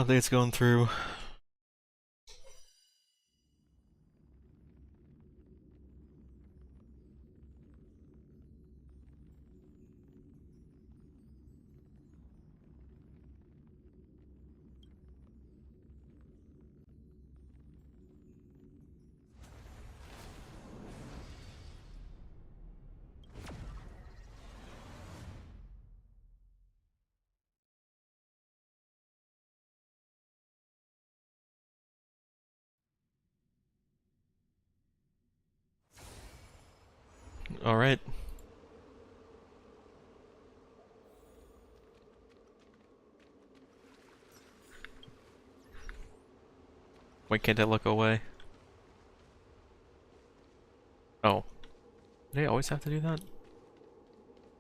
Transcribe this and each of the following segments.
Updates going through. Alright. Why can't I look away? Oh. Did I always have to do that?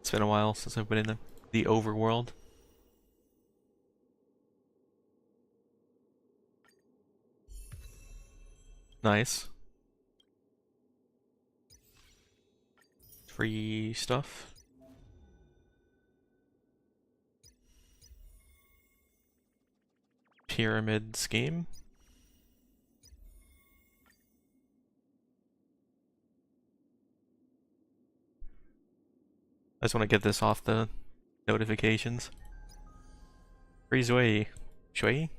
It's been a while since I've been in the overworld. Nice. Free stuff. Pyramid scheme. I just want to get this off the notifications. Free Zui. Shui?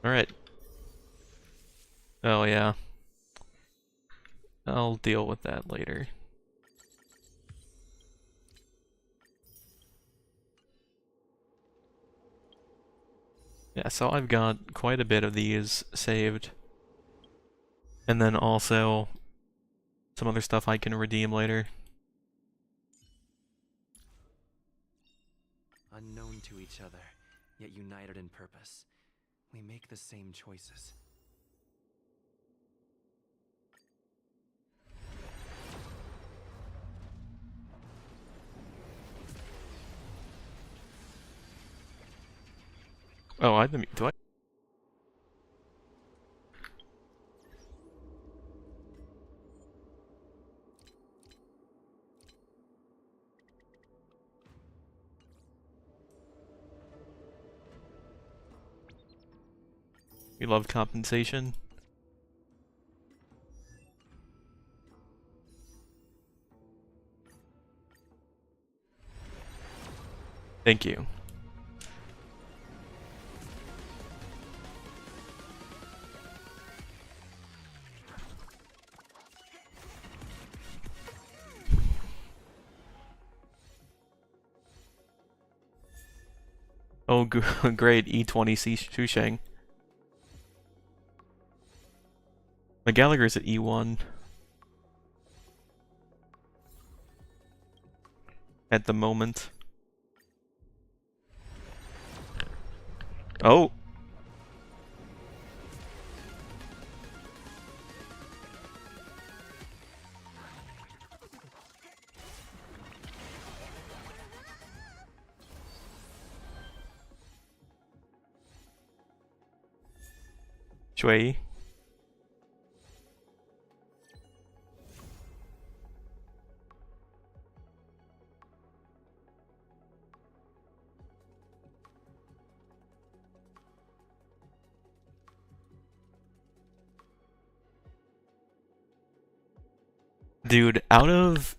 Alright. Oh yeah. I'll deal with that later. Yeah, so I've got quite a bit of these saved. And then also some other stuff I can redeem later. Unknown to each other, yet united in purpose. We make the same choices. Oh, I didn't. Do I? We love compensation. Thank you. Oh, great, E20 Shusheng. The Gallagher's at E1. At the moment. Oh! Shui. Dude, I've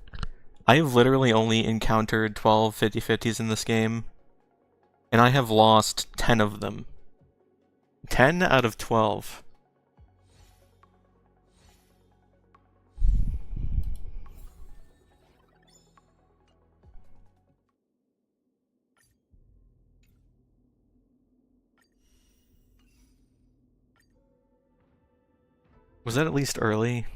literally only encountered 12 50-50s in this game, and I have lost 10 of them. 10 out of 12. Was that at least early?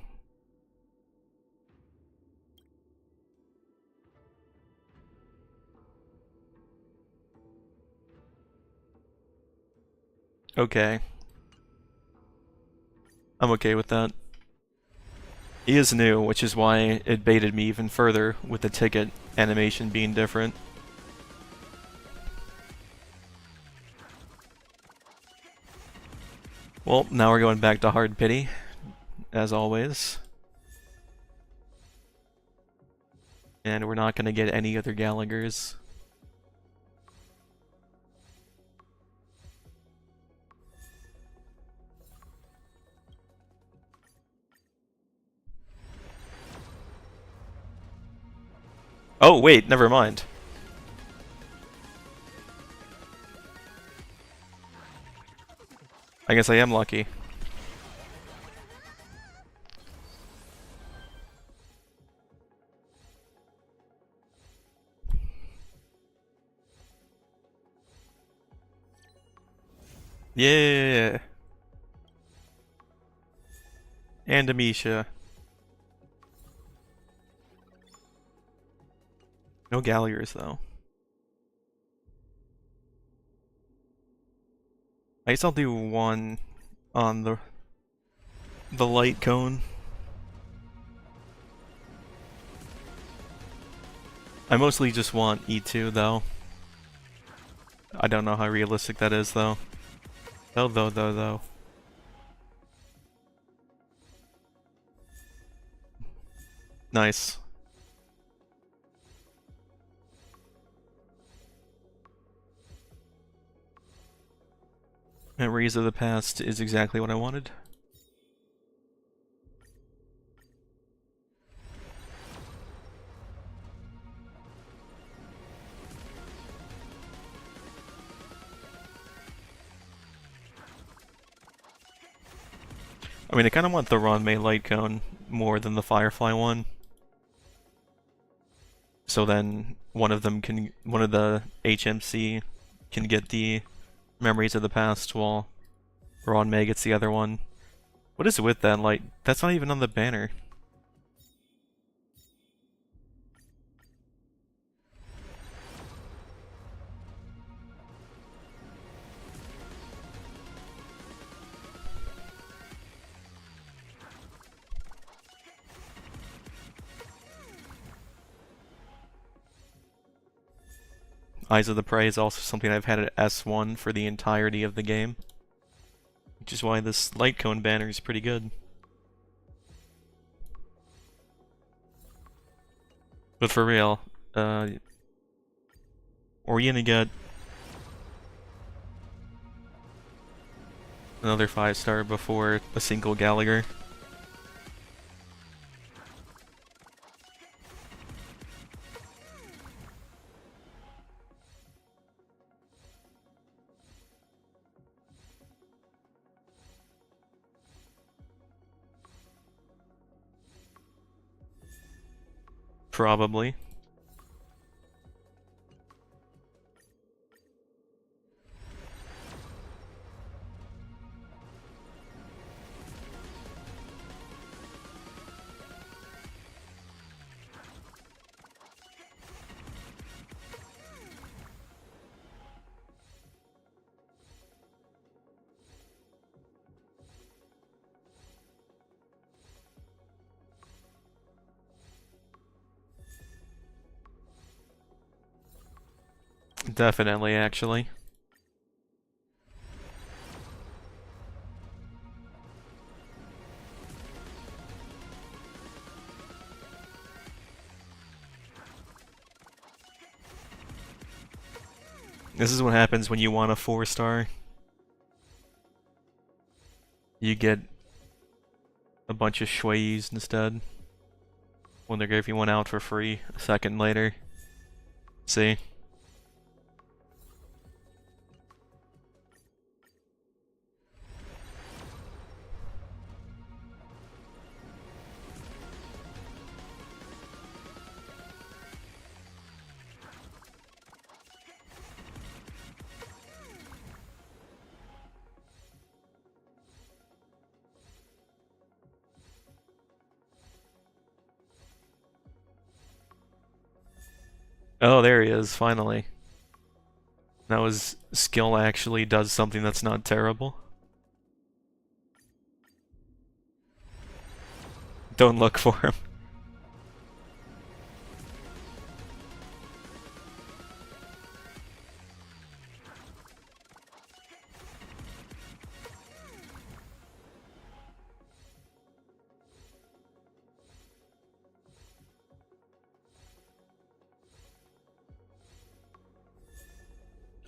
Okay. I'm okay with that. He is new, which is why it baited me even further with the ticket animation being different. Well, now we're going back to hard pity, as always. And we're not going to get any other Gallaghers. Oh, wait, never mind. I guess I am lucky. Yeah. And Amisha. No Galliers, though. I guess I'll do one on the light cone. I mostly just want E2, though. I don't know how realistic that is, though. Though. Nice. Memories of the past is exactly what I wanted. I mean, I kind of want the Ronmei light cone more than the Firefly one. So then one of the HMC can get the memories of the past while Ronmei gets the other one. What is it with that light? That's not even on the banner. Eyes of the Prey is also something I've had at S1 for the entirety of the game. Which is why this light cone banner is pretty good. But for real, we're gonna get another 5-star before a single Gallagher. Probably. Definitely, actually. This is what happens when you want a 4-star. You get a bunch of Shueis instead. When they're giving one out for free a second later. See? Oh, there he is, finally. Now his skill actually does something that's not terrible. Don't look for him.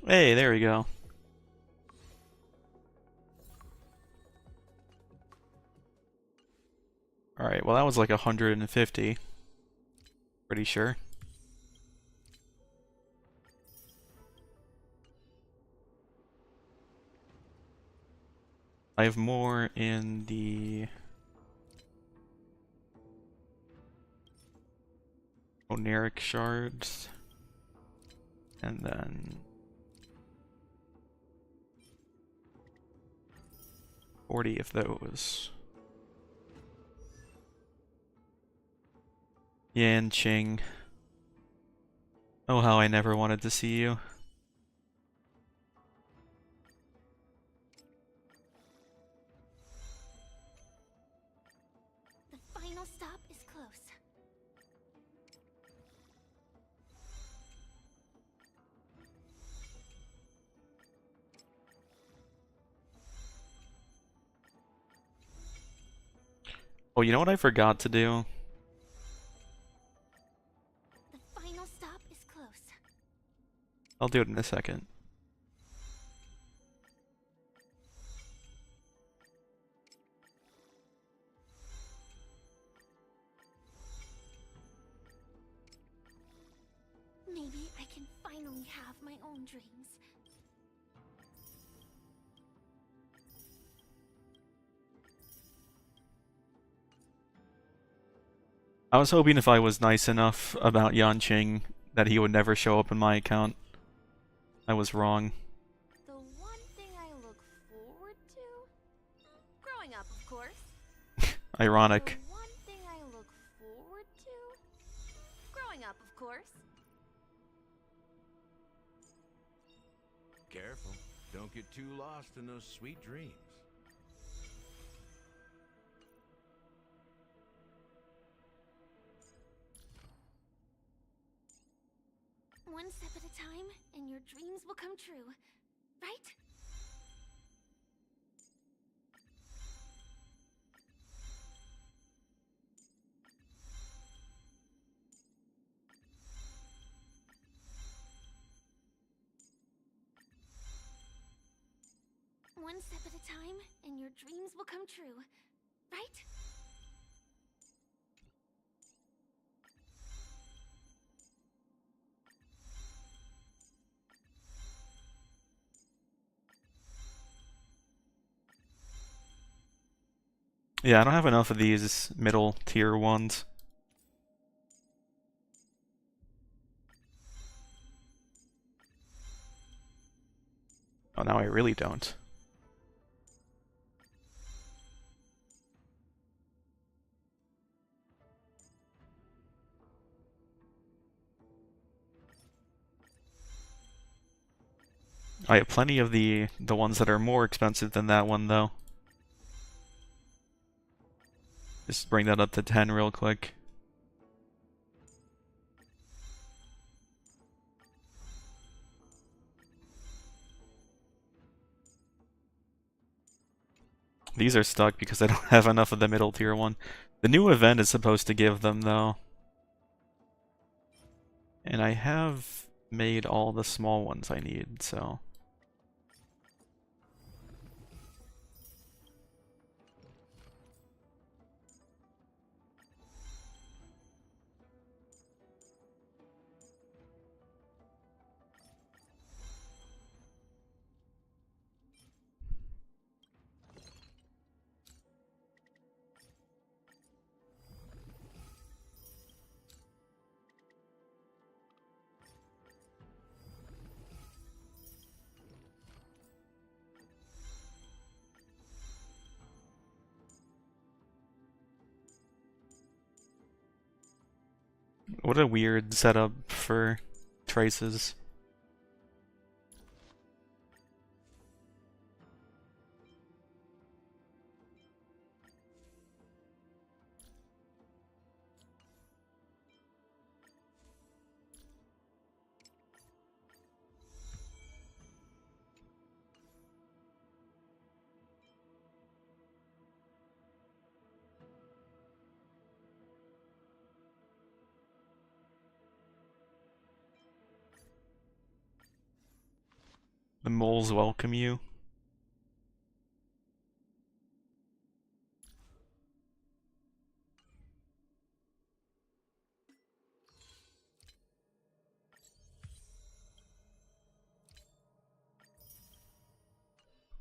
Hey, there we go. Alright, well that was like 150. Pretty sure. I have more in the Oneric shards, and then 40 of those. Yan Qing. Oh, how I never wanted to see you. The final stop is close. Oh, you know what I forgot to do? The final stop is close. I'll do it in a second. Maybe I can finally have my own dreams. I was hoping if I was nice enough about Yanqing that he would never show up in my account. I was wrong. The one thing I look forward to? Growing up, of course. Ironic. The one thing I look forward to? Growing up, of course. Careful. Don't get too lost in those sweet dreams. One step at a time, and your dreams will come true. Right? One step at a time, and your dreams will come true. Right? Yeah, I don't have enough of these middle tier ones. Oh, now I really don't. I have plenty of the ones that are more expensive than that one, though. Just bring that up to 10 real quick. These are stuck because I don't have enough of the middle tier one. The new event is supposed to give them, though. And I have made all the small ones I need, so... What a weird setup for traces. The moles welcome you.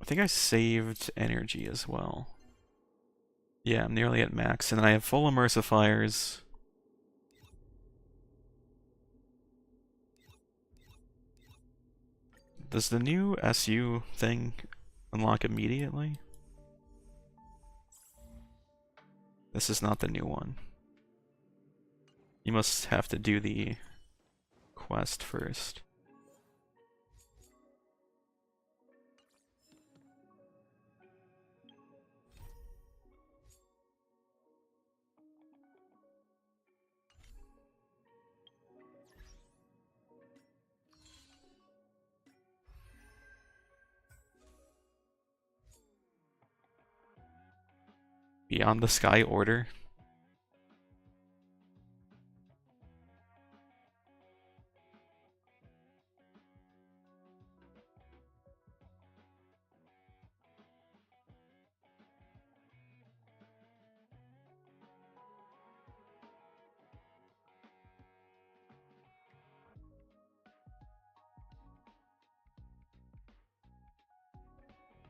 I think I saved energy as well. Yeah, I'm nearly at max, and I have full emulsifiers. Does the new SU thing unlock immediately? This is not the new one. You must have to do the quest first. Beyond the Sky Order.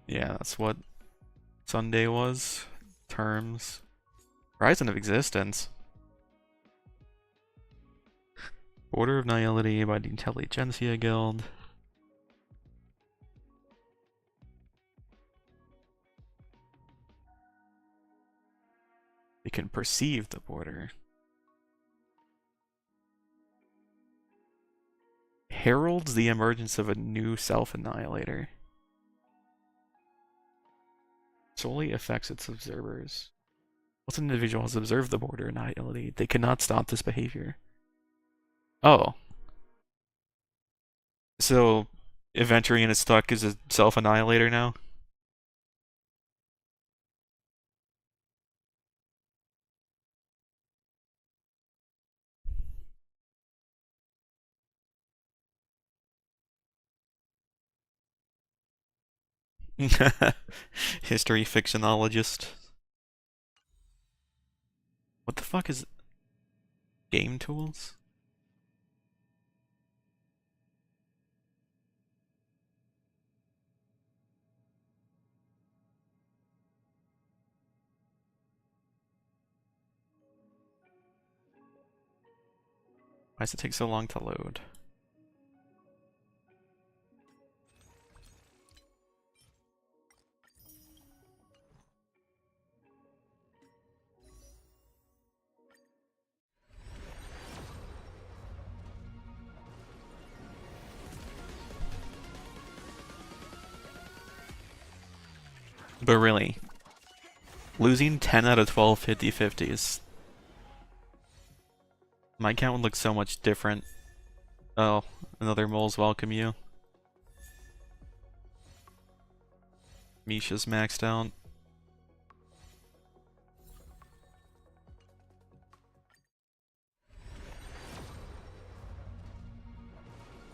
Yeah, that's what Sunday was. Terms. Horizon of Existence. Order of Nihility by the Intelligentsia Guild. They can perceive the border. Heralds the emergence of a new self-annihilator. Solely affects its observers. Once an individual has observed the border annihility, they cannot stop this behavior. Oh. So, Aventurine is stuck as a self-annihilator now? History fictionologist. What the fuck is game tools? Why does it take so long to load? But really, losing 10 out of 12 50-50s. My count would look so much different. Oh, another moles welcome you. Misha's maxed out.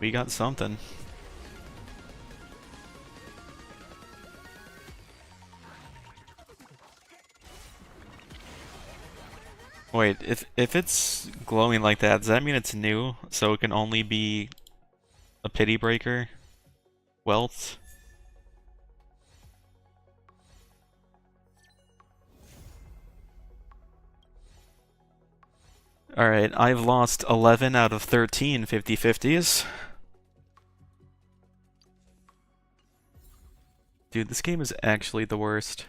We got something. Wait, if it's glowing like that, does that mean it's new? So it can only be a pity breaker? Wealth? Alright, I've lost 11 out of 13 50-50s. Dude, this game is actually the worst.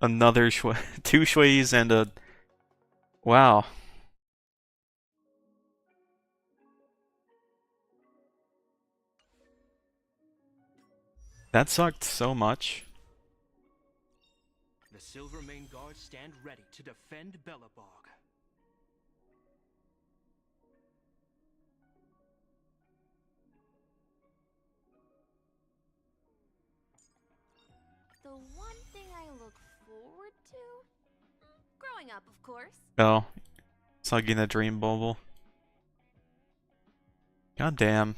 Another two shuis and a... Wow. That sucked so much. The Silvermane Guards stand ready to defend Belobog. The one thing I look forward to? Growing up, of course. Oh. Sucking the dream bubble. God damn.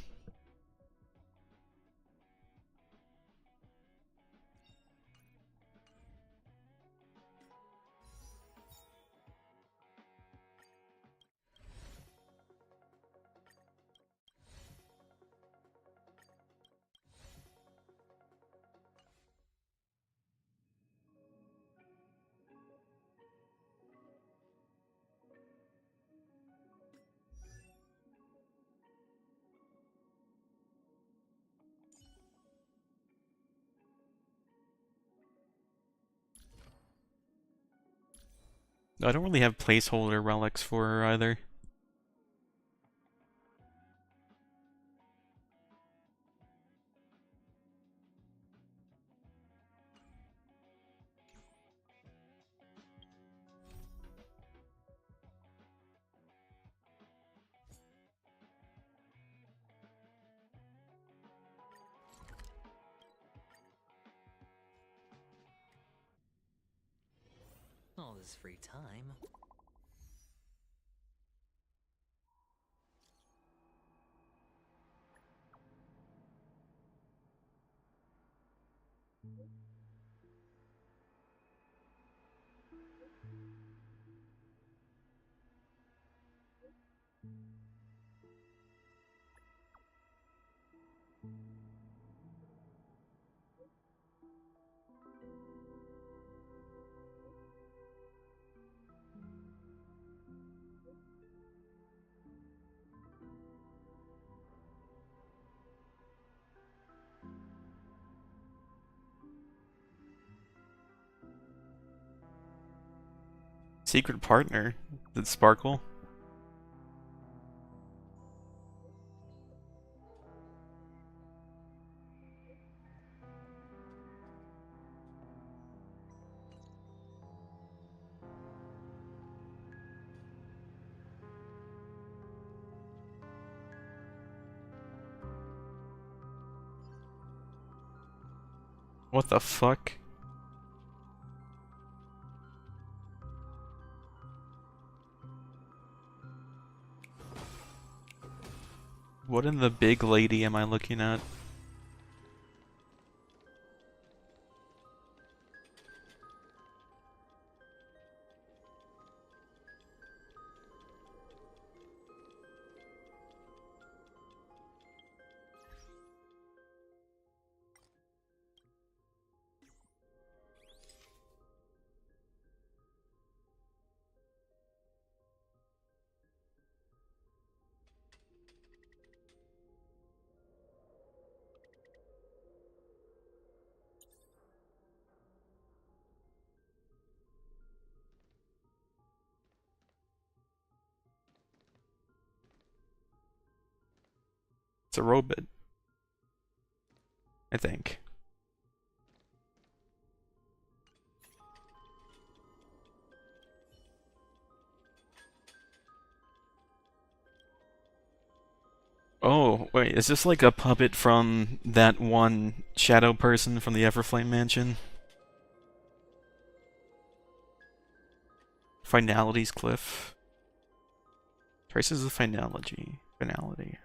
I don't really have placeholder relics for her either. All this free time. Secret partner? Did Sparkle? What the fuck? What in the big lady am I looking at? It's a robot, I think. Oh, wait, is this like a puppet from that one shadow person from the Everflame Mansion? Finality's Cliff. Traces of finality. Finality.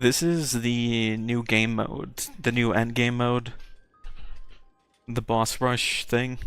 This is the new game mode, the new endgame mode, the boss rush thing.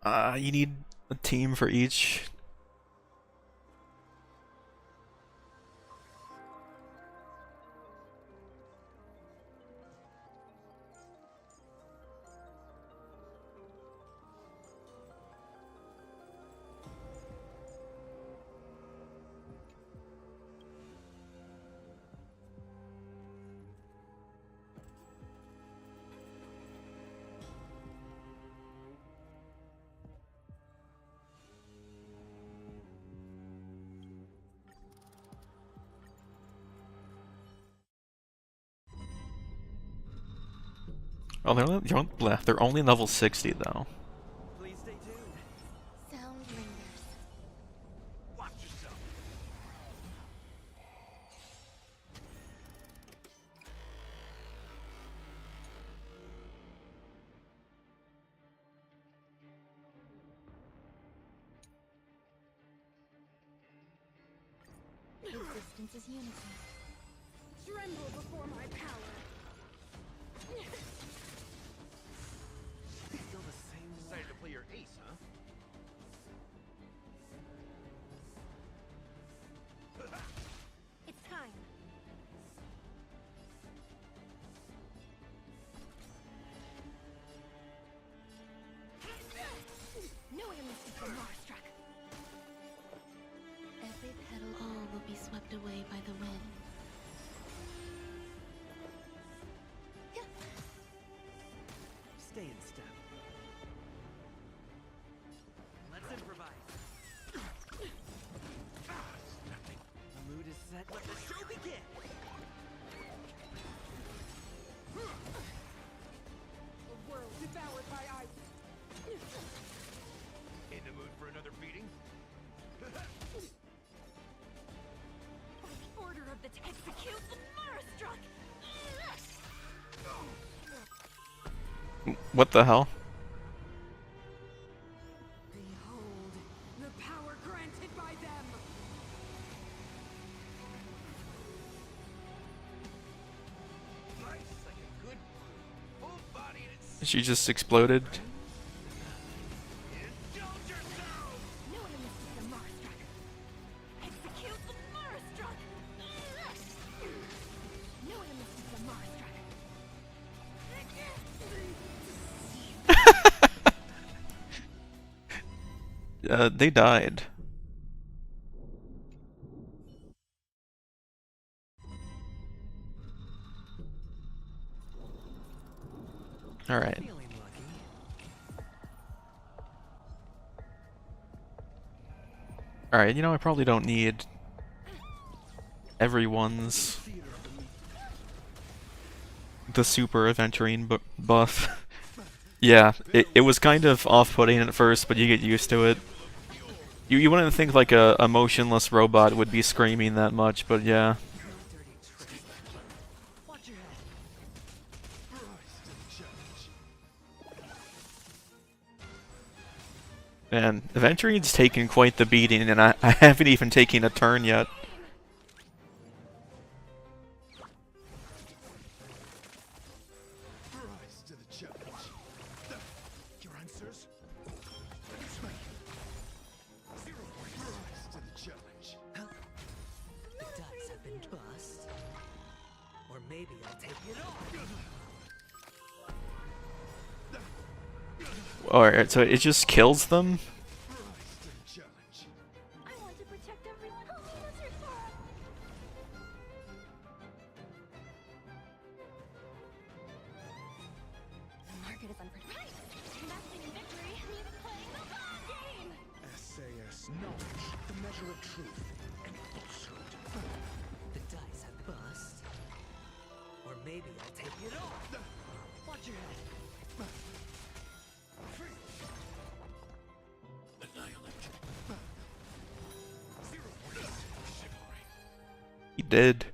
You need a team for each. Oh, they're only level 60 though. Please stay tuned. Sound lingers. Watch yourself. Existence is unity. Tremble before my power. Still the same Decided to play your ace, huh? It's time. No elements of the Marstruck. Every petal all will be swept away by the wind. Stay in step. Let's improvise. The mood is set. Let the show begin. A world devoured by ice. In the mood for another beating? By the order of the execute the Marstruck. What the hell? Behold, the power granted by them. Nice, like a good brew. Full-bodied and She just exploded. indulge yourself! No elements of the Marstruck. Execute the Marstruck. No elements of the Marstruck. They died. Alright. Feeling lucky. Alright, you know, I probably don't need everyone's the super aventurine buff. Yeah, it was kind of off-putting at first, but you get used to it. You wouldn't think like a motionless robot would be screaming that much, but yeah. Dirty trick. Watch your head. And Aventurine's taken quite the beating, and I haven't even taken a turn yet. Rise to the challenge. Your answers? Smite. 0 points. Rise to the challenge. The dice have been tossed. Or maybe I'll take it off. Alright, so it just kills them? Rise to the challenge. I want to protect everyone. Help me, Wizard Sora. The market is unpredictable. Investing in victory means playing the long game. SAS knowledge, the measure of truth and falsehood. The dice have bust. Or maybe I'll take it off. Watch your head. Annihilate. 0 points. Chivalry. He did.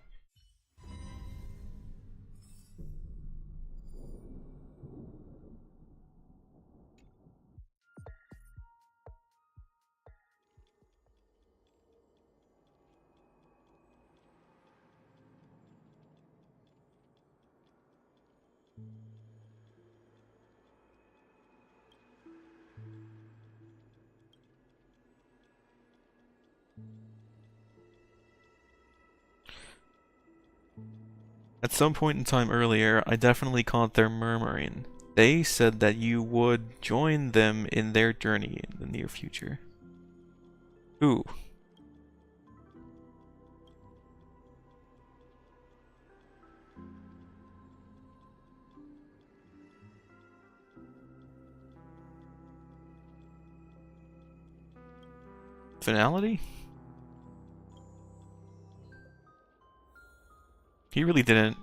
At some point in time earlier, I definitely caught their murmuring. They said that you would join them in their journey in the near future. Ooh. Finality? He really didn't.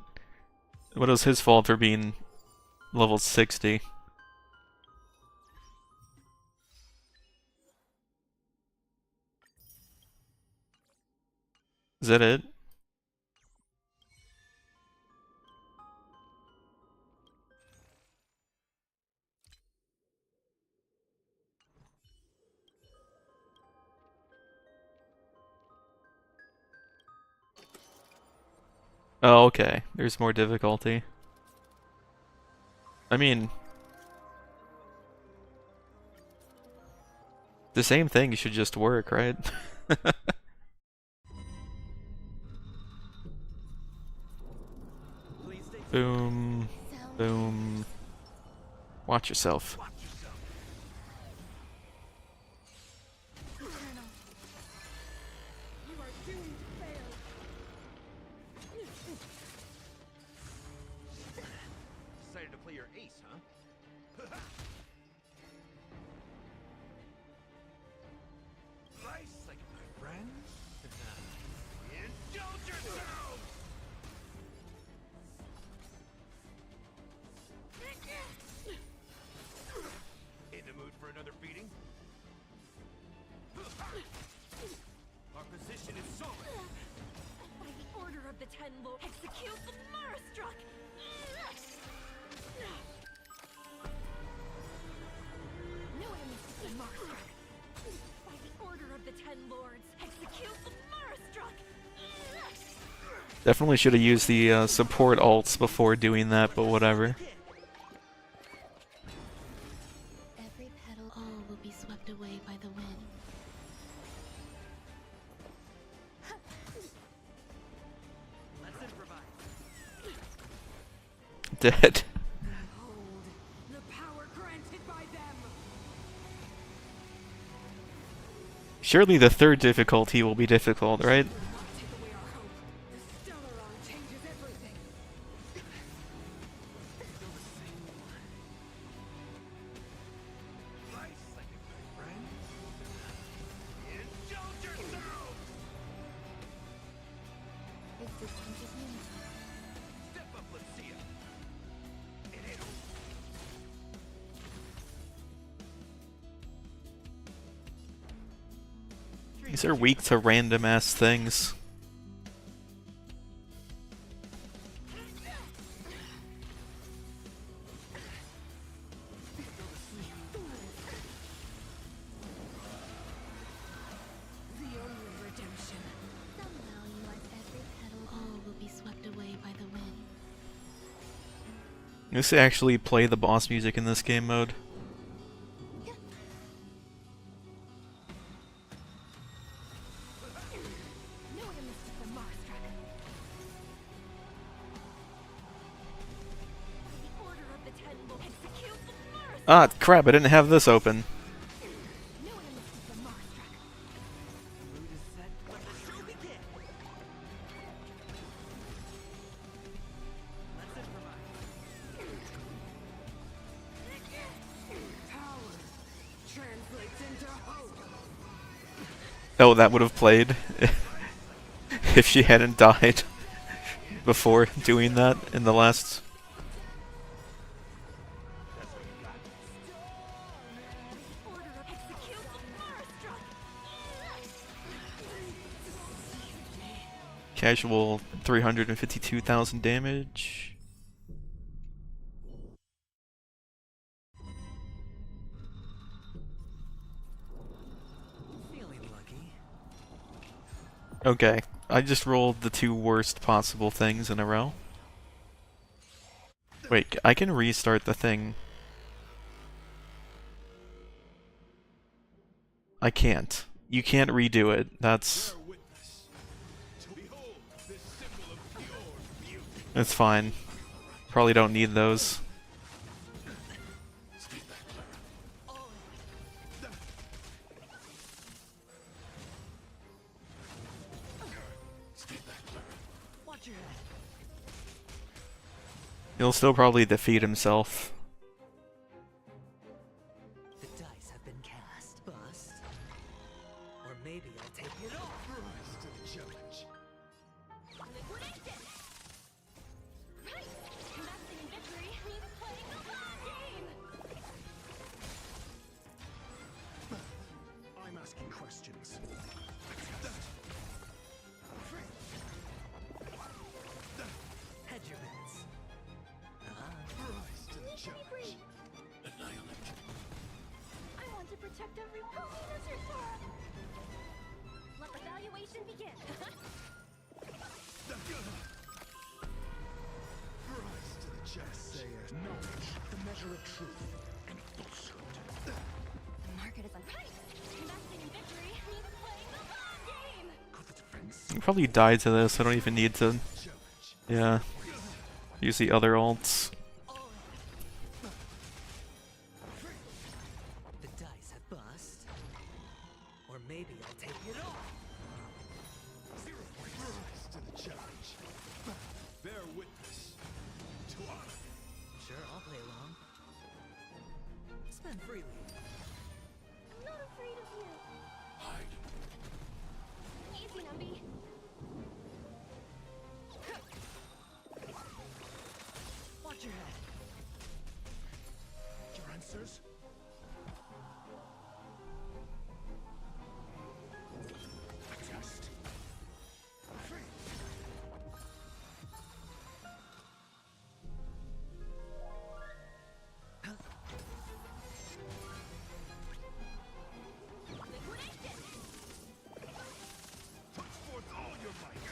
What was his fault for being level 60? Is that it? Oh, okay. There's more difficulty. I mean, the same thing should just work, right? Boom. Boom. Watch yourself. Decided to play your ace, huh? Nice, like my friend. Indulge yourself! In the mood for another beating? Our position is solid. By the order of the Ten Lords, execute the Marastruck! No enemies to the Marastruck! By the order of the Ten Lords, execute the Marastruck! Definitely should have used the support alts before doing that, but whatever. Every petal, all will be swept away by the wind. Let's improvise. Dead. Behold, the power granted by them! Surely the third difficulty will be difficult, right? Not take away our hope. The Stellaron changes everything. Nice, like a good friend. Indulge yourself! If this changes unity, Step up, let's see it. It ain't over. These are weak to random ass things. The only redemption. somehow you are every petal, all will be swept away by the wind. You used to actually play the boss music in this game mode. No enemies to the Marastruck. By the order of the Ten Lords, execute the Marastruck! Ah, crap, I didn't have this open. No enemies to the Marastruck. Mood is set. Let the show begin. Let's improvise. Power translates into hope. Oh, that would have played if she hadn't died before doing that in the last. Order of execute the Marastruck. Casual 352,000 damage. Feeling lucky. Okay, I just rolled the two worst possible things in a row. Wait, I can restart the thing. I can't. You can't redo it. That's... Bear witness. Behold, this symbol of pure beauty. It's fine. Probably don't need those. Watch your head. He'll still probably defeat himself. The dice have been cast. Bust. Or maybe I'll take it off. Rise to the challenge. Liquidation! Right! Investing in victory means playing the long game! I'm asking questions. Hedge your bets. Rise to the challenge. Annihilate. I want to protect everyone. Who needs your sword? Let the valuation begin. Rise to the challenge. Knowledge, the measure of truth and falsehood. The market is right! Investing in victory means playing the long game! Could the defense I'll probably die to this. I don't even need to. challenge? Yeah. Use the other alts. The dice have bust. Or maybe I'll take it off. 0 points. Rise to the challenge. Bear witness to honor. Sure, I'll play along. Spend freely. I'm not afraid of you. Hide. Easy, Numby. Watch your head. Your answers? A test. Liquidation! Put forth all your might.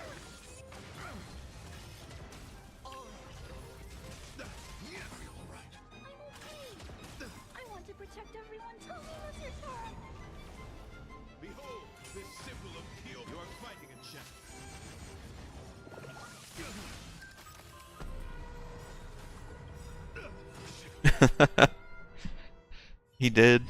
Yeah, you're all right. I'm okay. I want to protect everyone. Tell me what's your sword. Behold, this symbol of Keel. You are fighting a champion. He did.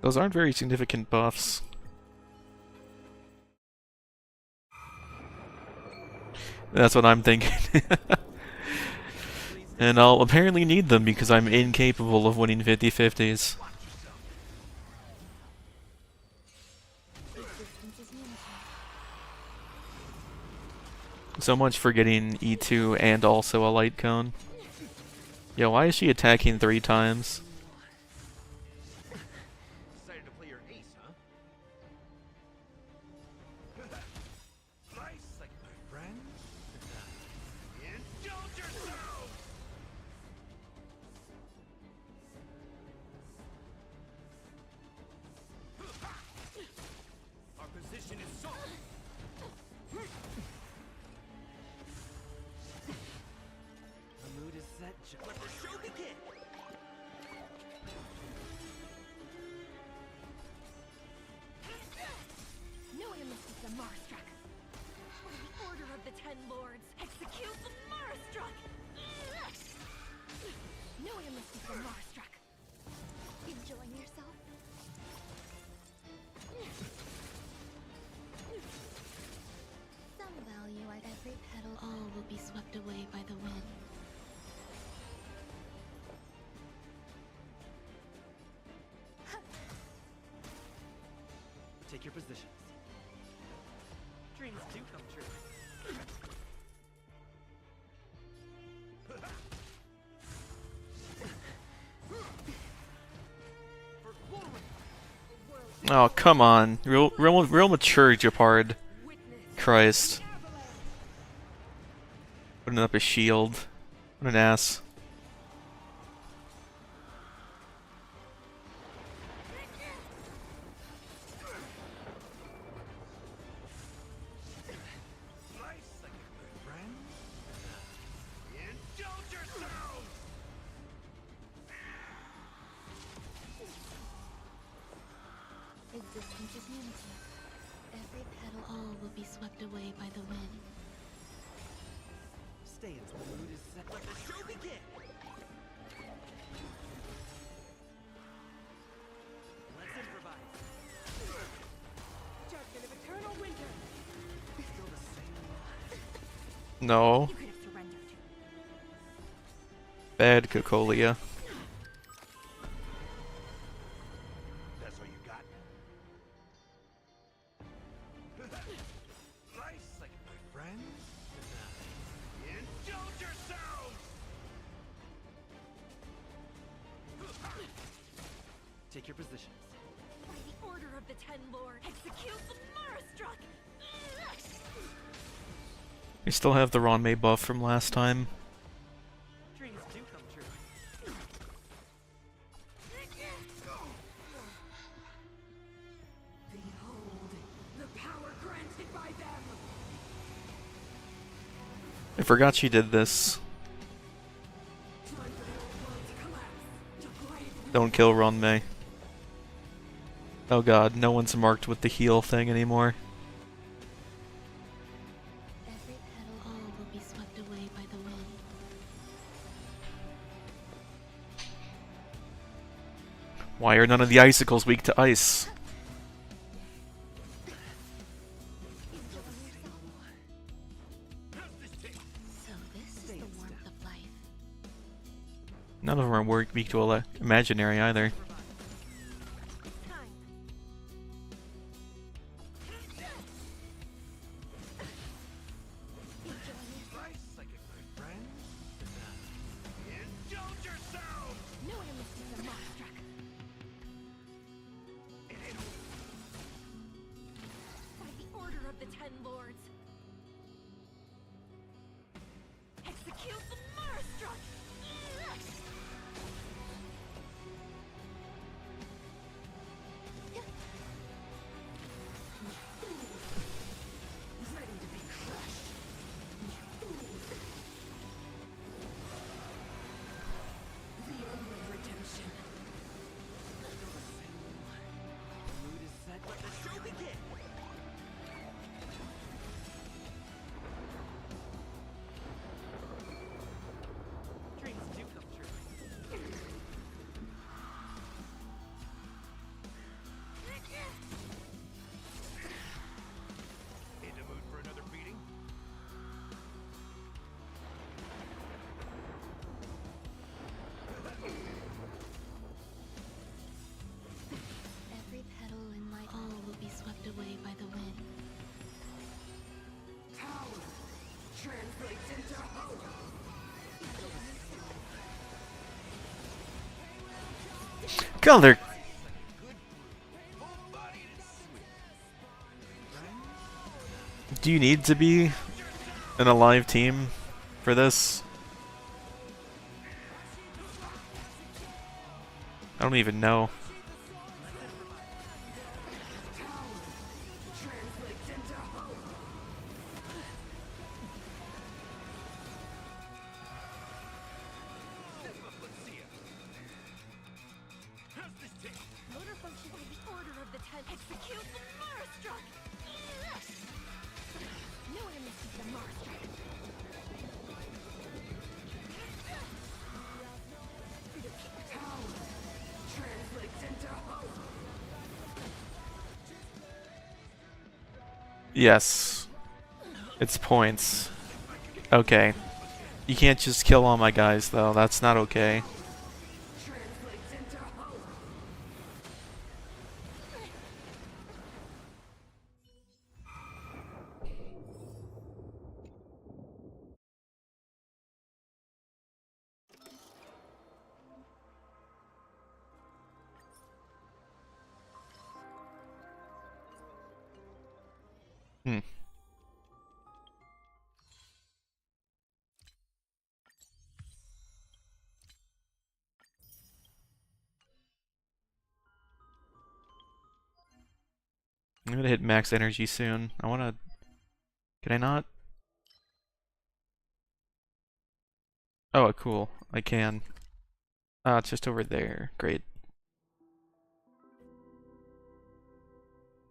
Those aren't very significant buffs. That's what I'm thinking. And I'll apparently need them because I'm incapable of winning 50-50s. Existence is limited. So much for getting E2 and also a light cone. Yo, why is she attacking 3 times? Decided to play your ace, huh? Nice, Like my friend? indulge yourself. Our position is solid. The mood is set. Let the show begin. No image of the Marstruck. By the order of the Ten Lords, execute the Marstruck! No image of the Marstruck. Enjoying yourself? Some value at every petal. All will be swept away by the wind. Take your positions. Dreams do come true. For glory! Oh, come on. Real mature, Japard. Christ. Would putting up a shield. What an ass. Life's like a good friend. Indulge yourselves! Existence is unity. Every petal all will be swept away by the wind. Stay until the mood is set. Let the show begin! Let's improvise. Judgment of eternal winter. Still the same. No. You could have surrendered. Bad Cocolia. That's all you got? Life's like my friends. Indulge yourselves! Take your positions. By the order of the Ten Lords, execute the Marastruck! We still have the Ron May buff from last time. Dreams do come true. Behold, the power granted by them! I forgot she did this. Time for the old world to collapse, to brave Don't kill Ron May. Oh god, no one's marked with the heal thing anymore. Every petal all will be swept away by the wind. Why are none of the icicles weak to ice? So this is the warmth of life. None of them are weak to imaginary either. time. Life's like a good friend. Indulge yourselves! No amnesty for Marastruck. By the order of the Ten Lords. Execute the Marastruck! Ready to be crushed. The only redemption. The mood is set. Let the show begin. Dreams do come true. In the mood for another beating? Every petal in light all will be swept away by the wind. Power translates into hope. God, they're... Full-bodied and sweet. Do you need to be an alive team for this? I don't even know. Translates into hope. How's this taste? Motor function by the order of the Ten. Execute the Marastruck! No amnesty for Marastruck. Power translates into hope. Yes. It's points. Okay. You can't just kill all my guys, though. That's not okay. Translates into hope. Hmm. I'm gonna hit max energy soon. I wanna... Can I not? Oh, cool. I can. Ah, it's just over there. Great.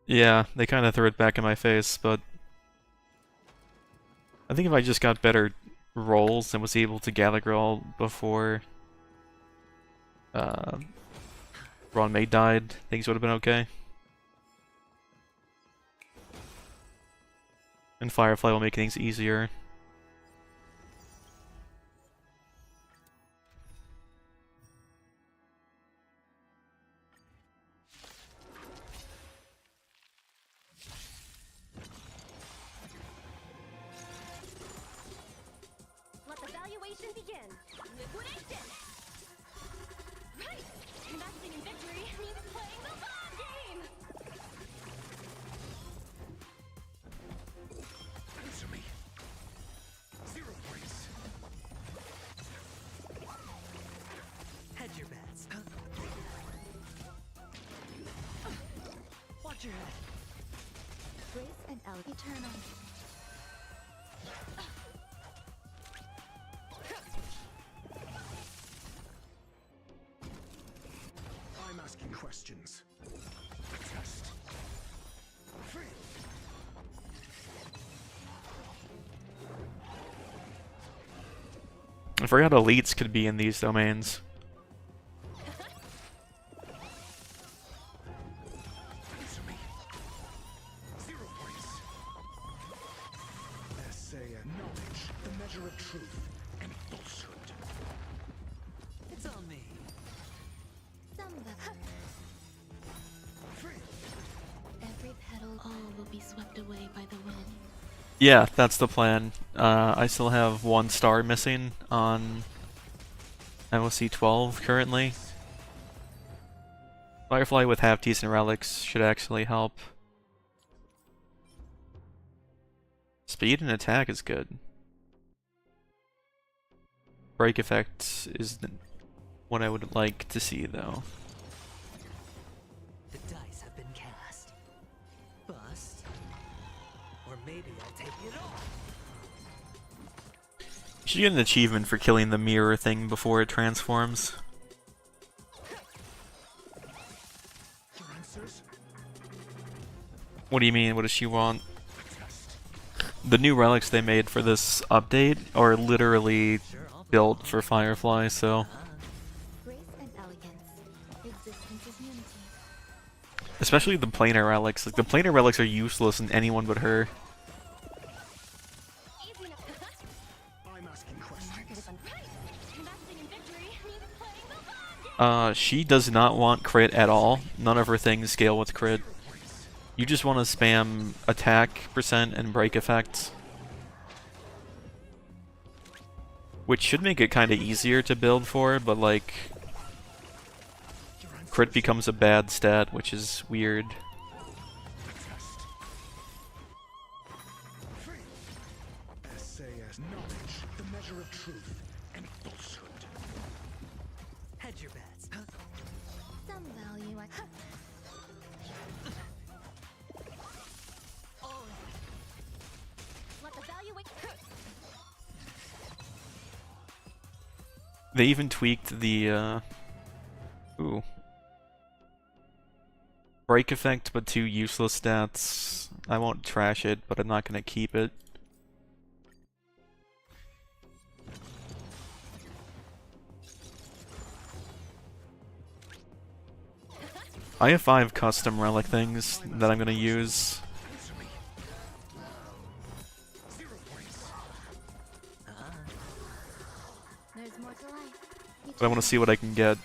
Yeah, they kind of threw it back in my face, but... I think if I just got better rolls and was able to gather roll before... Ron May died, things would have been okay. And Firefly will make things easier. Let the valuation begin. Liquidation! Right! Investing in victory means playing the long game! Answer me. 0 points. Hedge your bets. Watch your head. Grace and El Eternal. I'm asking questions. Test. Free. I forgot elites could be in these domains. Answer me. 0 points. Essay and knowledge, the measure of truth and falsehood. It's on me. Free. Every petal, all will be swept away by the wind. Yeah, that's the plan. I still have 1 star missing on MOC 12 currently. Firefly with half decent relics should actually help. Speed and attack is good. Break effect is what I would like to see though. The dice have been cast. Bust. Or maybe I'll take it all. You should get an achievement for killing the mirror thing before it transforms. Your answers? What do you mean? What does she want? The new relics they made for this update are literally Sure, I'll built for Firefly, so... Grace and elegance. Existence is unity. Especially the planar relics. Like, the planar relics are useless in anyone but her. Easy enough. I'm asking questions. Right! Investing in victory means playing the long game! She does not want crit at all. None of her things scale with crit. You just want to spam attack percent and break effects. Which should make it kind of easier to build for, but like... Crit becomes a bad stat, which is weird. Free. Essay as knowledge, the measure of truth and falsehood. hedge your bets. Some value I... Let the valuation... They even tweaked the, Ooh. Break effect, but 2 useless stats. I won't trash it, but I'm not gonna keep it. I have 5 custom relic things that I'm gonna use. Answer me. 0 points. There's more to life. But I want to see what I can get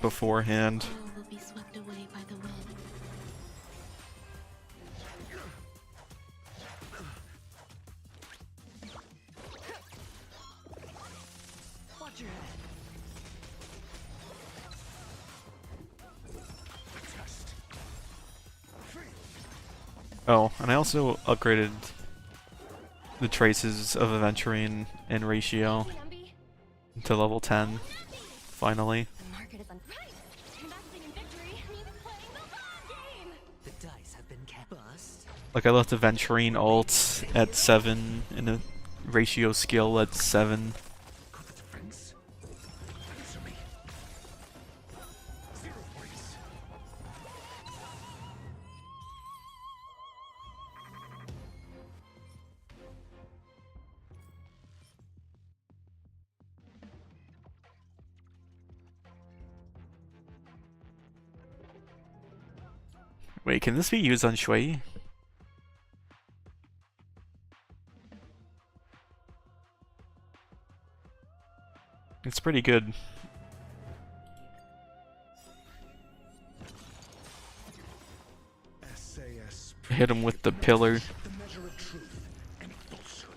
beforehand. All will be swept away by the wind. Watch your head. Test. Free. Oh, and I also upgraded the traces of Aventurine and Ratio Numby. to level 10, finally. The market is on... Right! Investing in victory means playing the long game! The dice have been cast. Like, I left the Venturine ult at 7 and a ratio skill at 7. Got the defense? Answer me. 0 points. Wait, can this be used on Shui? It's pretty good. SAS Hit him with the pillar. the measure of truth and falsehood.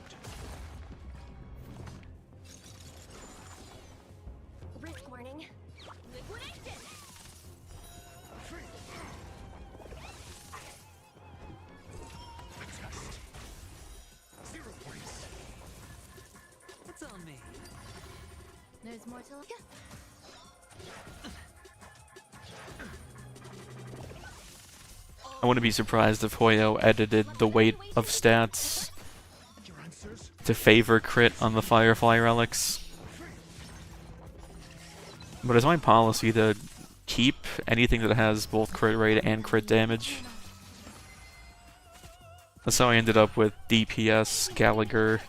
Risk warning. Liquidation! The test. 0 points. It's on me. There's more to look at. I wouldn't be surprised if Hoyo edited the weight of stats Your answers? to favor crit on the Firefly relics. But it's my policy to keep anything that has both crit rate and crit damage. That's how I ended up with DPS Gallagher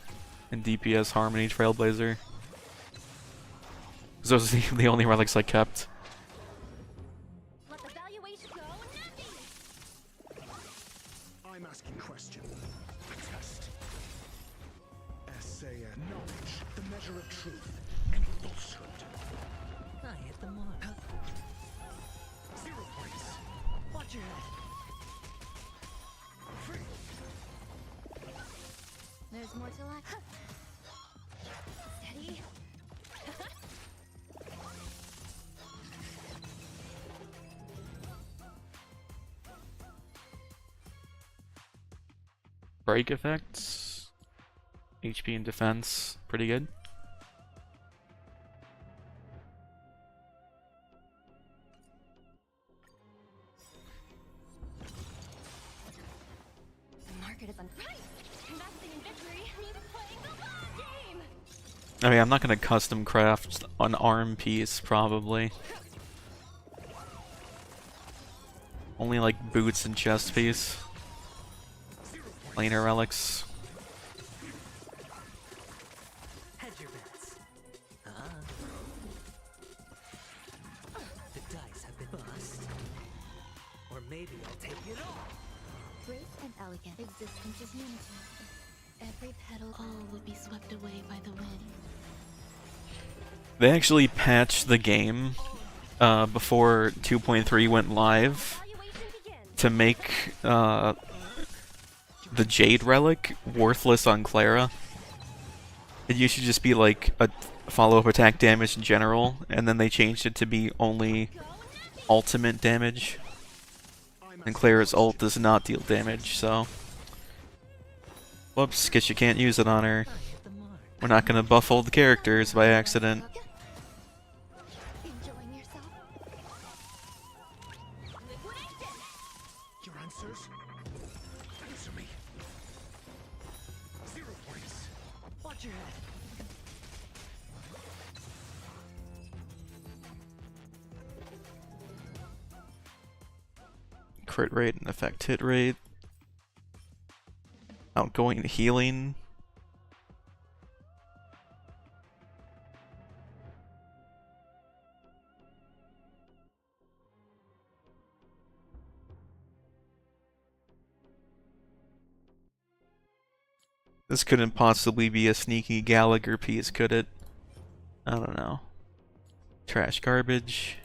and DPS Harmony Trailblazer. 'Cause those are the only relics I kept. Let the valuation go nothing! I'm asking question. The test. SAS knowledge, the measure of truth and falsehood. I hit the mark. 0 points. Watch your head. There's more to like. Steady. Break effects, HP and defense, pretty good. The market is on right! Investing in victory means playing the long game! I mean, I'm not gonna custom craft an arm piece, probably. Only like boots and chest piece. Planar relics. Hedge your bets. The dice have been bust. Or maybe I'll take it all. Grace and elegant. Existence is unity. Every petal, all will be swept away by the wind. They actually patched the game before 2.3 went live Valuation begins! to make the Jade Relic worthless on Clara. It used to just be like a follow-up attack damage in general, and then they changed it to be only ultimate damage. And Clara's ult does not deal damage, so... Whoops, guess you can't use it on her. I hit the mark. We're not gonna buff old characters by accident. Enjoying yourself? Liquidation! Your answers? Answer me. 0 points. Watch your head. Crit rate and effect hit rate. Outgoing healing. This couldn't possibly be a sneaky Gallagher piece, could it? I don't know. Trash garbage.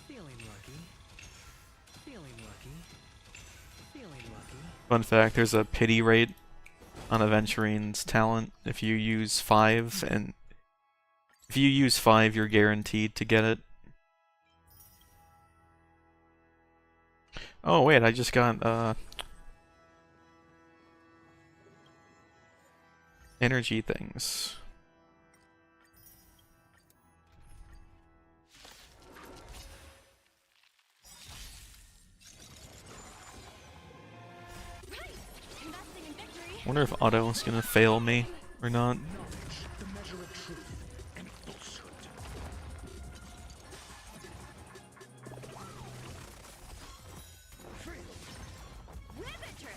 Feeling lucky. Feeling lucky. Feeling lucky. Fun fact, there's a pity rate on Aventurine's talent. If you use 5, and if you use 5, you're guaranteed to get it. Oh wait, I just got energy things. Wonder if Otto is gonna fail me or not. Knowledge, the measure of truth and falsehood. Fail. Riveter!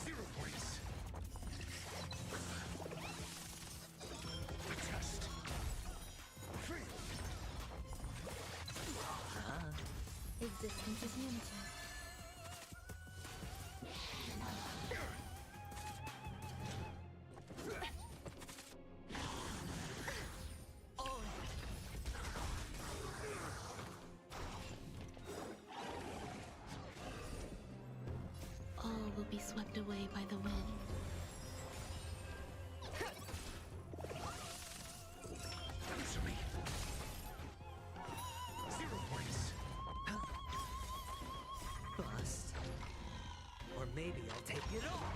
0 points. Test. Fail. Existence is unity. All will be swept away by the wind. Answer me. 0 points. Bust. Or maybe I'll take it all.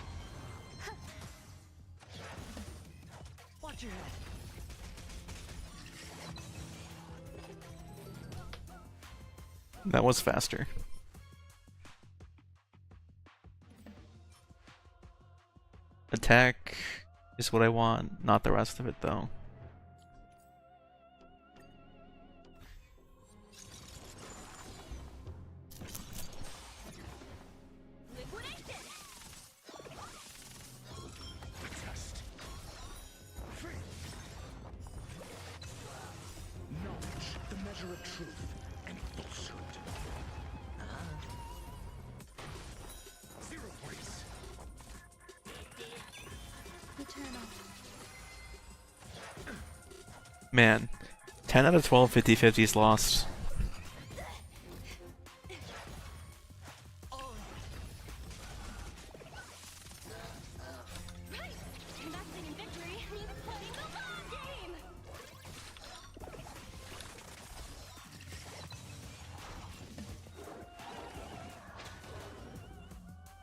Watch your head. That was faster. Attack is what I want, not the rest of it though. Liquidation! Test. Fail. Knowledge, the measure of truth and falsehood. 0 points. Eternal. Man, 10 out of 12 50-50s lost. Right! Investing in victory means playing the long game!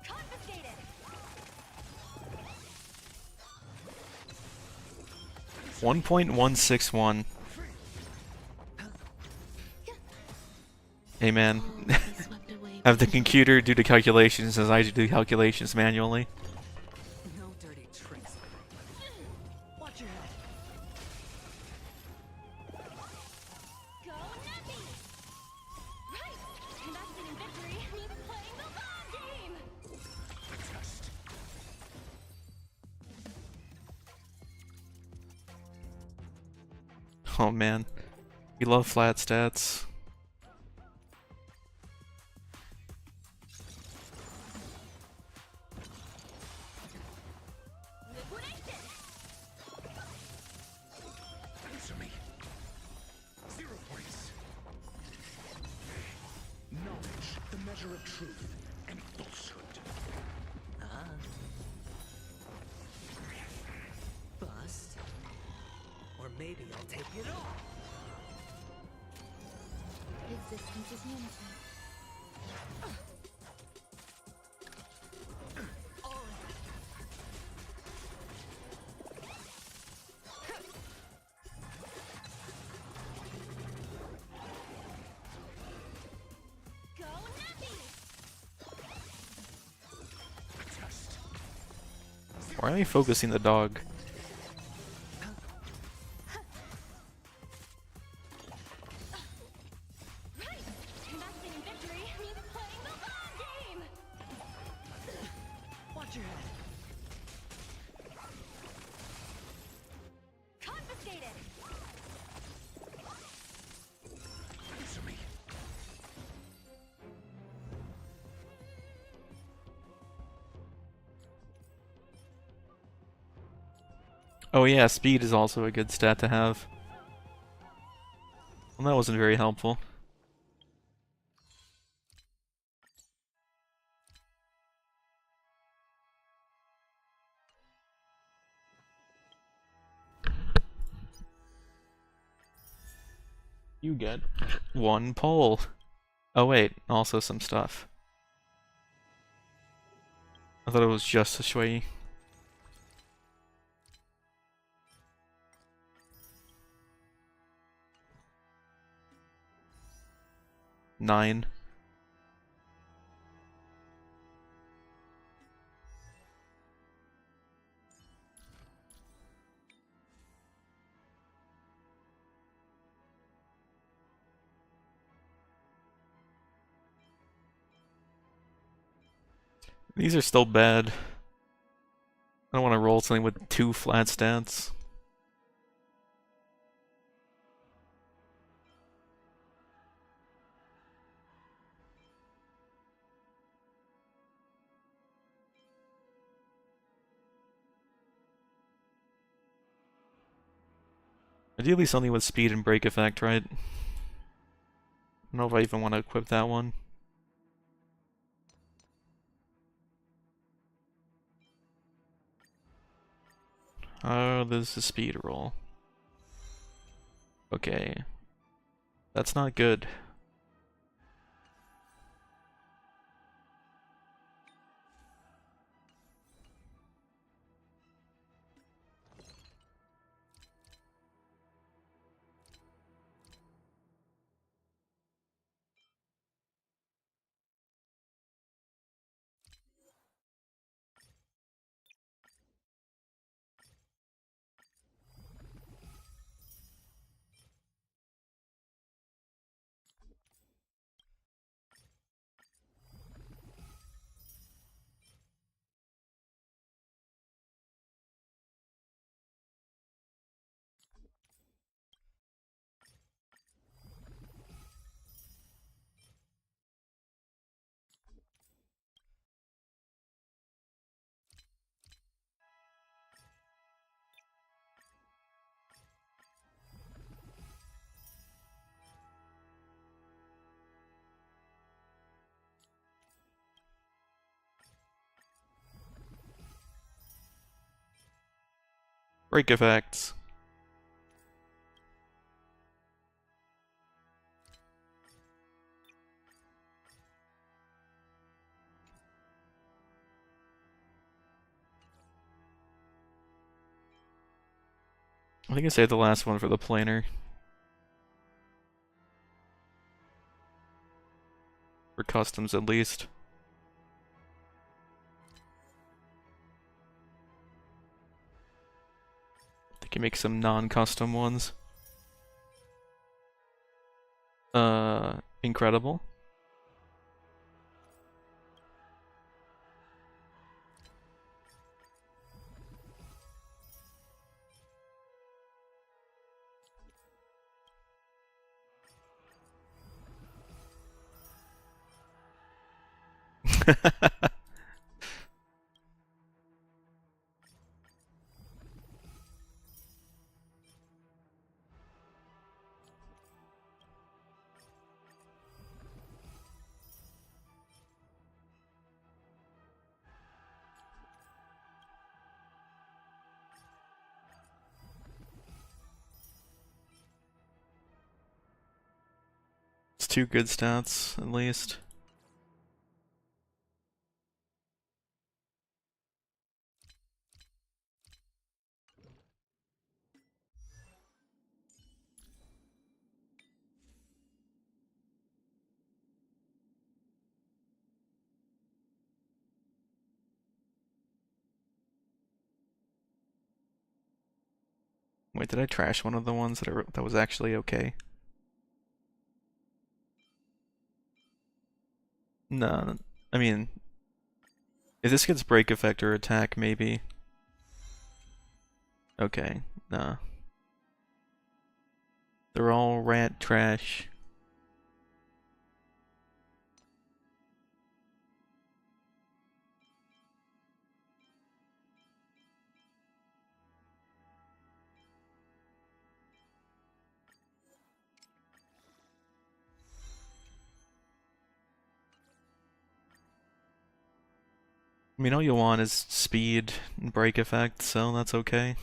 Confiscated! 1.161. Hey man, All will be swept away by have the computer do the calculations as I do the calculations manually. No dirty tricks. Watch your head. Go Nappy! Right! Investing in victory means playing the long game! Test. Oh man, we love flat stats. Liquidation! Answer me. 0 points. Knowledge, the measure of truth and falsehood. Bust. Or maybe I'll take it all. existence is unity. Go Nappy! Test. Why are they focusing the dog? Right! Investing in victory means playing the long game! Watch your head. Confiscated! Answer me. Oh yeah, speed is also a good stat to have. Well, that wasn't very helpful. You get 1 pull. Oh wait, also some stuff. I thought it was just a Shui. Nine. These are still bad. I don't want to roll something with 2 flat stats. Ideally something with speed and break effect, right? I don't know if I even want to equip that one. Oh, this is a speed roll. Okay. That's not good. Break effects. I think I saved the last one for the planer. For customs, at least. I can make some non-custom ones. Incredible. It's 2 good stats, at least. Wait, did I trash one of the ones that was actually okay? No, I mean, if this gets break effect or attack, maybe. Okay, nah. They're all rat trash. I mean, all you want is speed and break effect, so that's okay.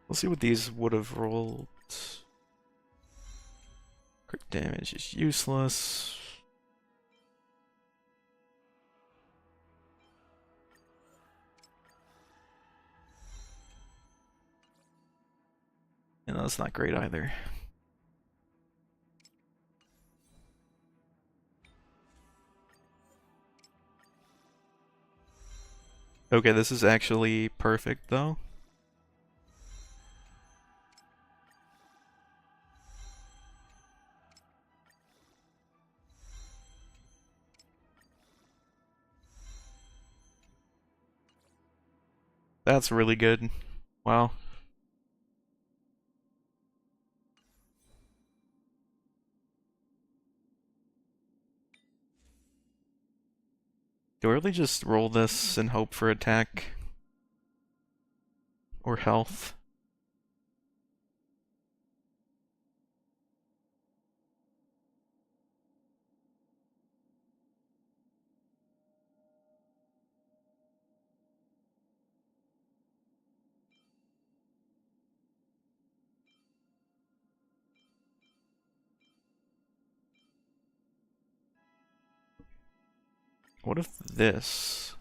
We'll see what these would have rolled. Crit damage is useless. that's not great either. Okay, this is actually perfect though. That's really good. Wow. Do I really just roll this and hope for attack? Or health? What if this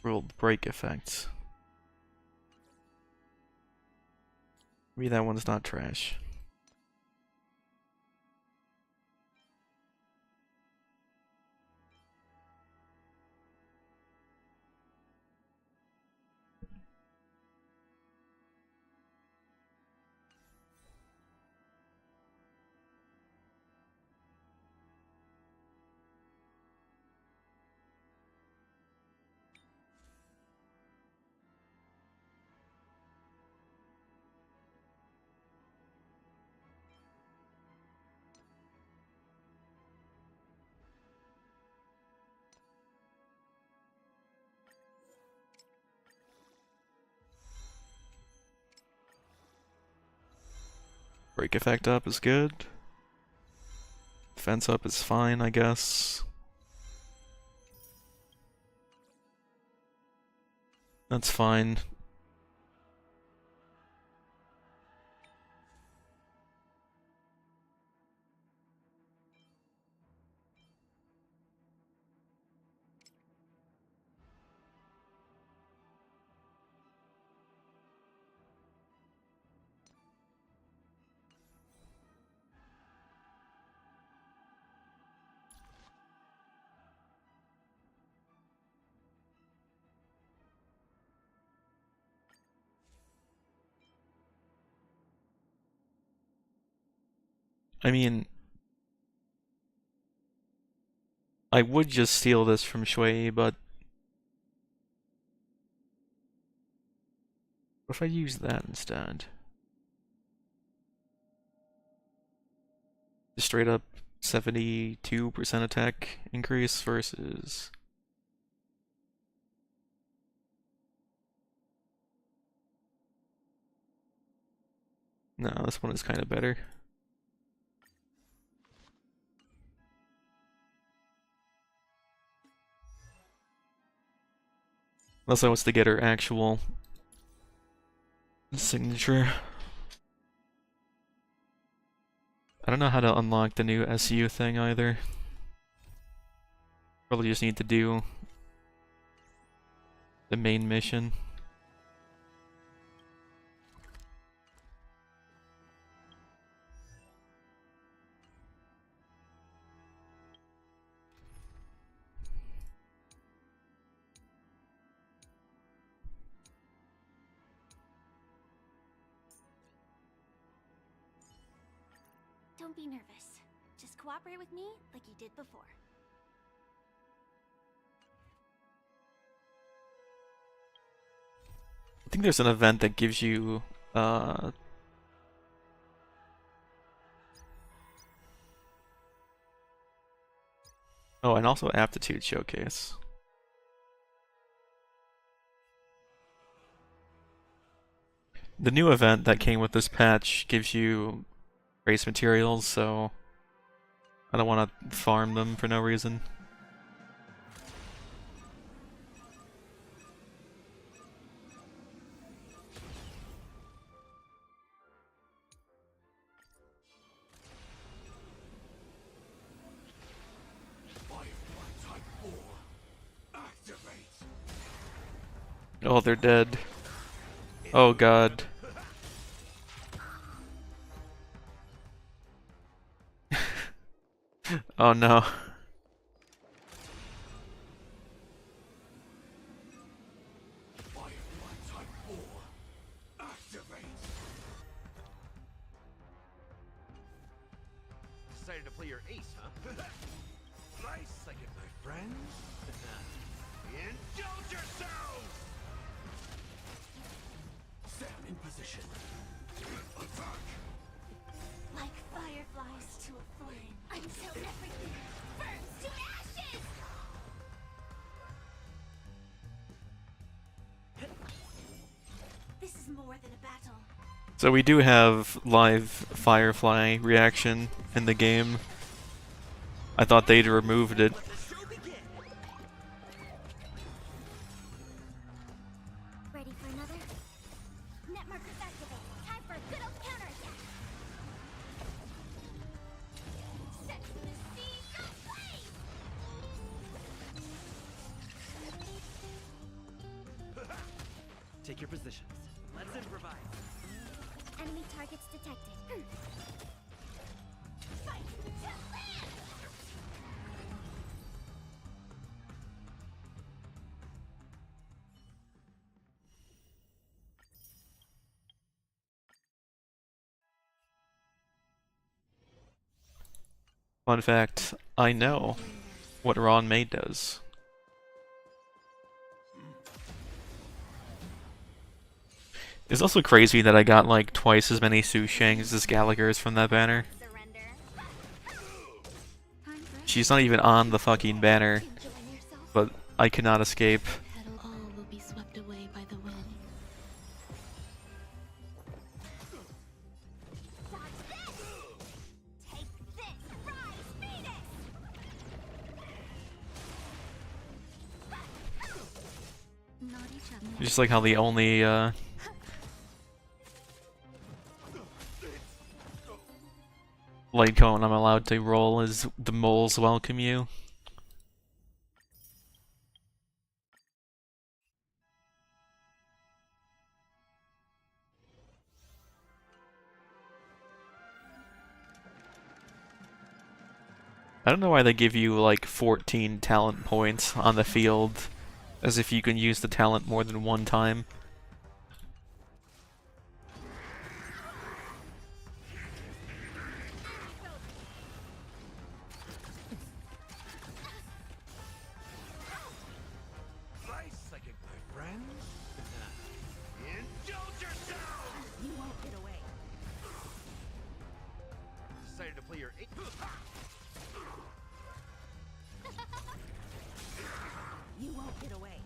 rolled break effect? Maybe that one's not trash. Break effect up is good. Defense up is fine, I guess. That's fine. I mean, I would just steal this from Shui, but what if I use that instead? Just straight up 72% attack increase versus... No, this one is kind of better. Unless I was to get her actual signature. I don't know how to unlock the new SU thing either. Probably just need to do the main mission. Don't be nervous. Just cooperate with me like you did before. I think there's an event that gives you oh, and also aptitude showcase. The new event that came with this patch gives you race materials, so I don't want to farm them for no reason. Firefly Type 4. Activate. Oh, they're dead. Oh god. Oh no. Firefly Type 4. Activate! Decided to play your ace, huh? Nice second, my friends. Indulge yourselves! Stand in position. Attack! Like fireflies to a flame, until everything burns to ashes! This is more than a battle. So we do have live Firefly reaction in the game. I thought they'd removed it. Let the show begin! Ready for another? Net markers activate. Time for a good old counterattack. Set the siege aflame! Take your positions. Let's improvise. Enemy targets detected. Fight to land! Fun fact, I know what Ron May does. It's also crazy that I got like twice as many Su Shangs as Gallagher's from that banner. Surrender. She's not even on the fucking banner, Enjoying yourself? but I cannot escape. Petal all will be swept away by the wind. Dodge this! Take this! Rise, Phoenix! Not each other. Just like how the only light cone I'm allowed to roll is the moles welcome you. I don't know why they give you like 14 talent points on the field, as if you can use the talent more than one time. Nice second, my friends. Indulge yourselves! You won't get away. Decided to play your ace. You won't get away.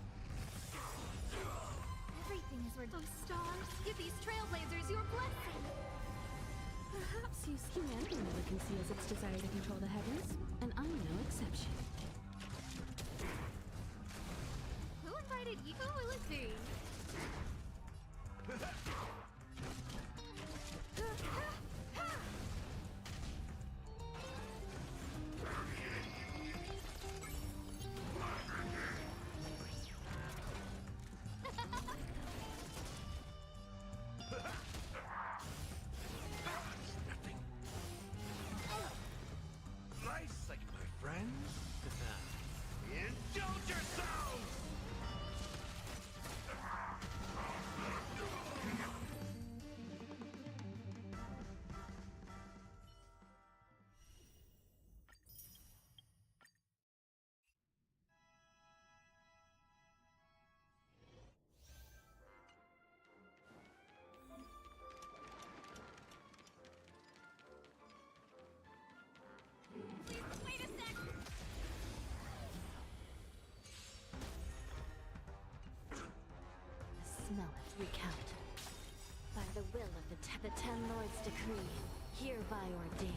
Everything is where those stars give these trailblazers your blessing. Perhaps you humanity never conceals its desire to control the heavens, and I'm no exception. Who invited you? Oh, let's see. Nice second, my friends. Indulge yourselves! Wait a sec. Smell it, recount. By the will of the Ten Lords' decree, hereby ordain.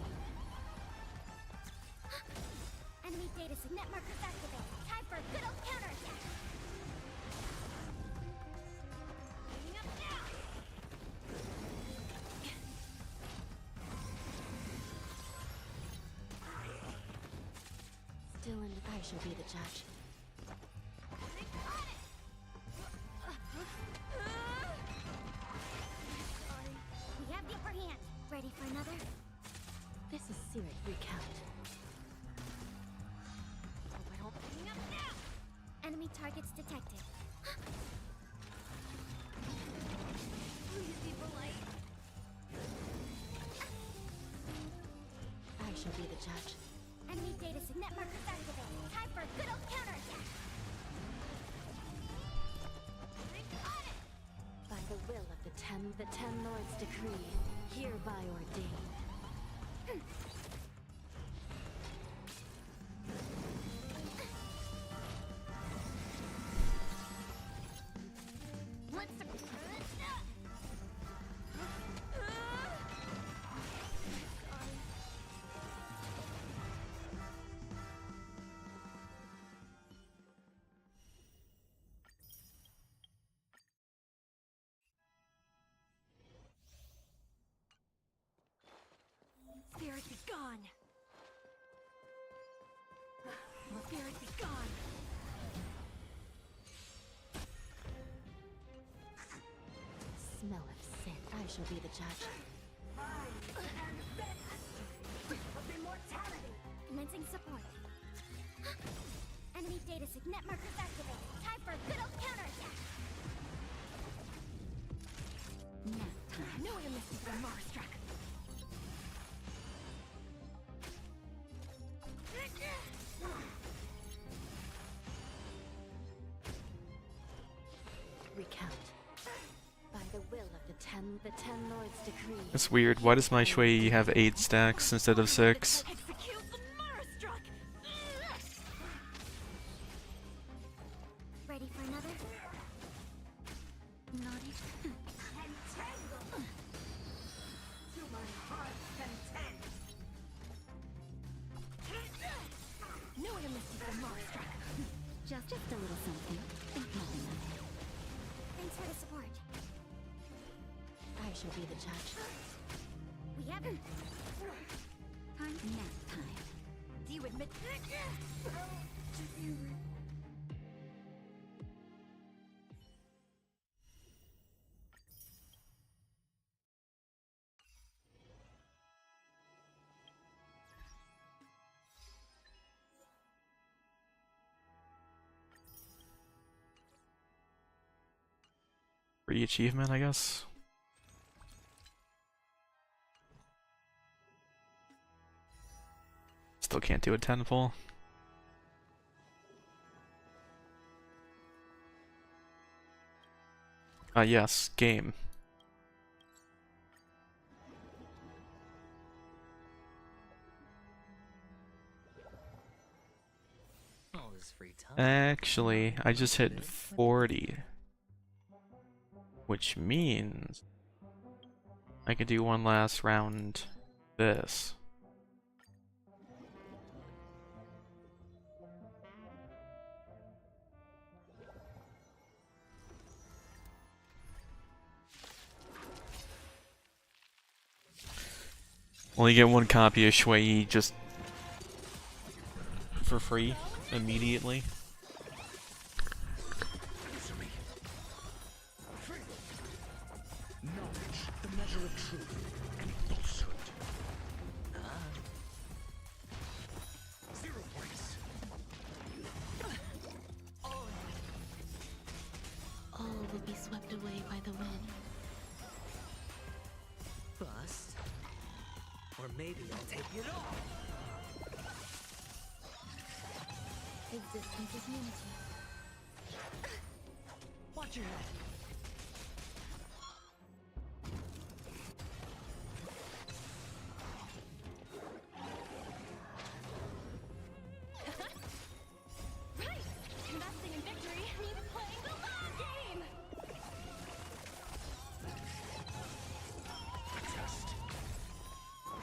Enemy data net markers activate. Time for a good old counterattack. Bringing up now. Still, and I shall be the judge. We have the upper hand. Ready for another? This is Sirit, recount. Enemy targets detected. Please be polite. I shall be the judge. Enemy data net markers activated. Time for a good old counterattack. Got it! By the will of the Ten Lords decree, hereby ordained. Let's Spirit be gone. Spirit be gone. Smell of sin. I shall be the judge. Of immortality. Commencing support. Enemy data net markers activated. Time for a good old counterattack. Nap time. No one missed the Marstruck. Recount. By the will of the Ten Lords decree. It's weird. Why does my Shui have 8 stacks instead of 6? Execute the Marstruck. Ready for another? Naughty. Entangle. To my heart's content. No one missed the Marstruck. Just a little something. Nothing else. Thanks for the support. I shall be the judge. We have time. Nap time. Do you admit? Free achievement, I guess. Still can't do a 10 full. Yes, game. All this free time. Actually, I just hit 40. Which means I could do one last round this. Only get one copy of Shui just for free immediately. Answer me. Knowledge, the measure of truth and falsehood. 0 points. All will be swept away by the wind. Bust. Or maybe I'll take it all. Existence is unity. Watch your head. Right! Investing in victory means playing the long game! Test.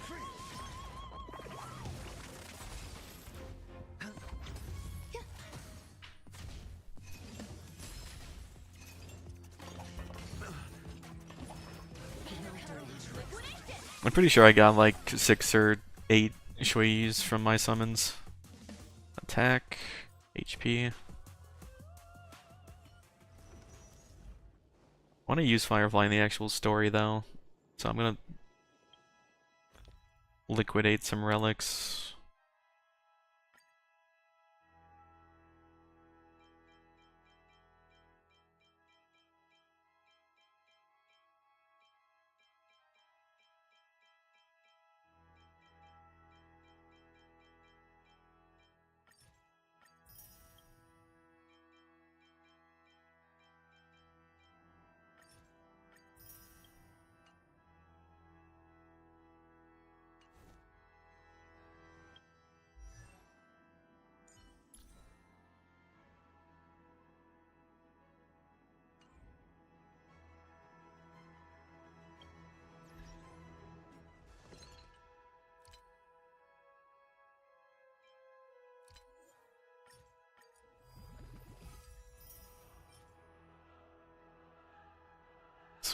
Free. I'm pretty sure I got like 6 or 8 Shuis from my summons. Attack, HP. I want to use Firefly in the actual story though, so I'm gonna liquidate some relics.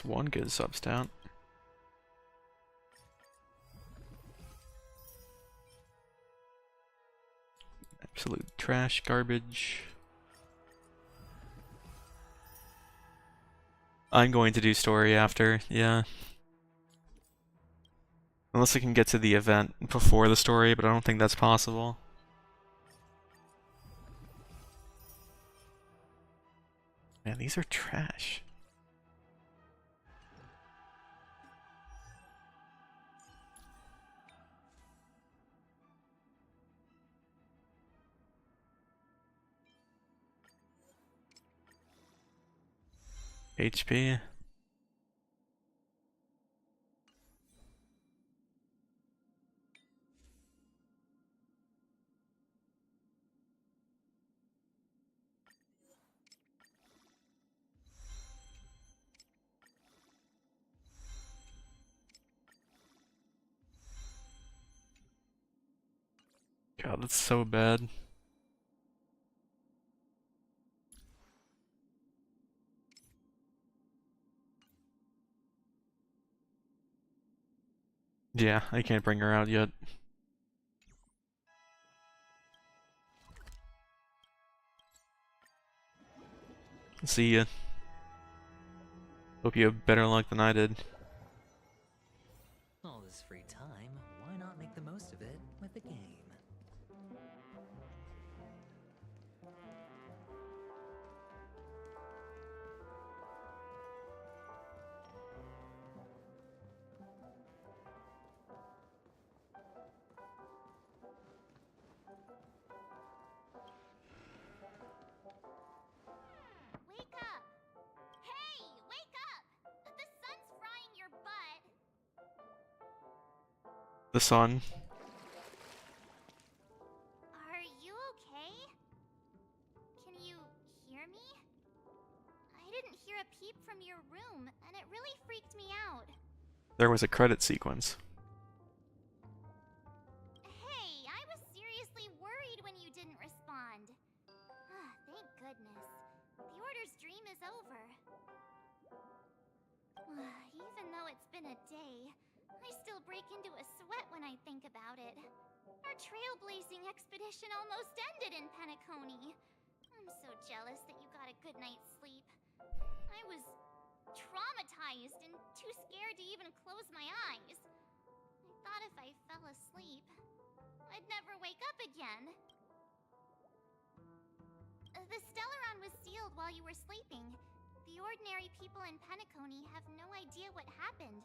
That's one good substat. Absolute trash, garbage. I'm going to do story after, yeah. Unless I can get to the event before the story, but I don't think that's possible. Man, these are trash. HP. God, that's so bad. Yeah, I can't bring her out yet. See ya. Hope you have better luck than I did. All this free time, why not make the most of it with a game? Wake up! Hey, wake up! The sun's frying your butt. The sun. Are you okay? Can you hear me? I didn't hear a peep from your room, and it really freaked me out. There was a credit sequence. Hey, I was seriously worried when you didn't respond. Thank goodness. The Order's dream is over. Even though it's been a day, I still break into a sweat when I think about it. Our trailblazing expedition almost ended in Penacony. I'm so jealous that you got a good night's sleep. I was traumatized and too scared to even close my eyes. I thought if I fell asleep, I'd never wake up again. The Stellaron was sealed while you were sleeping. The ordinary people in Penacony have no idea what happened.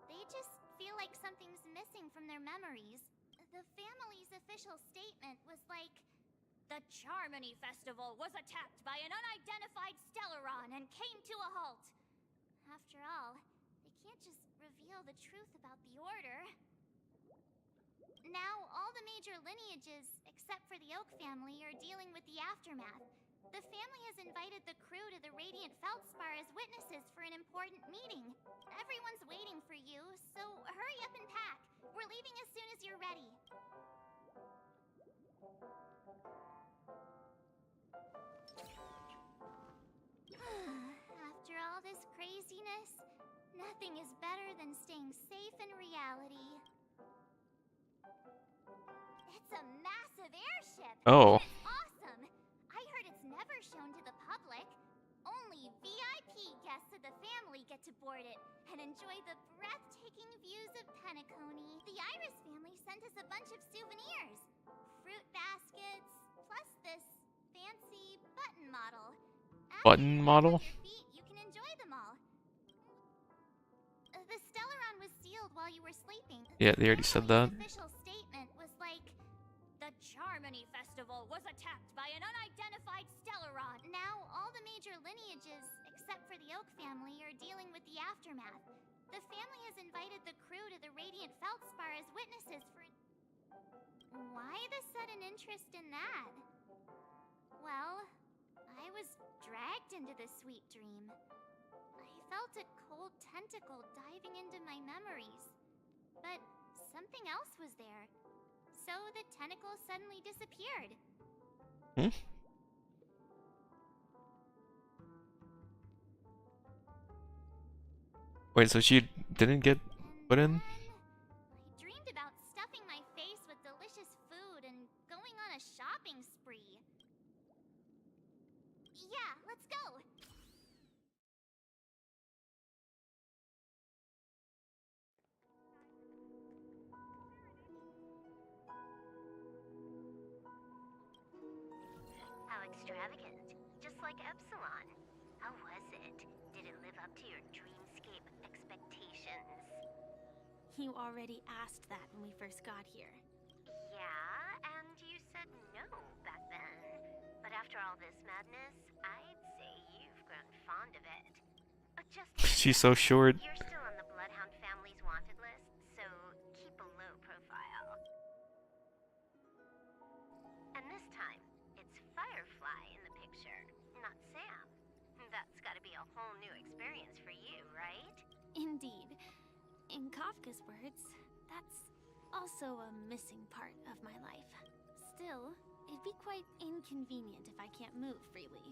They just feel like something's missing from their memories. The family's official statement was like, "The Charmony Festival was attacked by an unidentified Stellaron and came to a halt." After all, they can't just reveal the truth about the Order. Now, all the major lineages, except for the Oak family, are dealing with the aftermath. The family has invited the crew to the Radiant Feldspar as witnesses for an important meeting. Everyone's waiting for you, so hurry up and pack. We're leaving as soon as you're ready. After all this craziness, nothing is better than staying safe in reality. It's a massive airship! Oh. And it's awesome! I heard it's never shown to the public. Only VIP guests of the family get to board it and enjoy the breathtaking views of Penacony. The Iris family sent us a bunch of souvenirs. Fruit baskets, plus this fancy button model. Button model? After you get your feet, you can enjoy them all. The Stellaron was sealed while you were sleeping. Yeah, they already said that. The official statement was like, "The Charmony Festival was attacked by an unidentified Stellaron." Now, all the major lineages, except for the Oak family, are dealing with the aftermath. The family has invited the crew to the Radiant Feldspar as witnesses for... Why the sudden interest in that? Well, I was dragged into the sweet dream. I felt a cold tentacle diving into my memories. But something else was there. So the tentacle suddenly disappeared. Hmm? Wait, so she didn't get put in? I dreamed about stuffing my face with delicious food and going on a shopping spree. Yeah, let's go. How extravagant. Just like Epsilon. How was it? Did it live up to your dreamscape expectations? You already asked that when we first got here. Yeah, and you said no back then. But after all this madness, I'd say you've grown fond of it. Just She's so short. you're still on the Bloodhound family's wanted list, so keep a low profile. And this time, it's Firefly in the picture, not Sam. That's gotta be a whole new experience for you, right? Indeed. In Kafka's words, that's also a missing part of my life. Still, it'd be quite inconvenient if I can't move freely.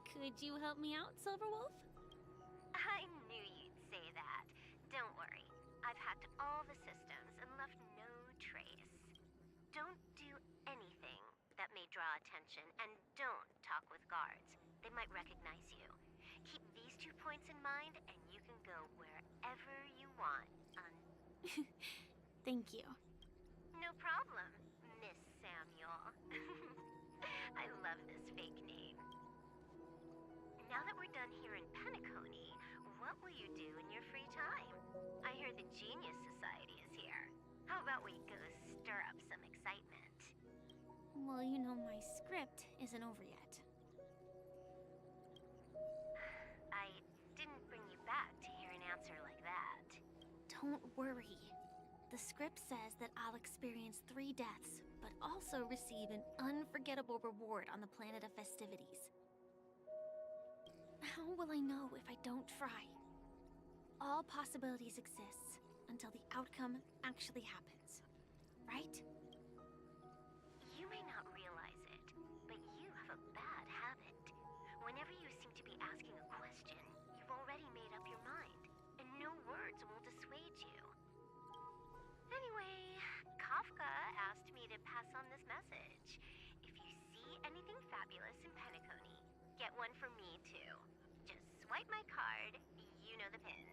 Could you help me out, Silverwolf? I knew you'd say that. Don't worry. I've hacked all the systems and left no trace. Don't do anything that may draw attention, and don't talk with guards. They might recognize you. Keep these 2 points in mind, and you can go wherever you want. Thank you. No problem, Miss Samuel. I love this fake name. Now that we're done here in Penacony, what will you do in your free time? I hear the Genius Society is here. How about we go stir up some excitement? Well, you know my script isn't over yet. I didn't bring you back to hear an answer like that. Don't worry. The script says that I'll experience 3 deaths, but also receive an unforgettable reward on the planet of festivities. How will I know if I don't try? All possibilities exist until the outcome actually happens, right? You may not realize it, but you have a bad habit. Whenever you seem to be asking a question, you've already made up your mind, and no words will dissuade you. Anyway, Kafka asked me to pass on this message. If you see anything fabulous in Penacony, get one for me too. Just swipe my card, you know the pin.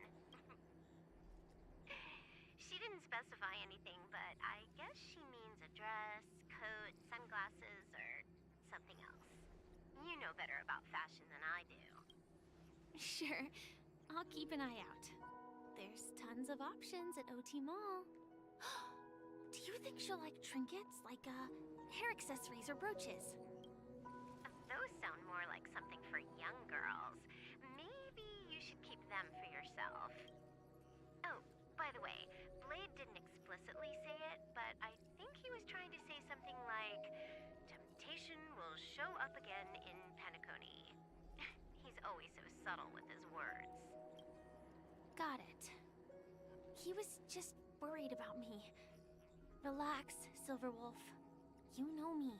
She didn't specify anything, but I guess she means a dress, coat, sunglasses, or something else. You know better about fashion than I do. Sure, I'll keep an eye out. There's tons of options at OT Mall. Do you think she'll like trinkets, like hair accessories or brooches? Those sound more like something for young girls. Maybe you should keep them for yourself. Oh, by the way, Blade didn't explicitly say it, but I think he was trying to say something like, temptation will show up again in Penacony. He's always so subtle with his words. Got it. He was just worried about me. Relax, Silverwolf. You know me.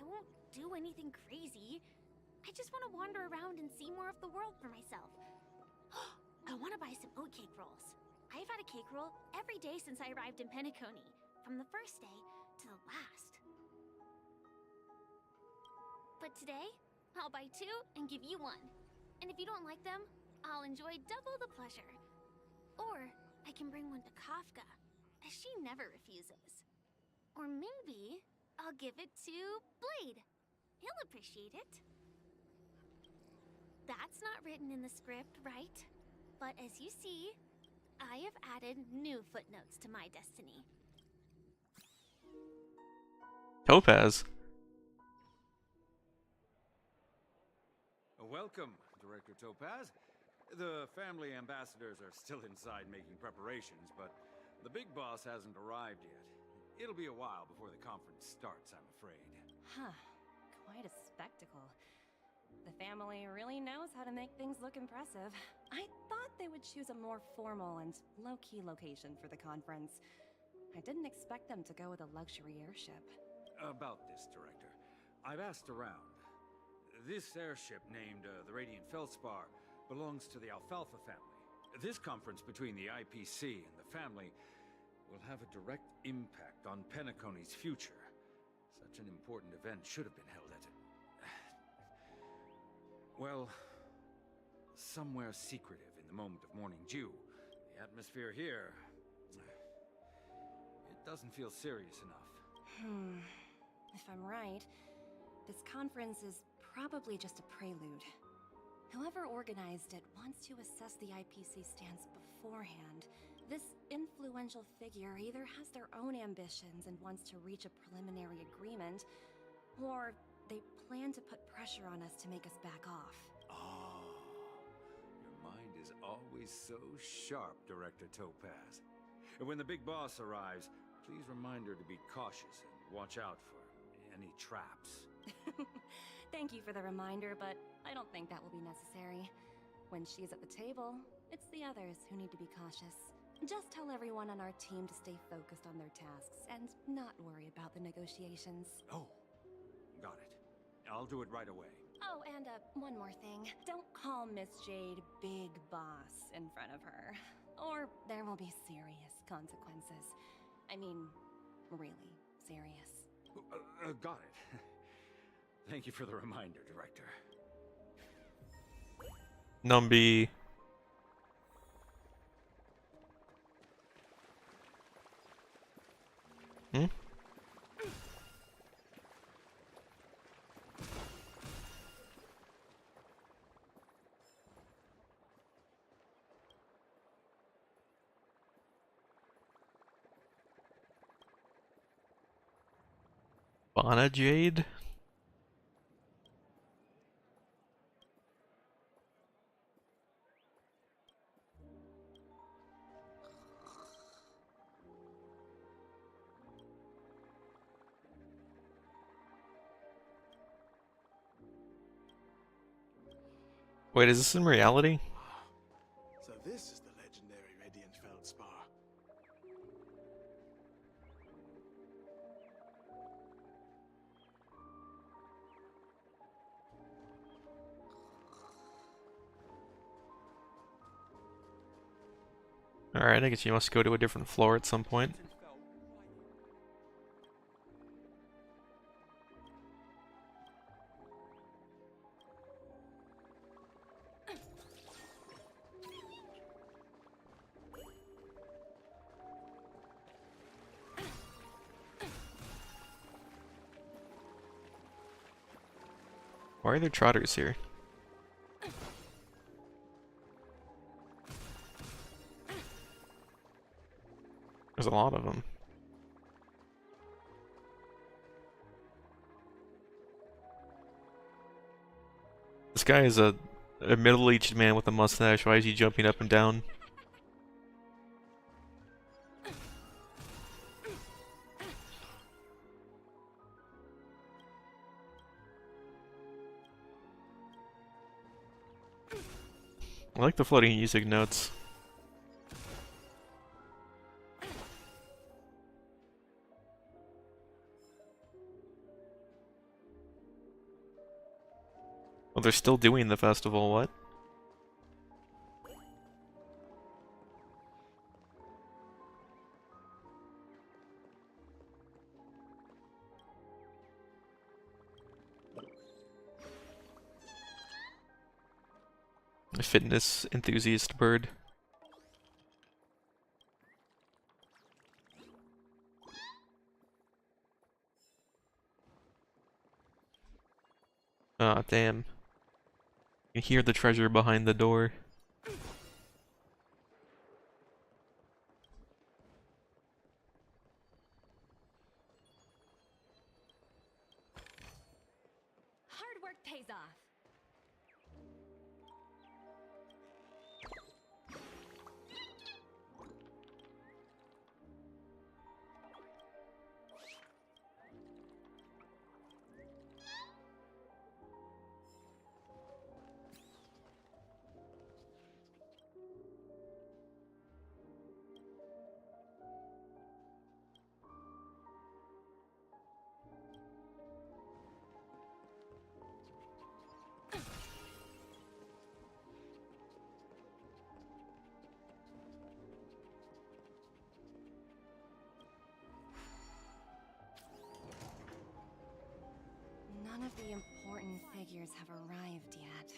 I won't do anything crazy. I just want to wander around and see more of the world for myself. I want to buy some oatcake rolls. I've had a cake roll every day since I arrived in Penacony, from the first day to the last. But today, I'll buy 2 and give you 1. And if you don't like them, I'll enjoy double the pleasure. Or I can bring one to Kafka, as she never refuses. Or maybe I'll give it to Blade. He'll appreciate it. That's not written in the script, right? But as you see, I have added new footnotes to my destiny. Topaz. Welcome, Director Topaz. The family ambassadors are still inside making preparations, but the big boss hasn't arrived yet. It'll be a while before the conference starts, I'm afraid. Huh. Quite a spectacle. The family really knows how to make things look impressive. I thought they would choose a more formal and low-key location for the conference. I didn't expect them to go with a luxury airship. About this, Director, I've asked around. This airship, named the Radiant Feldspar, belongs to the Alfalfa family. This conference between the IPC and the family will have a direct impact on Penacony's future. Such an important event should have been held at well, somewhere secretive in the moment of morning dew. The atmosphere here, it doesn't feel serious enough. If I'm right, this conference is probably just a prelude. Whoever organized it wants to assess the IPC stance beforehand. This influential figure either has their own ambitions and wants to reach a preliminary agreement, or they plan to put pressure on us to make us back off. Oh, your mind is always so sharp, Director Topaz. And when the big boss arrives, please remind her to be cautious and watch out for any traps. Thank you for the reminder, but I don't think that will be necessary. When she's at the table, it's the others who need to be cautious. Just tell everyone on our team to stay focused on their tasks and not worry about the negotiations. Oh, got it. I'll do it right away. Oh, and one more thing. Don't call Miss Jade Big Boss in front of her, or there will be serious consequences. I mean, really serious. Got it. Thank you for the reminder, Director. Numby. Hmm? Bana Jade? Wait, is this in reality? So this is the legendary Radiant Feldspar. Alright, I guess you must go to a different floor at some point. Why are there trotters here? There's a lot of them. This guy is a middle-aged man with a mustache. Why is he jumping up and down? I like the floating music notes. Oh, they're still doing the festival, what? A fitness enthusiast bird. Ah, damn. You can hear the treasure behind the door. Hard work pays off. of the important figures have arrived yet.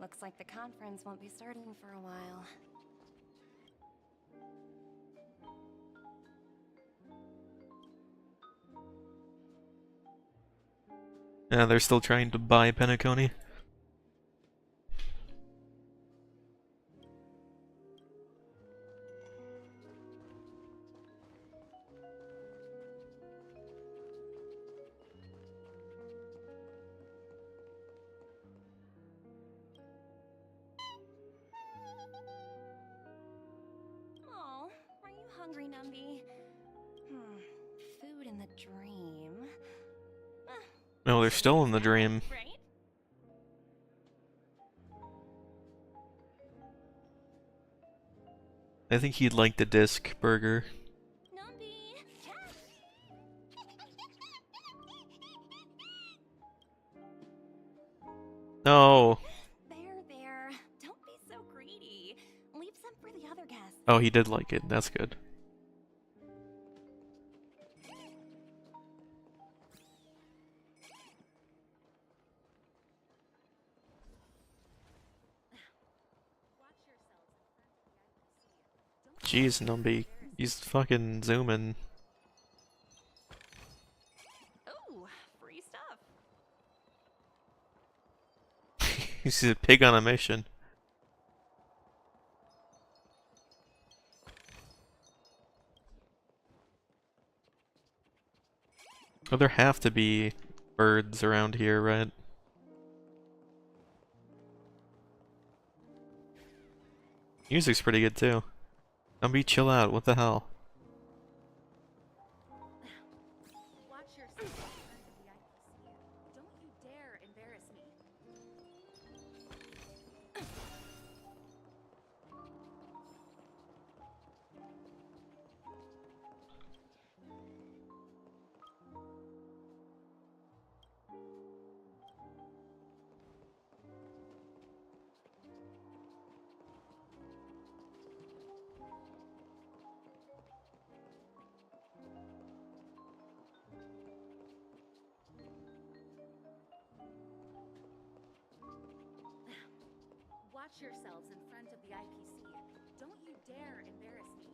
Looks like the conference won't be starting for a while. Yeah, they're still trying to buy Penacony. Oh, are you hungry, Numby? Food in the dream. No, they're still in the dream. Right? I think he'd like the disc burger. Numby, catch! No! There. Don't be so greedy. Leave some for the other guests. Oh, he did like it. That's good. Jeez, Numby. He's fucking zooming. Ooh, free stuff. He's a pig on a mission. Oh, there have to be birds around here, right? Music's pretty good too. Numby, chill out. What the hell? Watch yourself in front of the IPC. Don't you dare embarrass me. Watch yourselves in front of the IPC. Don't you dare embarrass me.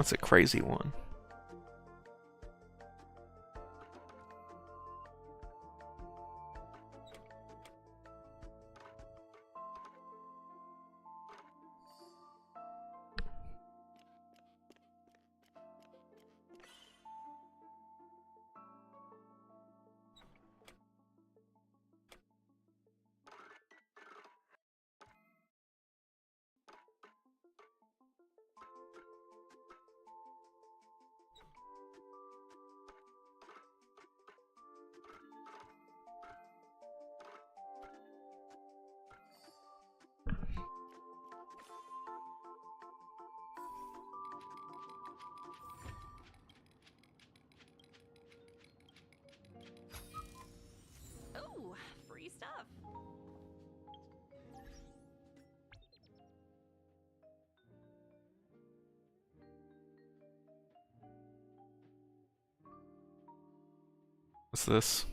That's a crazy one. Ooh, free stuff. What's this?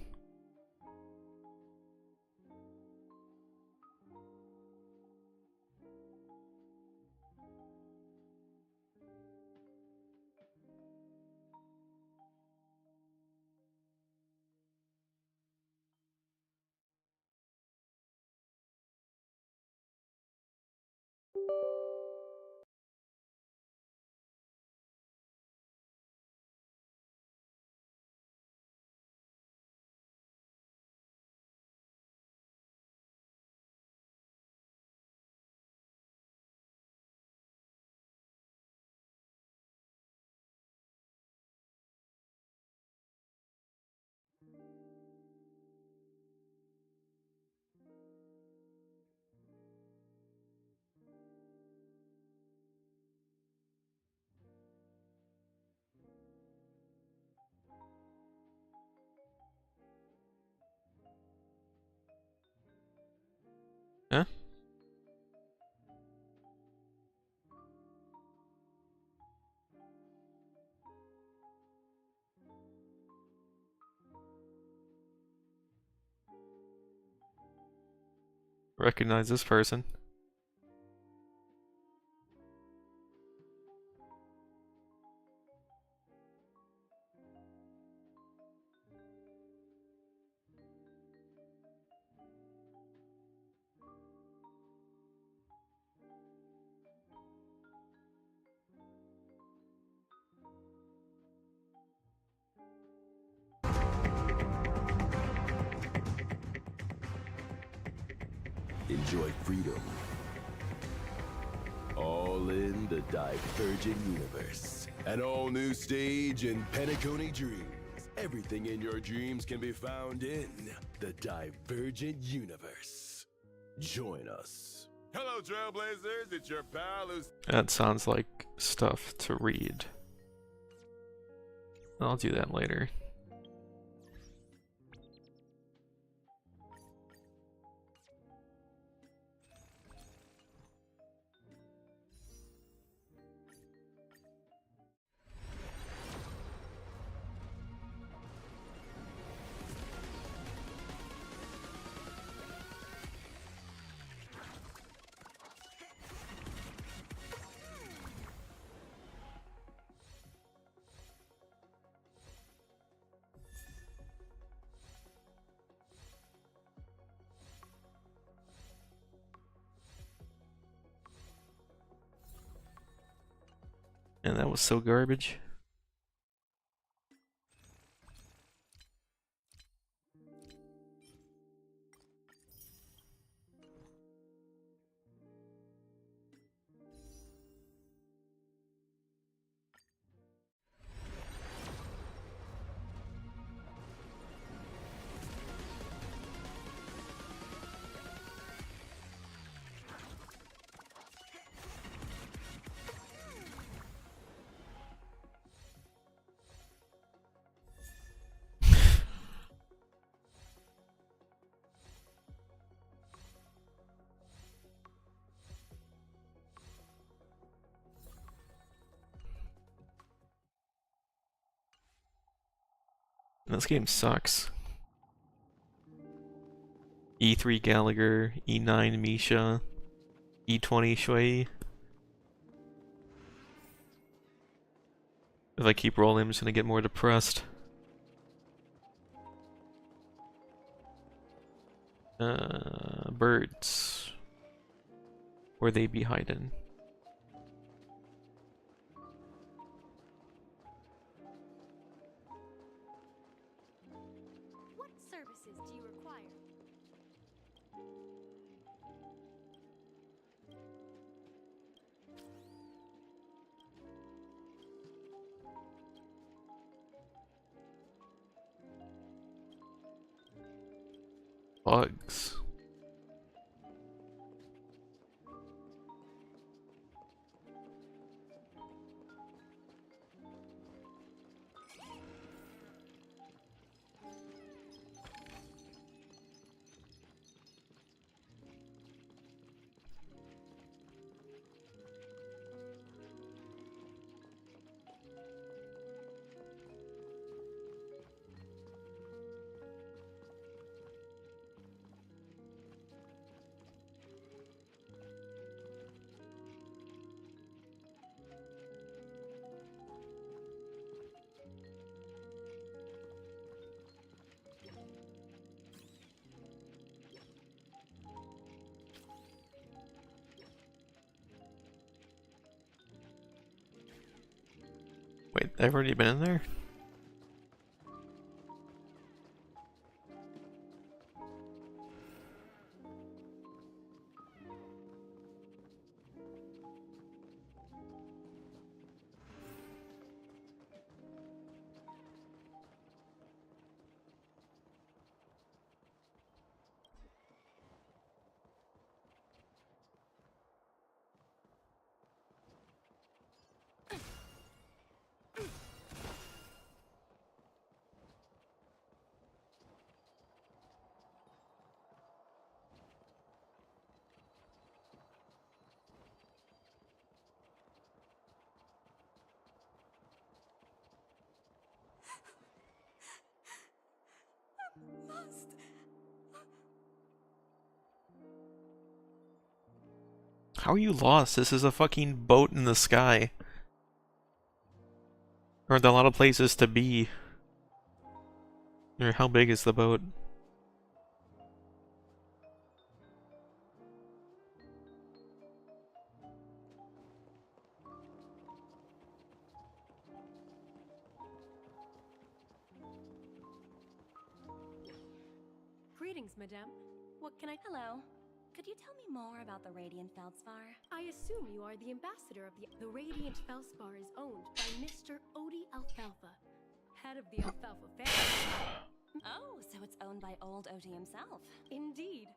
Huh? Recognize this person. Enjoy freedom. All in the Divergent Universe. An all-new stage in Penacony Dreams. Everything in your dreams can be found in the Divergent Universe. Join us. Hello, Trailblazers. It's your pal who's... That sounds like stuff to read. I'll do that later. And that was so garbage. This game sucks. E3 Gallagher, E9 Misha, E20 Shui. If I keep rolling, I'm just gonna get more depressed. Birds. Where they be hiding? What services do you require? Bugs. Wait, I've already been in there? Must. How are you lost? This is a fucking boat in the sky. There aren't a lot of places to be. Or how big is the boat? Greetings, madame. What can I... Hello. Could you tell me more about the Radiant Feldspar? I assume you are the ambassador of the... The Radiant Feldspar is owned by Mr. Odie Alfalfa, head of the Alfalfa family. Oh, so it's owned by old Odie himself. Indeed.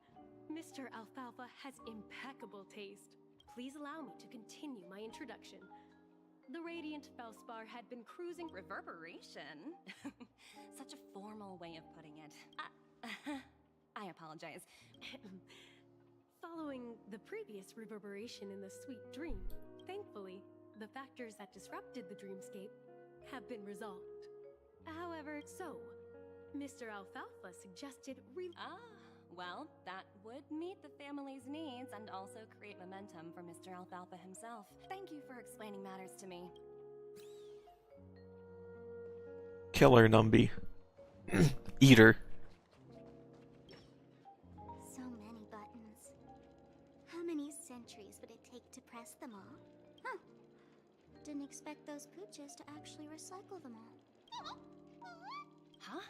Mr. Alfalfa has impeccable taste. Please allow me to continue my introduction. The Radiant Feldspar had been cruising... Reverberation? Such a formal way of putting it. I apologize. Following the previous reverberation in the sweet dream, thankfully, the factors that disrupted the dreamscape have been resolved. However, Mr. Alfalfa suggested Well, that would meet the family's needs and also create momentum for Mr. Alfalfa himself. Thank you for explaining matters to me. Killer Numby. Eater. So many buttons. How many centuries would it take to press them all? Huh. Didn't expect those pooches to actually recycle them all. Huh?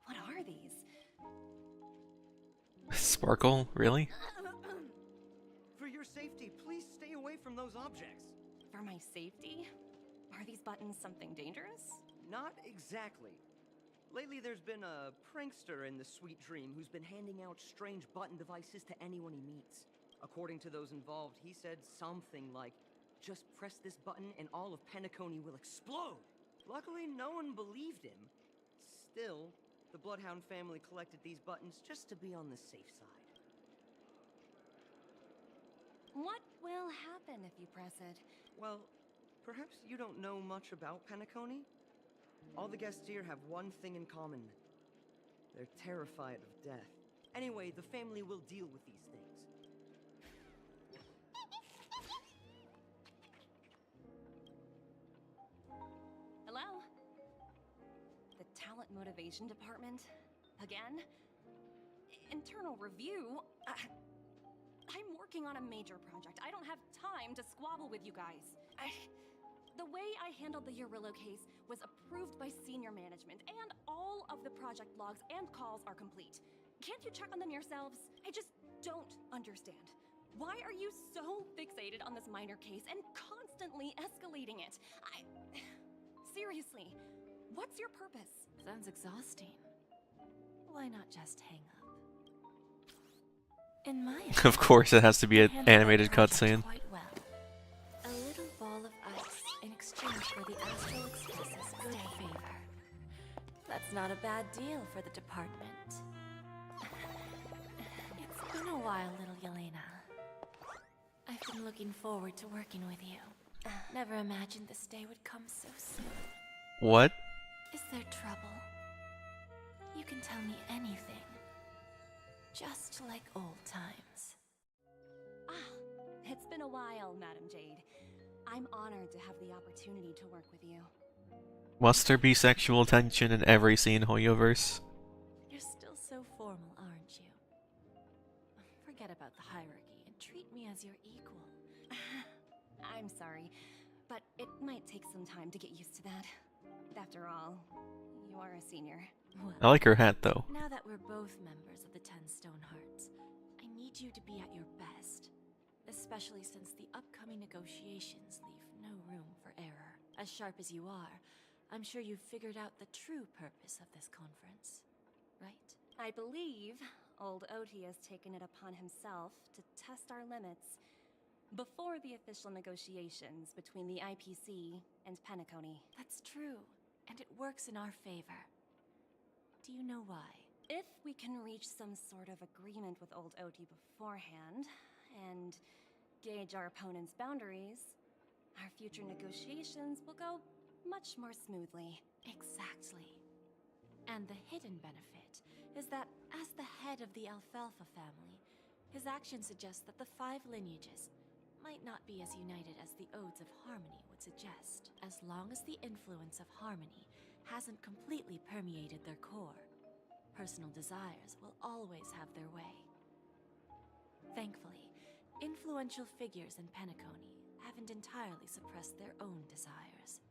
What are these? Sparkle? Really? For your safety, please stay away from those objects. For my safety? Are these buttons something dangerous? Not exactly. Lately, there's been a prankster in the Sweet Dream who's been handing out strange button devices to anyone he meets. According to those involved, he said something like, "Just press this button and all of Penacony will explode." Luckily, no one believed him. Still, the Bloodhound family collected these buttons just to be on the safe side. What will happen if you press it? Well, perhaps you don't know much about Penacony? All the guests here have one thing in common. They're terrified of death. Anyway, the family will deal with these things. Hello? talent motivation department? Again? Internal review? I'm working on a major project. I don't have time to squabble with you guys. The way I handled the Eurillo case was approved by senior management, and all of the project logs and calls are complete. Can't you check on them yourselves? I just don't understand. Why are you so fixated on this minor case and constantly escalating it? Seriously, what's your purpose? Sounds exhausting. Why not just hang up? In my Of course, it has to be an animated cutscene. quite well. A little ball of ice in exchange for the Astral Express's good favor. That's not a bad deal for the department. It's been a while, little Yelena. I've been looking forward to working with you. Never imagined this day would come so soon. What? Is there trouble? You can tell me anything. Just like old times. It's been a while, Madam Jade. I'm honored to have the opportunity to work with you. Must there be sexual tension in every scene, Hoyoverse? You're still so formal, aren't you? Forget about the hierarchy and treat me as your equal. I'm sorry, but it might take some time to get used to that. After all, you are a senior. Well, I like her hat, though. now that we're both members of the 10 Stone Hearts, I need you to be at your best. Especially since the upcoming negotiations leave no room for error. As sharp as you are, I'm sure you've figured out the true purpose of this conference, right? I believe old Oti has taken it upon himself to test our limits before the official negotiations between the IPC and Penacony. That's true, and it works in our favor. Do you know why? If we can reach some sort of agreement with old Oti beforehand, and gauge our opponent's boundaries, our future negotiations will go much more smoothly. Exactly. And the hidden benefit is that as the head of the Alfalfa family, his actions suggest that the 5 lineages might not be as united as the Odes of Harmony would suggest, as long as the influence of Harmony hasn't completely permeated their core. Personal desires will always have their way. Thankfully, influential figures in Penacony haven't entirely suppressed their own desires.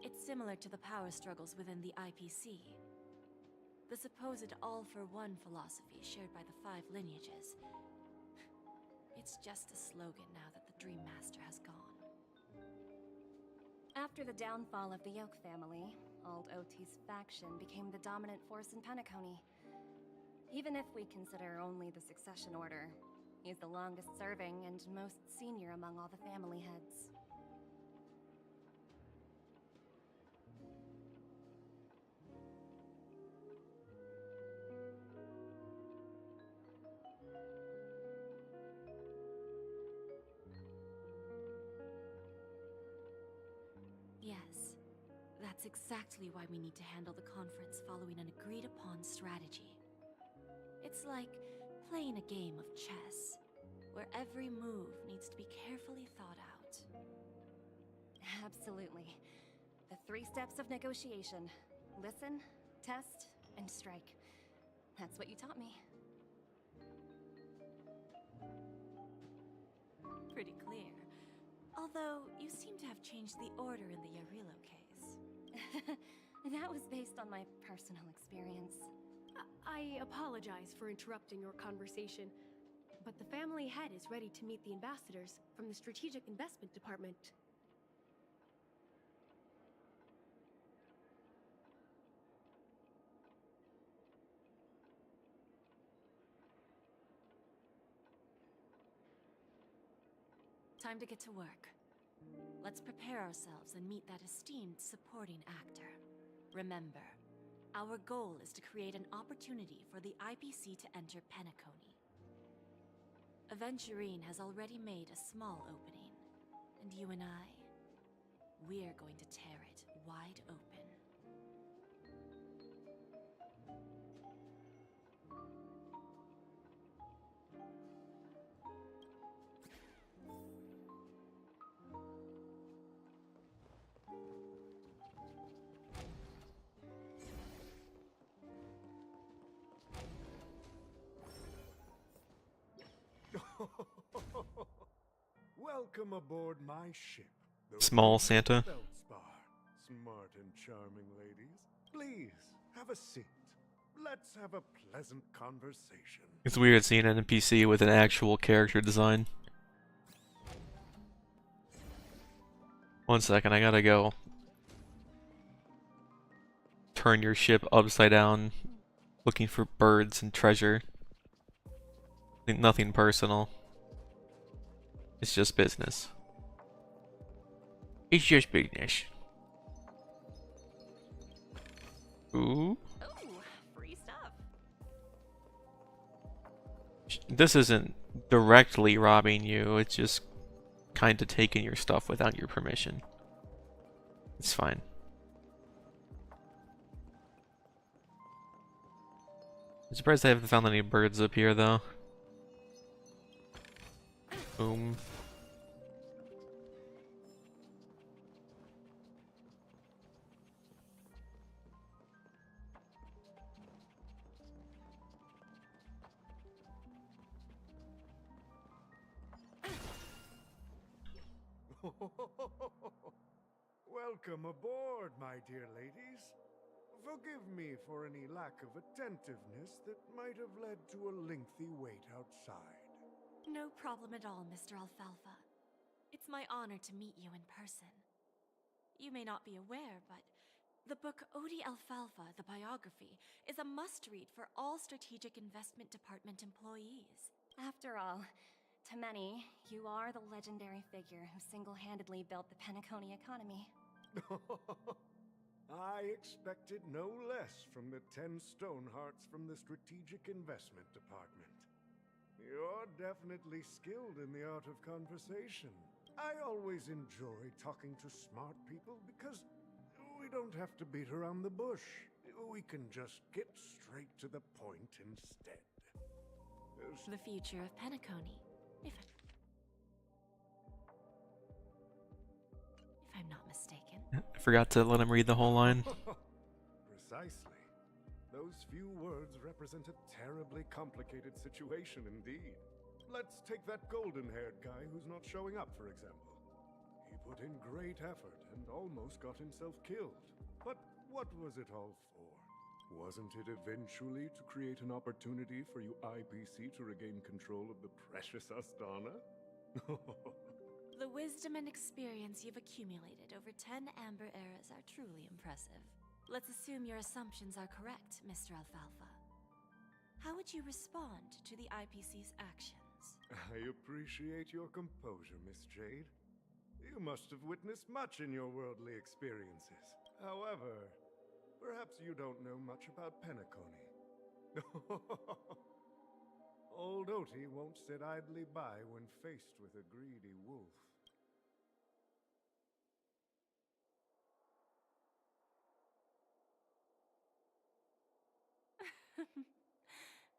It's similar to the power struggles within the IPC. The supposed all-for-one philosophy shared by the 5 lineages. It's just a slogan now that the Dream Master has gone. After the downfall of the Yoke family, old Oti's faction became the dominant force in Penacony. Even if we consider only the succession order, he's the longest serving and most senior among all the family heads. Yes, that's exactly why we need to handle the conference following an agreed-upon strategy. It's like playing a game of chess, where every move needs to be carefully thought out. Absolutely. The 3 steps of negotiation: listen, test, and strike. That's what you taught me. Pretty clear. Although, you seem to have changed the order in the Eurillo case. That was based on my personal experience. I apologize for interrupting your conversation, but the family head is ready to meet the ambassadors from the Strategic Investment Department. Time to get to work. Let's prepare ourselves and meet that esteemed supporting actor. Remember, our goal is to create an opportunity for the IPC to enter Penacony. Aventurine has already made a small opening, and you and I, we're going to tear it wide open. Welcome aboard my ship. the Small Radiant Santa. Feldspar. Smart and charming ladies. Please, have a seat. Let's have a pleasant conversation. It's weird seeing an NPC with an actual character design. One second, I gotta go turn your ship upside down, looking for birds and treasure. Nothing personal. It's just business. It's just business. Ooh. Ooh, free stuff. This isn't directly robbing you, it's just kind of taking your stuff without your permission. It's fine. I'm surprised I haven't found any birds up here, though. Boom. Welcome aboard, my dear ladies. Forgive me for any lack of attentiveness that might have led to a lengthy wait outside. No problem at all, Mr. Alfalfa. It's my honor to meet you in person. You may not be aware, but the book Odi Alfalfa, the biography, is a must-read for all Strategic Investment Department employees. After all, to many, you are the legendary figure who single-handedly built the Penacony economy. I expected no less from the 10 Stonehearts from the Strategic Investment Department. You're definitely skilled in the art of conversation. I always enjoy talking to smart people because we don't have to beat around the bush. We can just get straight to the point instead. The future of Penacony, if I'm not mistaken. I forgot to let him read the whole line. Precisely. Those few words represent a terribly complicated situation indeed. Let's take that golden-haired guy who's not showing up, for example. He put in great effort and almost got himself killed. But what was it all for? Wasn't it eventually to create an opportunity for you IPC to regain control of the precious Astana? The wisdom and experience you've accumulated over 10 Amber Eras are truly impressive. Let's assume your assumptions are correct, Mr. Alfalfa. How would you respond to the IPC's actions? I appreciate your composure, Miss Jade. You must have witnessed much in your worldly experiences. However, perhaps you don't know much about Penacony. Old Oti won't sit idly by when faced with a greedy wolf.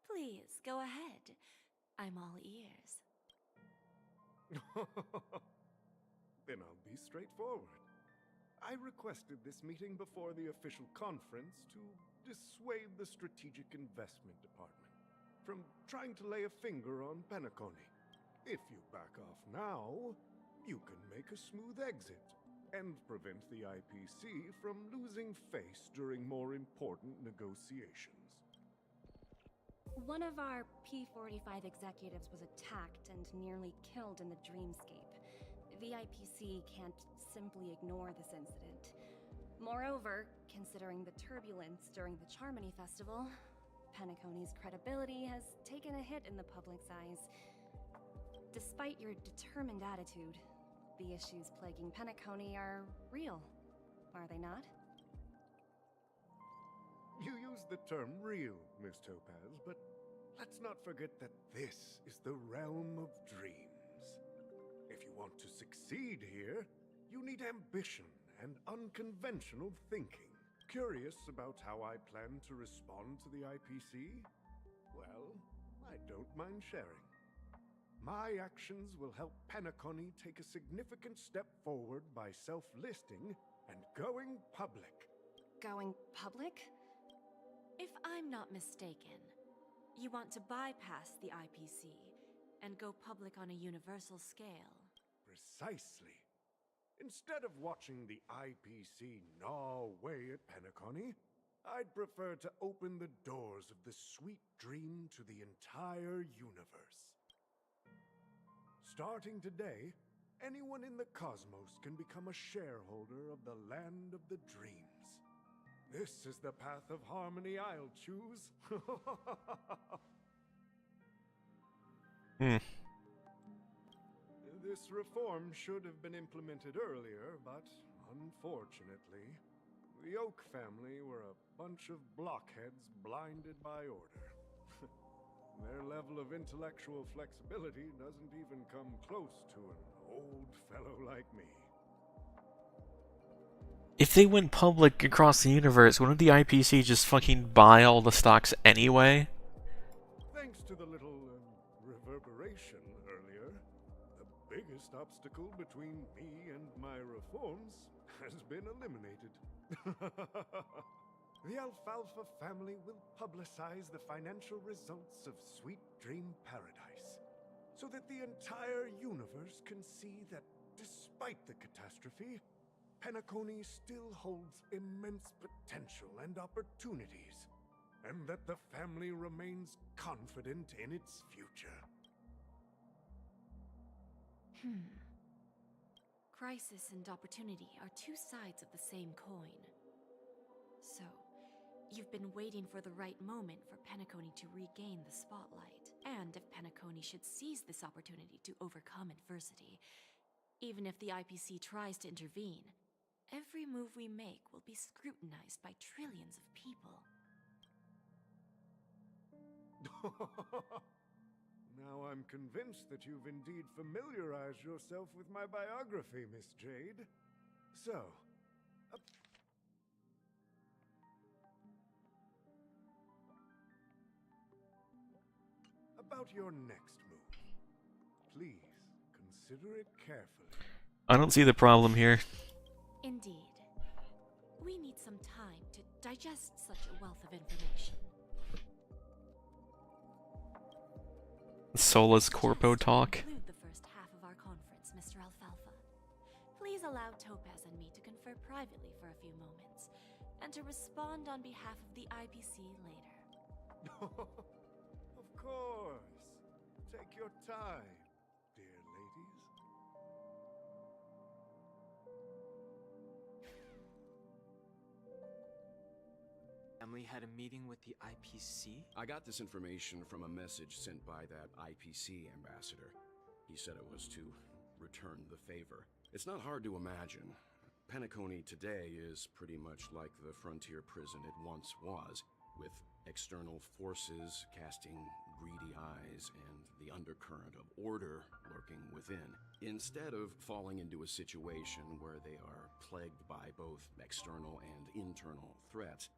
Please, go ahead. I'm all ears. Then I'll be straightforward. I requested this meeting before the official conference to dissuade the Strategic Investment Department from trying to lay a finger on Penacony. If you back off now, you can make a smooth exit and prevent the IPC from losing face during more important negotiations. One of our P-45 executives was attacked and nearly killed in the dreamscape. The IPC can't simply ignore this incident. Moreover, considering the turbulence during the Charmony Festival, Penacony's credibility has taken a hit in the public's eyes. Despite your determined attitude, the issues plaguing Penacony are real, are they not? You use the term real, Miss Topaz, but let's not forget that this is the realm of dreams. If you want to succeed here, you need ambition and unconventional thinking. Curious about how I plan to respond to the IPC? Well, I don't mind sharing. My actions will help Penacony take a significant step forward by self-listing and going public. Going public? If I'm not mistaken, you want to bypass the IPC and go public on a universal scale. Precisely. Instead of watching the IPC gnaw away at Penacony, I'd prefer to open the doors of the sweet dream to the entire universe. Starting today, anyone in the cosmos can become a shareholder of the land of the dreams. This is the path of harmony I'll choose. This reform should have been implemented earlier, but unfortunately, the Oak family were a bunch of blockheads blinded by order. Their level of intellectual flexibility doesn't even come close to an old fellow like me. If they went public across the universe, wouldn't the IPC just fucking buy all the stocks anyway? Thanks to the little reverberation earlier, the biggest obstacle between me and my reforms has been eliminated. The Alfalfa family will publicize the financial results of Sweet Dream Paradise, so that the entire universe can see that despite the catastrophe, Penacony still holds immense potential and opportunities, and that the family remains confident in its future. Crisis and opportunity are two sides of the same coin. So, you've been waiting for the right moment for Penacony to regain the spotlight. And if Penacony should seize this opportunity to overcome adversity, even if the IPC tries to intervene, every move we make will be scrutinized by trillions of people. Now I'm convinced that you've indeed familiarized yourself with my biography, Miss Jade. So, about your next move. Please, consider it carefully. I don't see the problem here. Indeed. We need some time to digest such a wealth of information. Solus Corpo talk. Conclude the first half of our conference, Mr. Alfalfa. Please allow Topaz and me to confer privately for a few moments, and to respond on behalf of the IPC later. Of course. Take your time, dear ladies. Family had a meeting with the IPC? I got this information from a message sent by that IPC ambassador. He said it was to return the favor. It's not hard to imagine. Penacony today is pretty much like the frontier prison it once was, with external forces casting greedy eyes and the undercurrent of order lurking within. Instead of falling into a situation where they are plagued by both external and internal threats,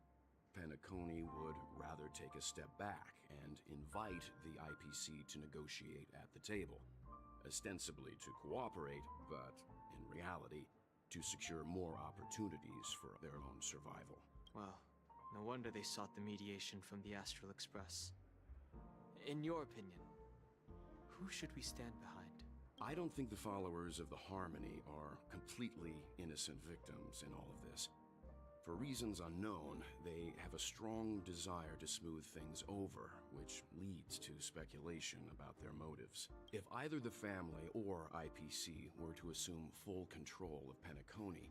Penacony would rather take a step back and invite the IPC to negotiate at the table, ostensibly to cooperate, but in reality, to secure more opportunities for their own survival. Well, no wonder they sought the mediation from the Astral Express. In your opinion, who should we stand behind? I don't think the followers of the Harmony are completely innocent victims in all of this. For reasons unknown, they have a strong desire to smooth things over, which leads to speculation about their motives. If either the family or IPC were to assume full control of Penacony,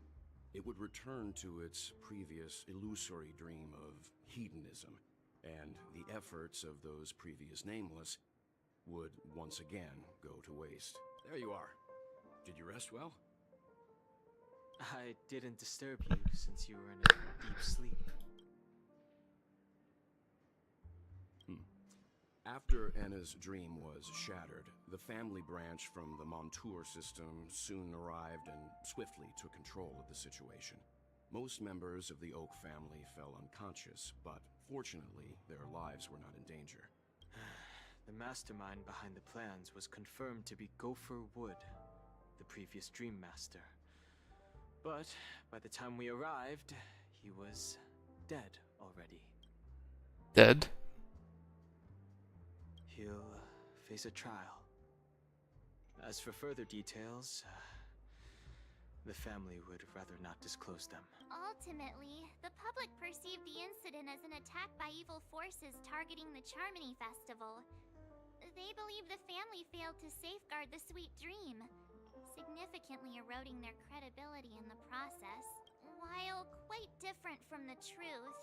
it would return to its previous illusory dream of hedonism, and the efforts of those previous nameless would once again go to waste. There you are. Did you rest well? I didn't disturb you since you were in a deep sleep. After Anna's dream was shattered, the family branch from the Montour system soon arrived and swiftly took control of the situation. Most members of the Oak family fell unconscious, but fortunately, their lives were not in danger. The mastermind behind the plans was confirmed to be Gopher Wood, the previous Dream Master. But by the time we arrived, he was dead already. Dead? He'll face a trial. As for further details, the family would rather not disclose them. Ultimately, the public perceived the incident as an attack by evil forces targeting the Charmony Festival. They believe the family failed to safeguard the Sweet Dream, significantly eroding their credibility in the process. While quite different from the truth,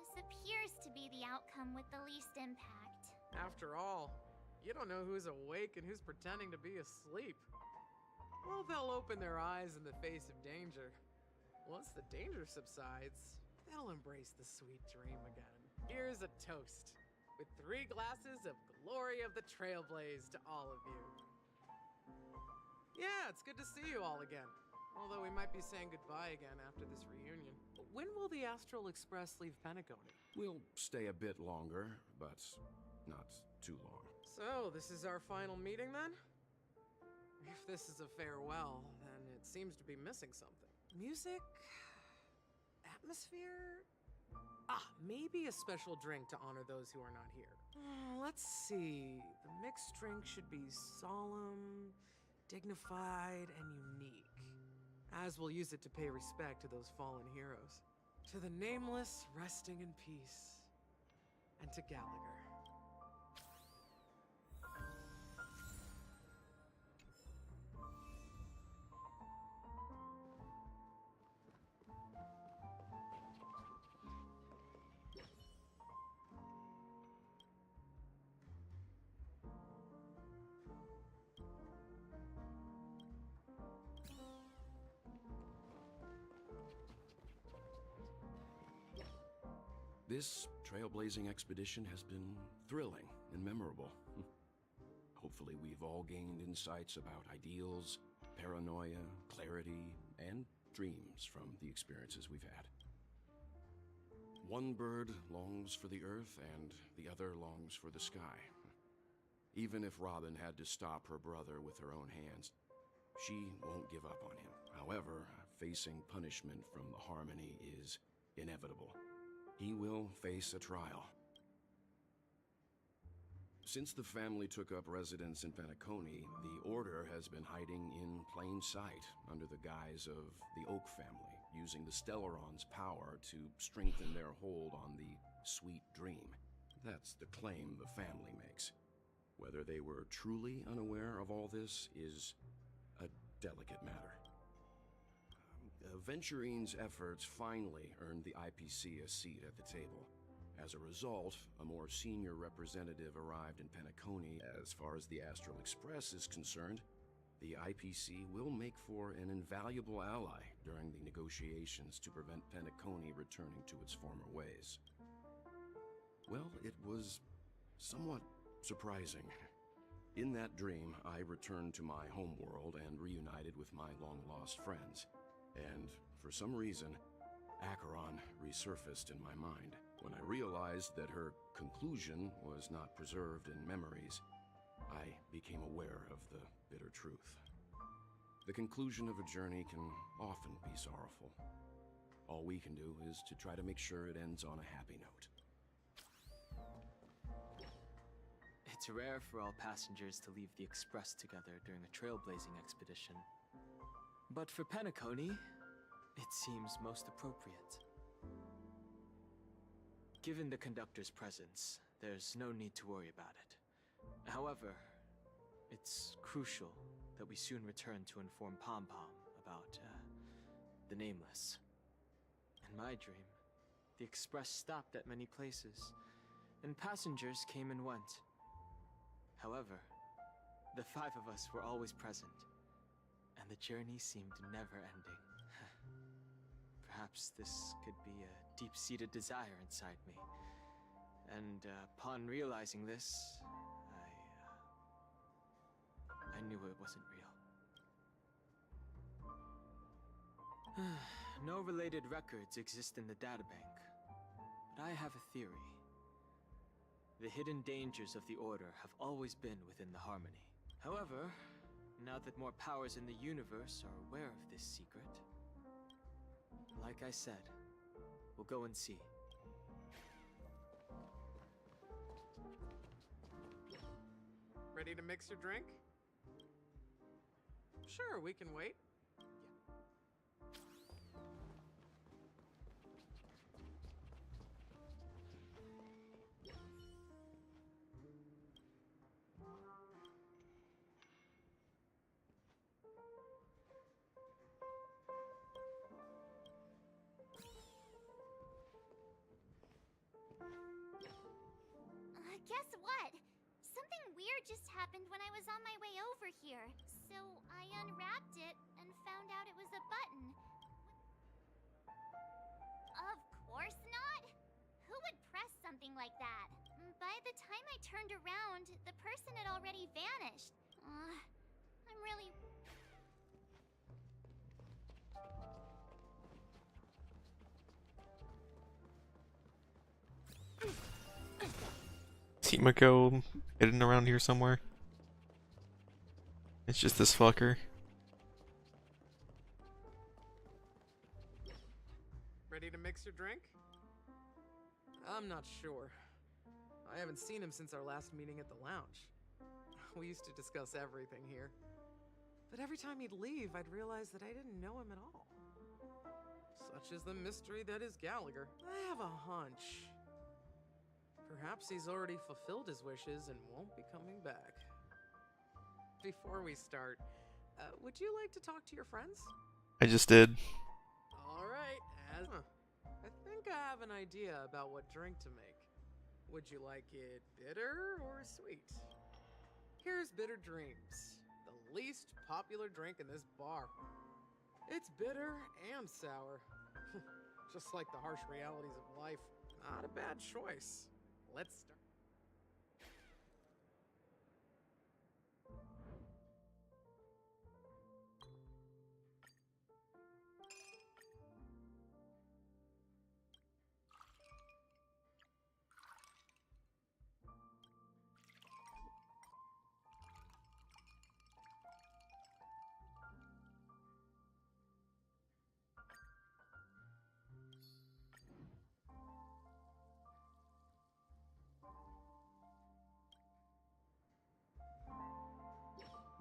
this appears to be the outcome with the least impact. After all, you don't know who's awake and who's pretending to be asleep. Well, they'll open their eyes in the face of danger. Once the danger subsides, they'll embrace the sweet dream again. Here's a toast, with 3 glasses of glory of the Trailblaze to all of you. Yeah, it's good to see you all again. Although we might be saying goodbye again after this reunion. When will the Astral Express leave Penacony? We'll stay a bit longer, but not too long. So, this is our final meeting then? If this is a farewell, then it seems to be missing something. Music? Atmosphere? Maybe a special drink to honor those who are not here. Let's see. The mixed drink should be solemn, dignified, and unique. As we'll use it to pay respect to those fallen heroes. To the Nameless, resting in peace. And to Gallagher. This trailblazing expedition has been thrilling and memorable. Hopefully we've all gained insights about ideals, paranoia, clarity, and dreams from the experiences we've had. One bird longs for the earth and the other longs for the sky. Even if Robin had to stop her brother with her own hands, she won't give up on him. However, facing punishment from the Harmony is inevitable. He will face a trial. Since the family took up residence in Penacony, the Order has been hiding in plain sight under the guise of the Oak family, using the Stellaron's power to strengthen their hold on the Sweet Dream. That's the claim the family makes. Whether they were truly unaware of all this is a delicate matter. Venturine's efforts finally earned the IPC a seat at the table. As a result, a more senior representative arrived in Penacony. As far as the Astral Express is concerned, the IPC will make for an invaluable ally during the negotiations to prevent Penacony returning to its former ways. Well, it was somewhat surprising. In that dream, I returned to my homeworld and reunited with my long-lost friends. And for some reason, Acheron resurfaced in my mind. When I realized that her conclusion was not preserved in memories, I became aware of the bitter truth. The conclusion of a journey can often be sorrowful. All we can do is to try to make sure it ends on a happy note. It's rare for all passengers to leave the Express together during a trailblazing expedition. But for Penacony, it seems most appropriate. Given the conductor's presence, there's no need to worry about it. However, it's crucial that we soon return to inform Pom Pom about, the Nameless. In my dream, the Express stopped at many places, and passengers came and went. However, the 5 of us were always present, and the journey seemed never ending. Perhaps this could be a deep-seated desire inside me. And upon realizing this, I knew it wasn't real. No related records exist in the databank, but I have a theory. The hidden dangers of the Order have always been within the Harmony. However, now that more powers in the universe are aware of this secret, like I said, we'll go and see. Ready to mix your drink? Sure, we can wait. Guess what? Something weird just happened when I was on my way over here. So I unwrapped it and found out it was a button. Of course not! Who would press something like that? By the time I turned around, the person had already vanished. I'm really... Timoko hidden around here somewhere. It's just this fucker. Ready to mix your drink? I'm not sure. I haven't seen him since our last meeting at the lounge. We used to discuss everything here. But every time he'd leave, I'd realize that I didn't know him at all. Such is the mystery that is Gallagher. I have a hunch. Perhaps he's already fulfilled his wishes and won't be coming back. Before we start, would you like to talk to your friends? I just did. Alright, I think I have an idea about what drink to make. Would you like it bitter or sweet? Here's Bitter Dreams, the least popular drink in this bar. It's bitter and sour. Just like the harsh realities of life. Not a bad choice. Let's start.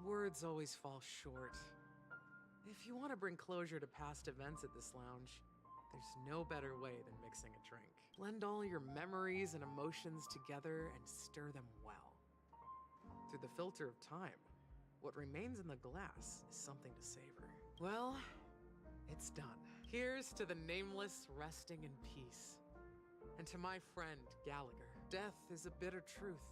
Words always fall short. If you want to bring closure to past events at this lounge, there's no better way than mixing a drink. Blend all your memories and emotions together and stir them well. Through the filter of time, what remains in the glass is something to savor. Well, it's done. Here's to the nameless resting in peace. And to my friend, Gallagher. Death is a bitter truth.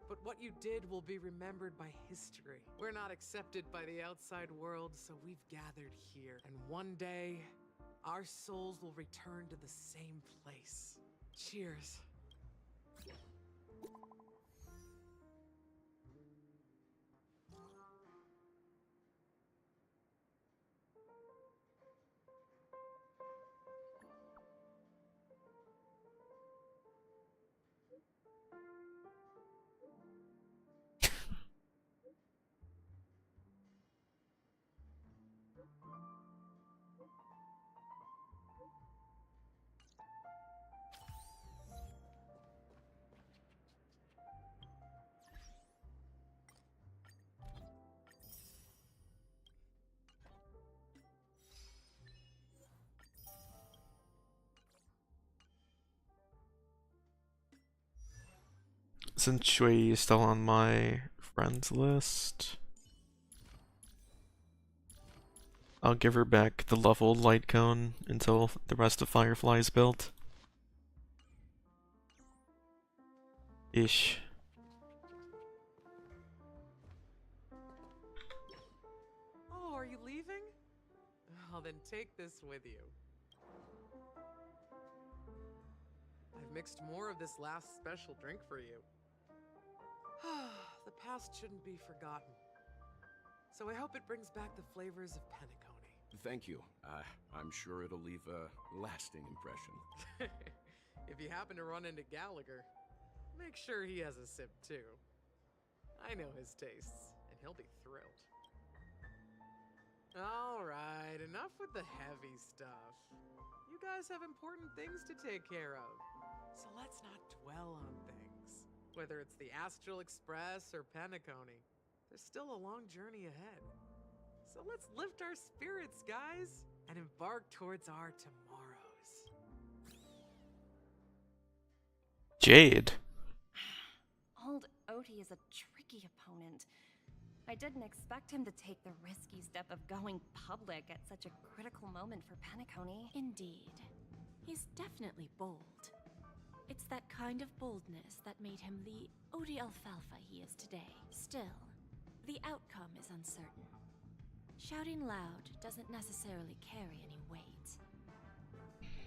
But what you did will be remembered by history. We're not accepted by the outside world, so we've gathered here. And one day, our souls will return to the same place. Cheers. Isn't Shui still on my friends list? I'll give her back the leveled light cone until the rest of Firefly is built. Ish. Oh, are you leaving? Oh, then take this with you. I've mixed more of this last special drink for you. The past shouldn't be forgotten. So I hope it brings back the flavors of Penacony. Thank you. I'm sure it'll leave a lasting impression. If you happen to run into Gallagher, make sure he has a sip too. I know his tastes, and he'll be thrilled. Alright, enough with the heavy stuff. You guys have important things to take care of, so let's not dwell on things. Whether it's the Astral Express or Penacony, there's still a long journey ahead. So let's lift our spirits, guys, and embark towards our tomorrows. Jade. Old Odie is a tricky opponent. I didn't expect him to take the risky step of going public at such a critical moment for Penacony. Indeed. He's definitely bold. It's that kind of boldness that made him the Odie Alfalfa he is today. Still, the outcome is uncertain. Shouting loud doesn't necessarily carry any weight.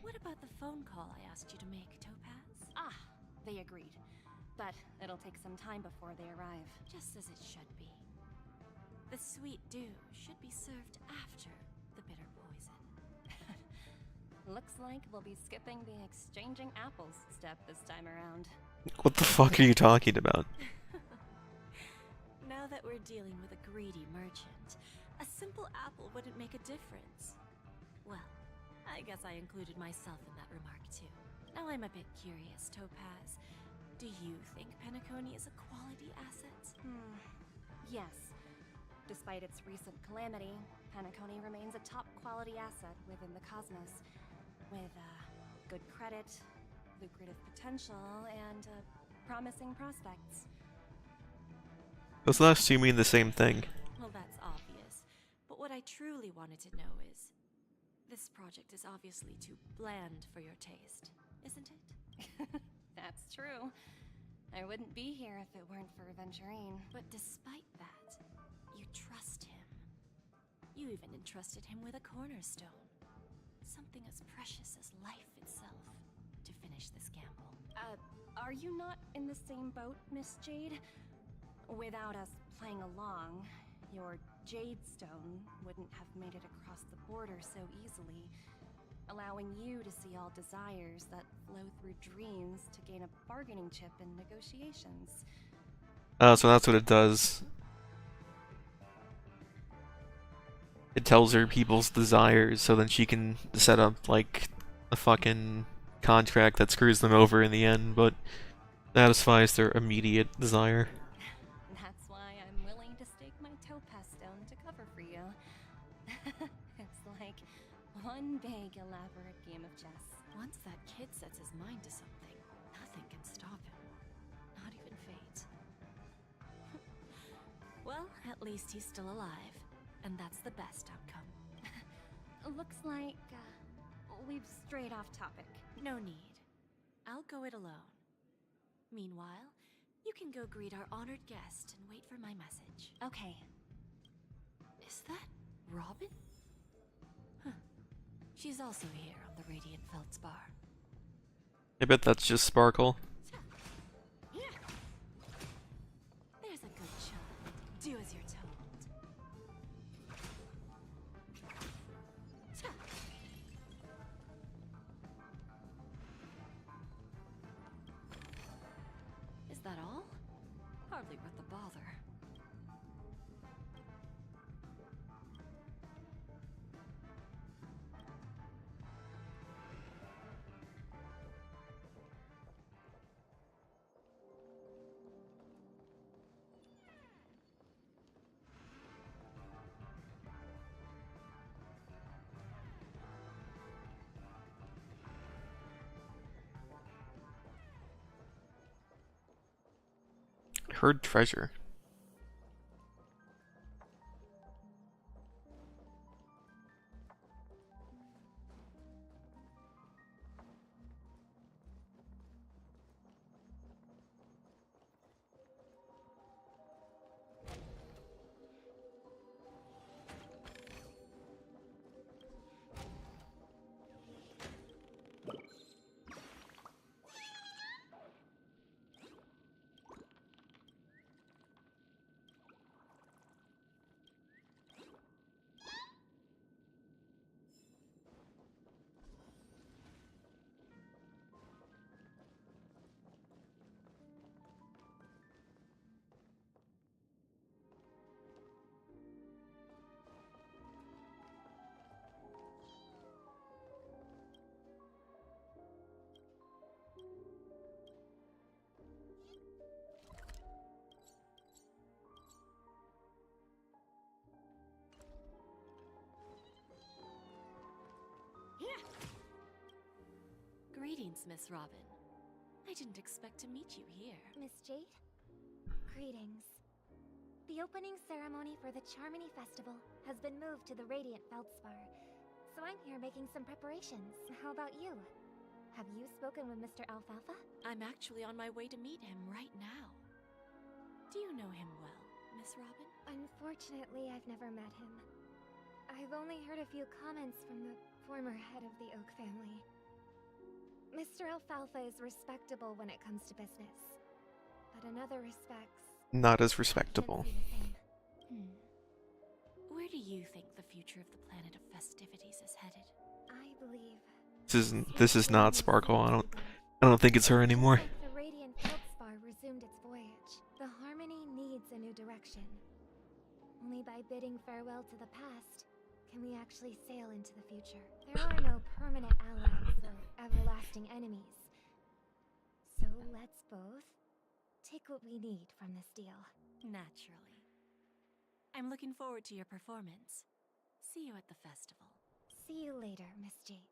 What about the phone call I asked you to make, Topaz? Ah, they agreed. But it'll take some time before they arrive. Just as it should be. The sweet dew should be served after the bitter poison. Looks like we'll be skipping the exchanging apples step this time around. What the fuck are you talking about? Now that we're dealing with a greedy merchant, a simple apple wouldn't make a difference. Well, I guess I included myself in that remark too. Now I'm a bit curious, Topaz. Do you think Penacony is a quality asset? Yes. Despite its recent calamity, Penacony remains a top quality asset within the cosmos. With good credit, lucrative potential, and promising prospects. Those last two mean the same thing. Well, that's obvious. But what I truly wanted to know is, this project is obviously too bland for your taste, isn't it? That's true. I wouldn't be here if it weren't for Venturine. But despite that, you trust him. You even entrusted him with a cornerstone. Something as precious as life itself, to finish this gamble. Are you not in the same boat, Miss Jade? Without us playing along, your Jade Stone wouldn't have made it across the border so easily, allowing you to see all desires that flow through dreams to gain a bargaining chip in negotiations. Oh, so that's what it does. It tells her people's desires so then she can set up, like, a fucking contract that screws them over in the end, but satisfies their immediate desire. That's why I'm willing to stake my topaz stone to cover for you. It's like one big elaborate game of chess. Once that kid sets his mind to something, nothing can stop him. Not even fate. Well, at least he's still alive. And that's the best outcome. Looks like we've strayed off topic. No need. I'll go it alone. Meanwhile, you can go greet our honored guest and wait for my message. Okay. Is that Robin? Huh. She's also here on the Radiant Feldspar. I bet that's just Sparkle. There's a good child. Do as you're told. Is that all? Hardly worth the bother. Heard treasure. patience, Miss Robin. I didn't expect to meet you here. Miss Jade? Greetings. The opening ceremony for the Charmony Festival has been moved to the Radiant Feldspar, so I'm here making some preparations. How about you? Have you spoken with Mr. Alfalfa? I'm actually on my way to meet him right now. Do you know him well, Miss Robin? Unfortunately, I've never met him. I've only heard a few comments from the former head of the Oak family. Mr. Alfalfa is respectable when it comes to business, but in other respects, Not as respectable. Where do you think the future of the planet of festivities is headed? I believe This is not Sparkle. I don't think it's her anymore. like the Radiant Feldspar resumed its voyage. The Harmony needs a new direction. Only by bidding farewell to the past can we actually sail into the future. There are no permanent allies or everlasting enemies. So let's both take what we need from this deal. Naturally. I'm looking forward to your performance. See you at the festival. See you later, Miss Jade.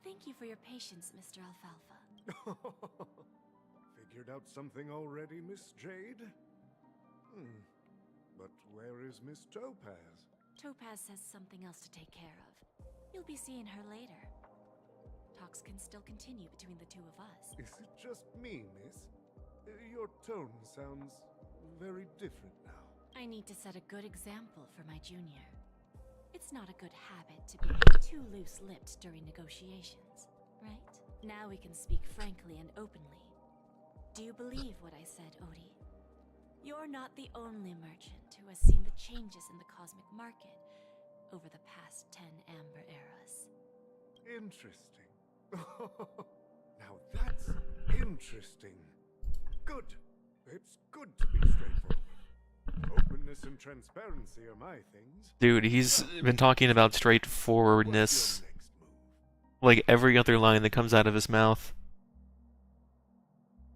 Thank you for your patience, Mr. Alfalfa. Figured out something already, Miss Jade? But where is Miss Topaz? Topaz has something else to take care of. You'll be seeing her later. Talks can still continue between the two of us. Is it just me, miss? Your tone sounds very different now. I need to set a good example for my junior. It's not a good habit to be too loose-lipped during negotiations, right? Now we can speak frankly and openly. Do you believe what I said, Odie? You're not the only merchant who has seen the changes in the cosmic market over the past 10 Amber Eras. Interesting. Now that's interesting. Good. It's good to be straightforward. Openness and transparency are my things. Dude, he's been talking about straightforwardness like every other line that comes out of his mouth.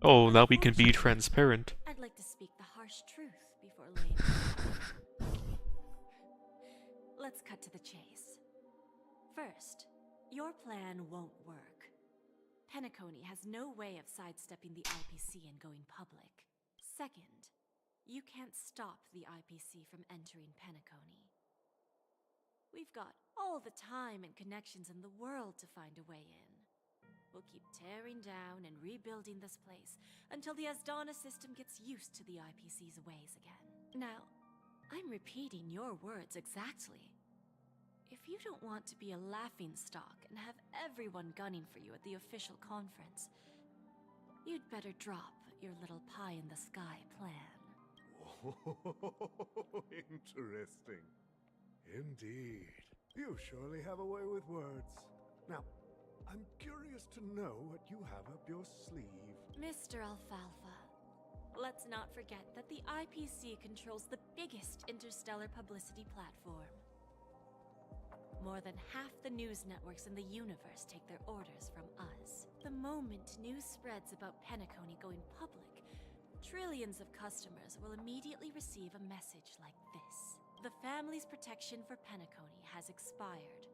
Oh, now we can be transparent. I'd like to speak the harsh truth before laying. Let's cut to the chase. First, your plan won't work. Penacony has no way of sidestepping the IPC and going public. Second, you can't stop the IPC from entering Penacony. We've got all the time and connections in the world to find a way in. We'll keep tearing down and rebuilding this place until the Asdana system gets used to the IPC's ways again. Now, I'm repeating your words exactly. If you don't want to be a laughingstock and have everyone gunning for you at the official conference, you'd better drop your little pie-in-the-sky plan. Interesting. Indeed. You surely have a way with words. Now, I'm curious to know what you have up your sleeve. Mr. Alfalfa, let's not forget that the IPC controls the biggest interstellar publicity platform. More than half the news networks in the universe take their orders from us. The moment news spreads about Penacony going public, trillions of customers will immediately receive a message like this. The family's protection for Penacony has expired.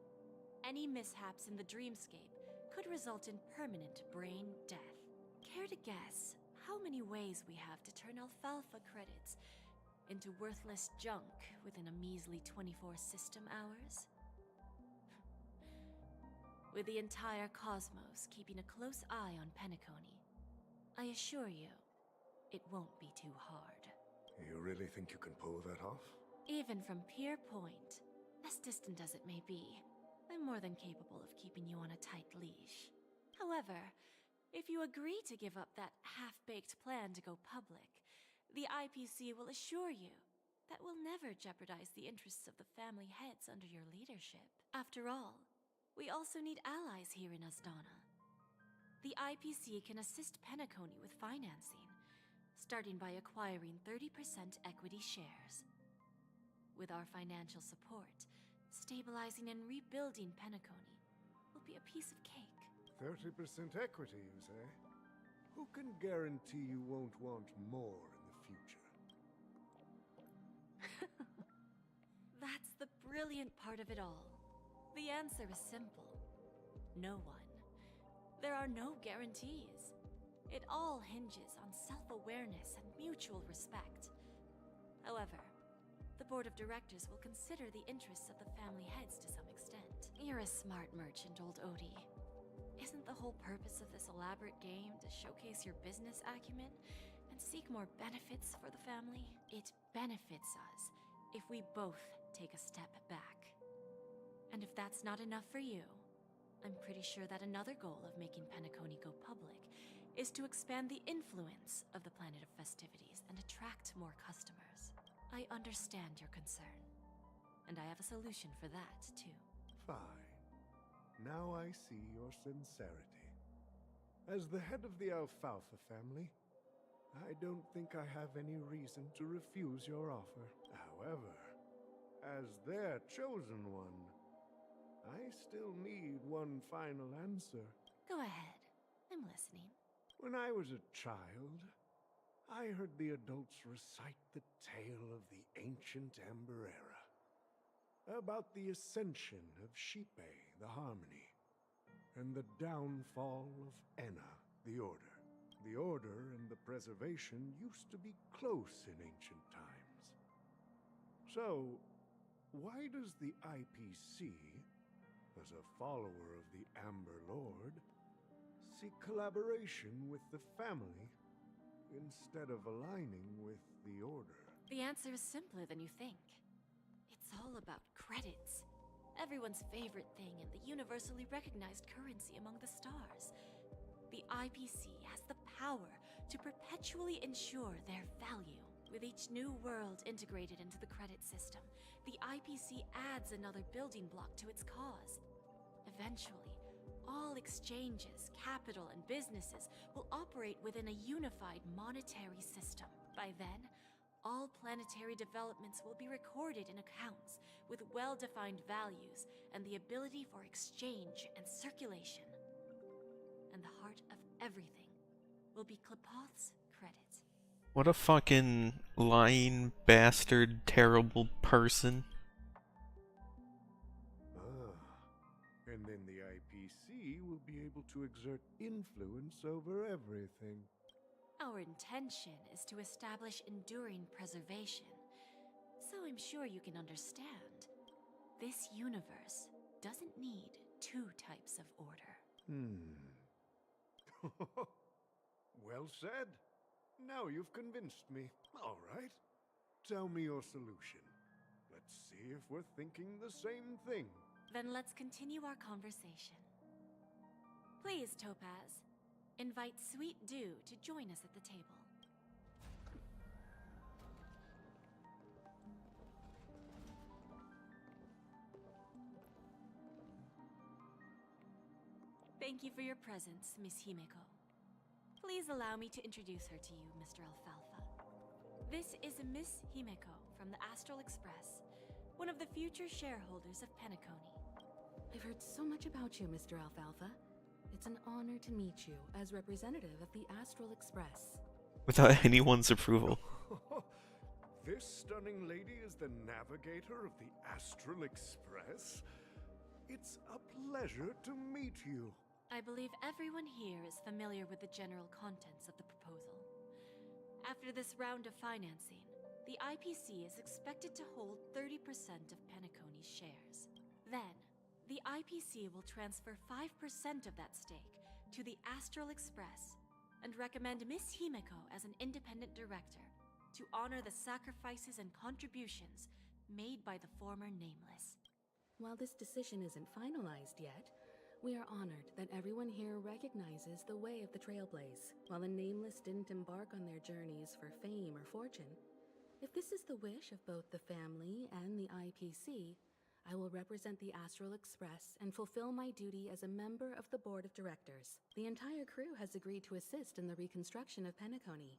Any mishaps in the dreamscape could result in permanent brain death. Care to guess how many ways we have to turn alfalfa credits into worthless junk within a measly 24 system hours? With the entire cosmos keeping a close eye on Penacony, I assure you, it won't be too hard. You really think you can pull that off? Even from Pier Point, as distant as it may be, I'm more than capable of keeping you on a tight leash. However, if you agree to give up that half-baked plan to go public, the IPC will assure you that will never jeopardize the interests of the family heads under your leadership. After all, we also need allies here in Asdana. The IPC can assist Penacony with financing, starting by acquiring 30% equity shares. With our financial support, stabilizing and rebuilding Penacony will be a piece of cake. 30% equity, you say? Who can guarantee you won't want more in the future? That's the brilliant part of it all. The answer is simple. No one. There are no guarantees. It all hinges on self-awareness and mutual respect. However, the board of directors will consider the interests of the family heads to some extent. You're a smart merchant, old Odie. Isn't the whole purpose of this elaborate game to showcase your business acumen and seek more benefits for the family? It benefits us if we both take a step back. And if that's not enough for you, I'm pretty sure that another goal of making Penacony go public is to expand the influence of the Planet of Festivities and attract more customers. I understand your concern, and I have a solution for that, too. Fine. Now I see your sincerity. As the head of the Alfalfa family, I don't think I have any reason to refuse your offer. However, as their chosen one, I still need one final answer. Go ahead. I'm listening. When I was a child, I heard the adults recite the tale of the ancient Amber Era, about the ascension of Shipe, the Harmony, and the downfall of Enna, the Order. The Order and the Preservation used to be close in ancient times. So, why does the IPC, as a follower of the Amber Lord, seek collaboration with the family instead of aligning with the Order? The answer is simpler than you think. It's all about credits. Everyone's favorite thing and the universally recognized currency among the stars. The IPC has the power to perpetually ensure their value. With each new world integrated into the credit system, the IPC adds another building block to its cause. Eventually, all exchanges, capital, and businesses will operate within a unified monetary system. By then, all planetary developments will be recorded in accounts with well-defined values and the ability for exchange and circulation. And the heart of everything will be Klepoth's credit. What a fucking lying bastard, terrible person. And then the IPC will be able to exert influence over everything. Our intention is to establish enduring preservation, so I'm sure you can understand. This universe doesn't need two types of order. Well said. Now you've convinced me. All right. Tell me your solution. Let's see if we're thinking the same thing. Then let's continue our conversation. Please, Topaz, invite Sweet Dew to join us at the table. Thank you for your presence, Miss Himeko. Please allow me to introduce her to you, Mr. Alfalfa. This is Miss Himeko from the Astral Express, one of the future shareholders of Penacony. I've heard so much about you, Mr. Alfalfa. It's an honor to meet you as representative of the Astral Express. Without anyone's approval. This stunning lady is the navigator of the Astral Express? It's a pleasure to meet you. I believe everyone here is familiar with the general contents of the proposal. After this round of financing, the IPC is expected to hold 30% of Penacony's shares. Then, the IPC will transfer 5% of that stake to the Astral Express and recommend Miss Himeko as an independent director to honor the sacrifices and contributions made by the former Nameless. While this decision isn't finalized yet, we are honored that everyone here recognizes the way of the Trailblaze. While the Nameless didn't embark on their journeys for fame or fortune, If this is the wish of both the family and the IPC, I will represent the Astral Express and fulfill my duty as a member of the board of directors. The entire crew has agreed to assist in the reconstruction of Penacony.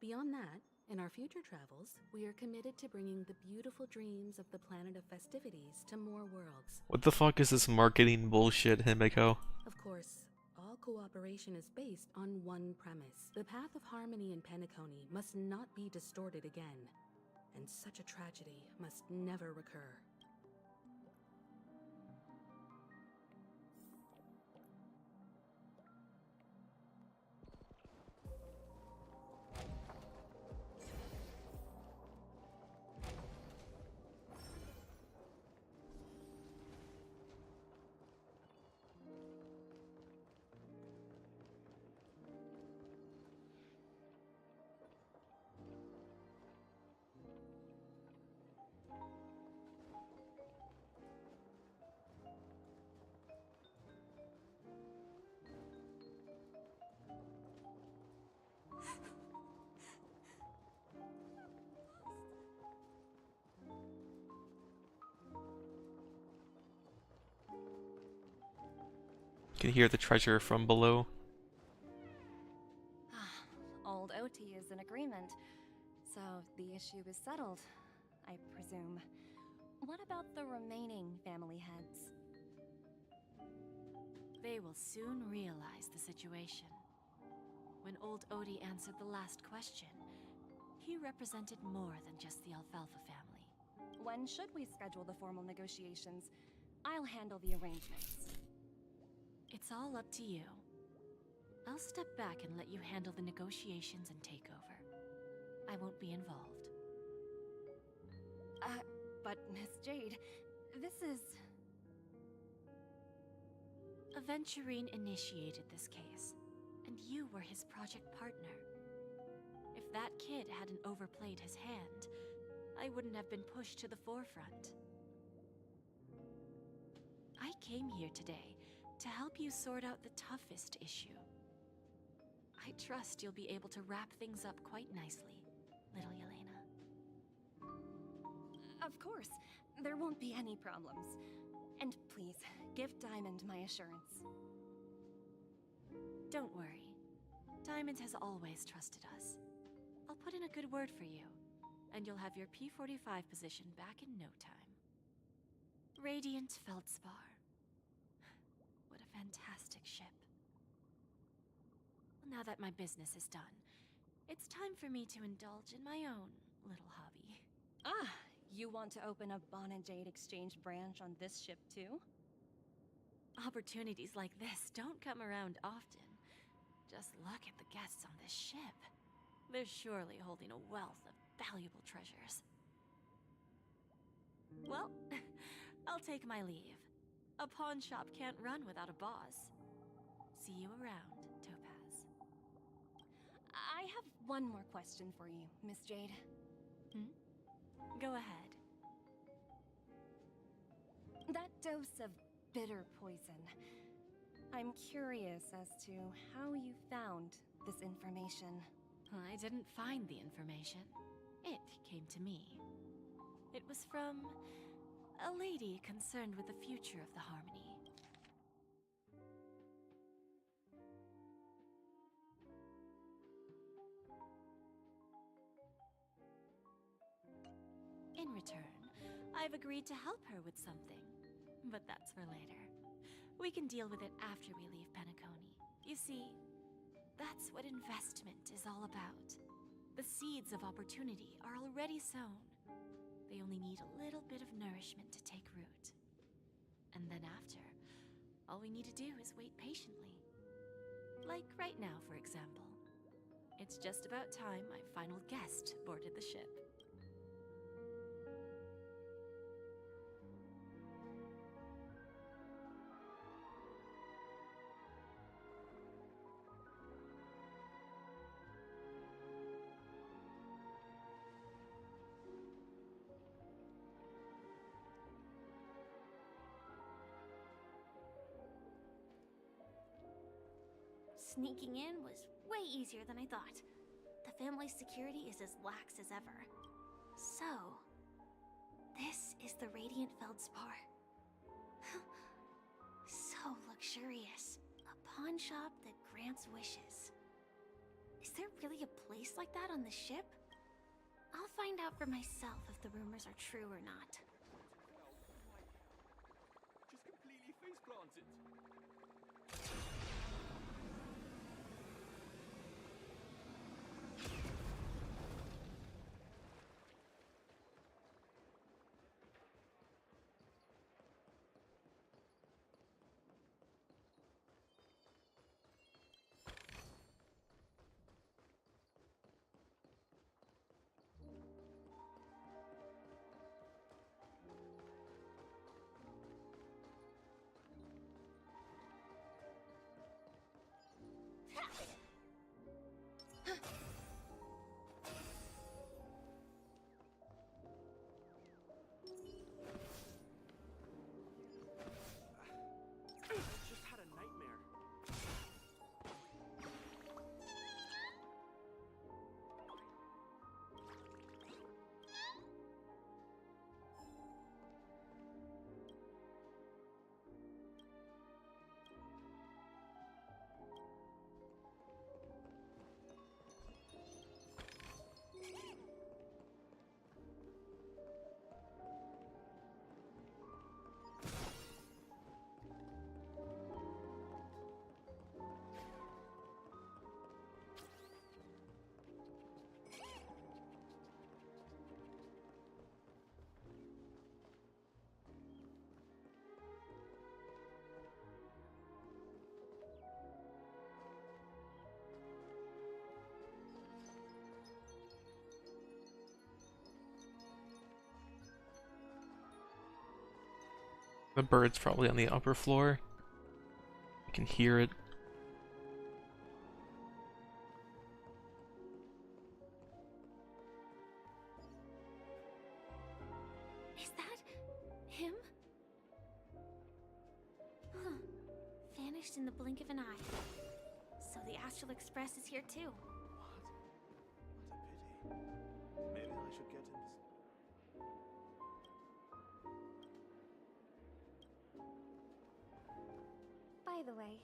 Beyond that, in our future travels, we are committed to bringing the beautiful dreams of the planet of festivities to more worlds. What the fuck is this marketing bullshit, Himiko? Of course, all cooperation is based on one premise. The path of harmony in Penacony must not be distorted again, and such a tragedy must never recur. You can hear the treasure from below. Old OT is in agreement, so the issue is settled, I presume. What about the remaining family heads? They will soon realize the situation. When old Odie answered the last question, he represented more than just the Alfalfa family. When should we schedule the formal negotiations? I'll handle the arrangements. It's all up to you. I'll step back and let you handle the negotiations and takeover. I won't be involved. But Miss Jade, this is... Aventurine initiated this case, and you were his project partner. If that kid hadn't overplayed his hand, I wouldn't have been pushed to the forefront. I came here today to help you sort out the toughest issue. I trust you'll be able to wrap things up quite nicely, little Yelena. Of course, there won't be any problems. And please, give Diamond my assurance. Don't worry. Diamond has always trusted us. I'll put in a good word for you, and you'll have your P-45 position back in no time. Radiant Feldspar. What a fantastic ship. Now that my business is done, it's time for me to indulge in my own little hobby. You want to open a Bon and Jade exchange branch on this ship too? Opportunities like this don't come around often. Just look at the guests on this ship. They're surely holding a wealth of valuable treasures. Well, I'll take my leave. A pawn shop can't run without a boss. See you around, Topaz. I have one more question for you, Miss Jade. Go ahead. That dose of bitter poison. I'm curious as to how you found this information. I didn't find the information. It came to me. It was from a lady concerned with the future of the Harmony. In return, I've agreed to help her with something. But that's for later. We can deal with it after we leave Penacony. You see, that's what investment is all about. The seeds of opportunity are already sown. They only need a little bit of nourishment to take root. And then after, all we need to do is wait patiently. Like right now, for example. It's just about time my final guest boarded the ship. Sneaking in was way easier than I thought. The family's security is as lax as ever. So, this is the Radiant Feldspar. So luxurious. A pawn shop that grants wishes. Is there really a place like that on the ship? I'll find out for myself if the rumors are true or not. Just completely face planted. Just had a nightmare. The bird's probably on the upper floor. You can hear it. Is that him? Huh. Vanished in the blink of an eye. So the Astral Express is here too. What a pity. Maybe I should get him to... By the way,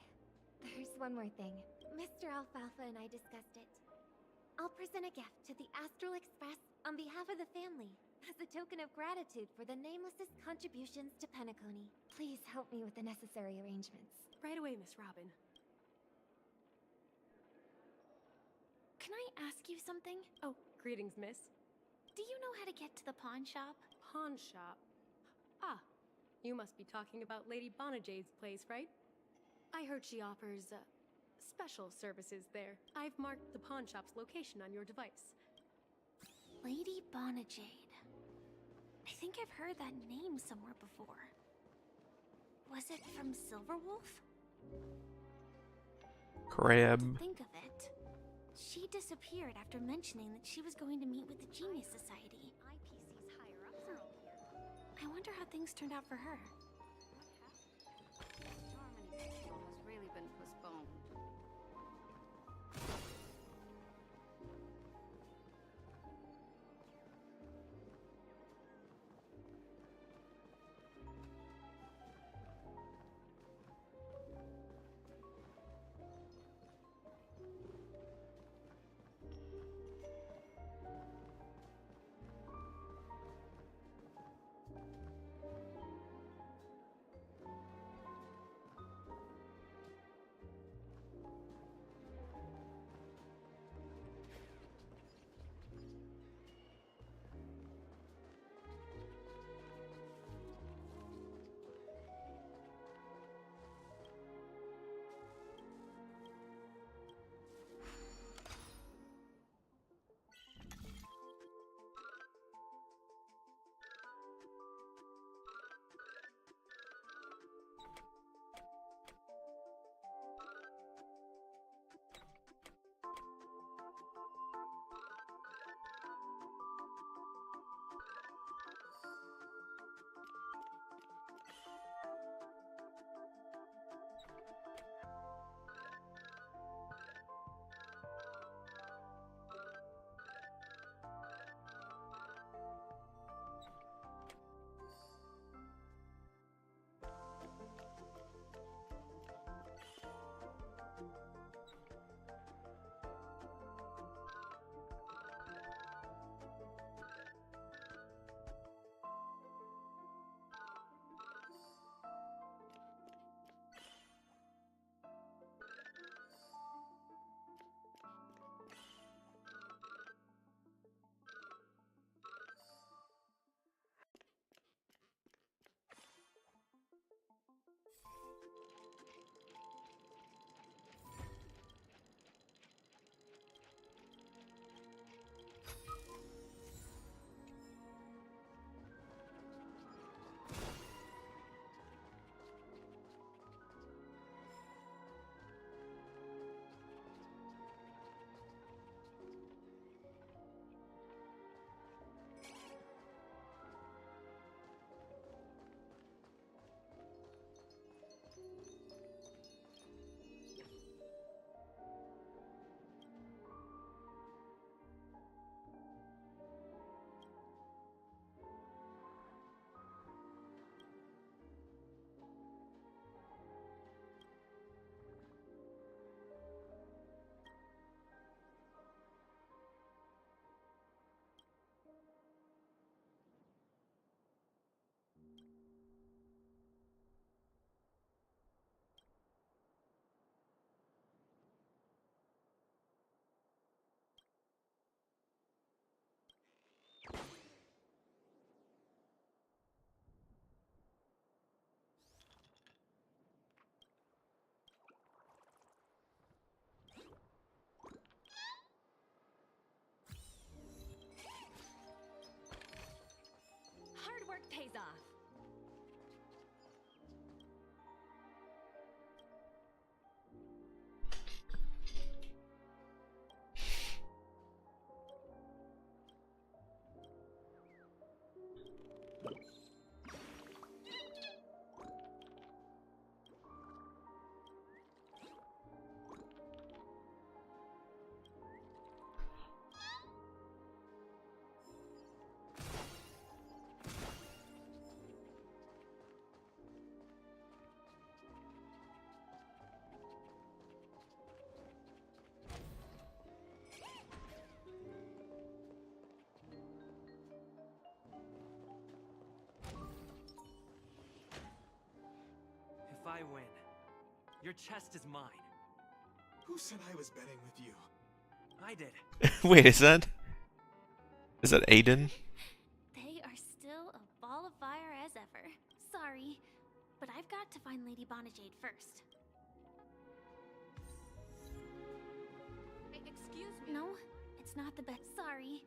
there's one more thing. Mr. Alfalfa and I discussed it. I'll present a gift to the Astral Express on behalf of the family, as a token of gratitude for the Nameless's contributions to Penacony. Please help me with the necessary arrangements. Right away, Miss Robin. Can I ask you something? Oh, greetings, miss. Do you know how to get to the pawn shop? Pawn shop? Ah, you must be talking about Lady Bonajade's place, right? I heard she offers, special services there. I've marked the pawn shop's location on your device. Lady Bonajade. I think I've heard that name somewhere before. Was it from Silverwolf? Crab. To think of it, she disappeared after mentioning that she was going to meet with the Genius Society. IPC's higher ups are all here. I wonder how things turned out for her. Harmony Festival has really been postponed. Your chest is mine. Who said I was betting with you? I did. Wait, is that Aiden? They are still a ball of fire as ever. Sorry, but I've got to find Lady Bonajade first. Excuse me? No, it's not the best. Sorry.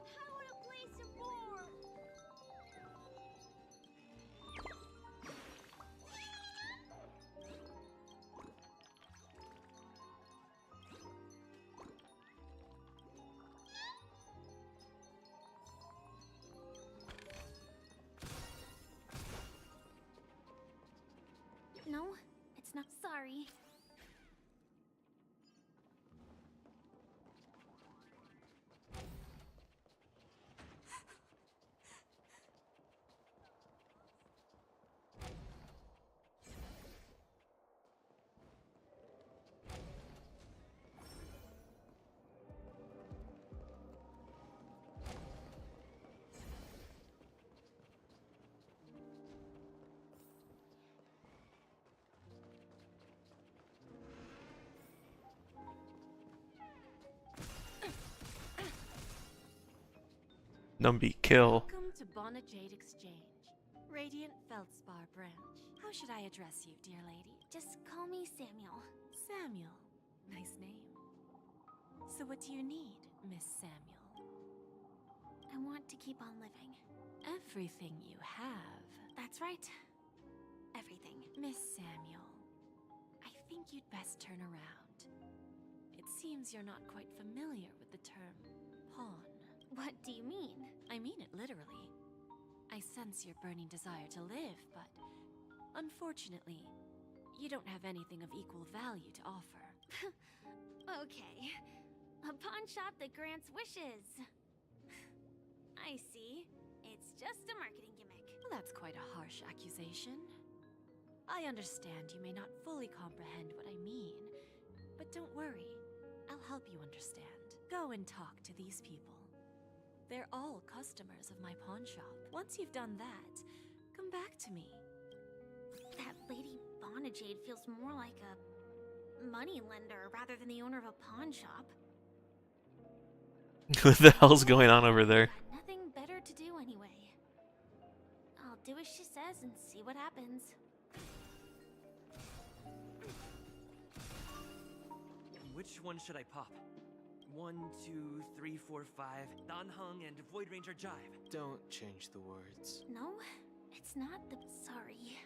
I want to play some more. No, it's not. Sorry. Numby kill. Welcome to Bonajade Exchange, Radiant Feldspar branch. How should I address you, dear lady? Just call me Samuel. Samuel. Nice name. So what do you need, Miss Samuel? I want to keep on living. Everything you have. That's right. Everything. Miss Samuel, I think you'd best turn around. It seems you're not quite familiar with the term pawn. What do you mean? I mean it literally. I sense your burning desire to live, but unfortunately, you don't have anything of equal value to offer. Okay. A pawn shop that grants wishes. I see. It's just a marketing gimmick. Well, that's quite a harsh accusation. I understand you may not fully comprehend what I mean, but don't worry. I'll help you understand. Go and talk to these people. They're all customers of my pawn shop. Once you've done that, come back to me. That Lady Bonajade feels more like a money lender rather than the owner of a pawn shop. What the hell's going on over there? Got nothing better to do anyway. I'll do as she says and see what happens. Which one should I pop? 1, 2, 3, 4, 5. Dan Heng and Void Ranger Jive. Don't change the words. No, it's not the... Sorry.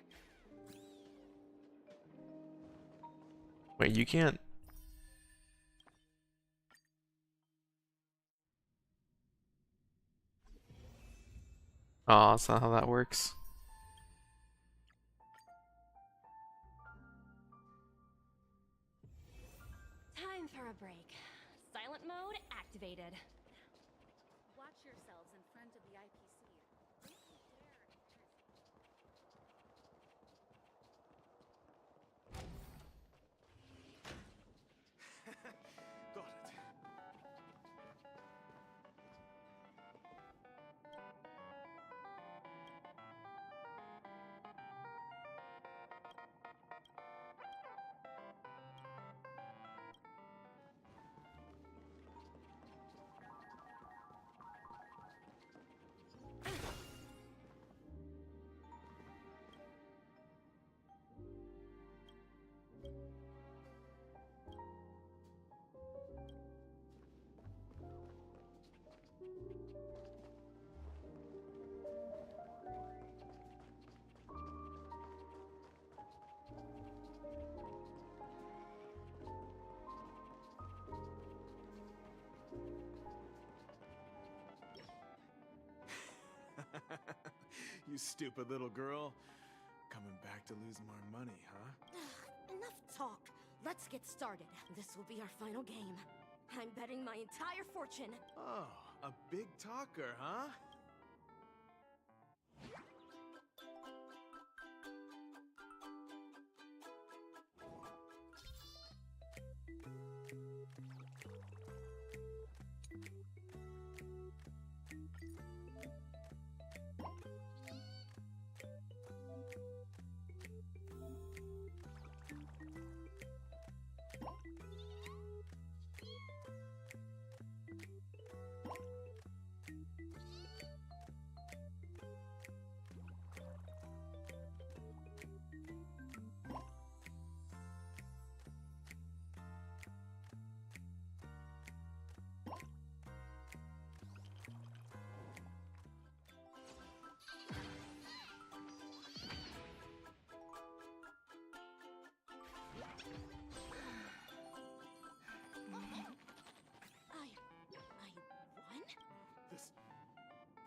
Wait, you can't... Aw, that's not how that works. Time for a break. Silent mode activated. Watch yourselves in front of the IPC. Got it. You stupid little girl. Coming back to lose more money, huh? Enough talk. Let's get started. This will be our final game. I'm betting my entire fortune. Oh, a big talker, huh?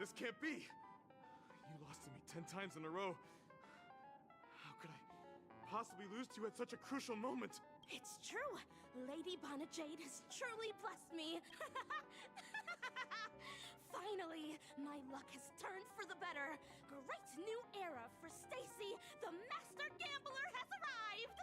This can't be! You lost to me 10 times in a row. How could I possibly lose to you at such a crucial moment? It's true. Lady Bonajade has truly blessed me. Finally, my luck has turned for the better. Great new era for Stacy. The master gambler has arrived.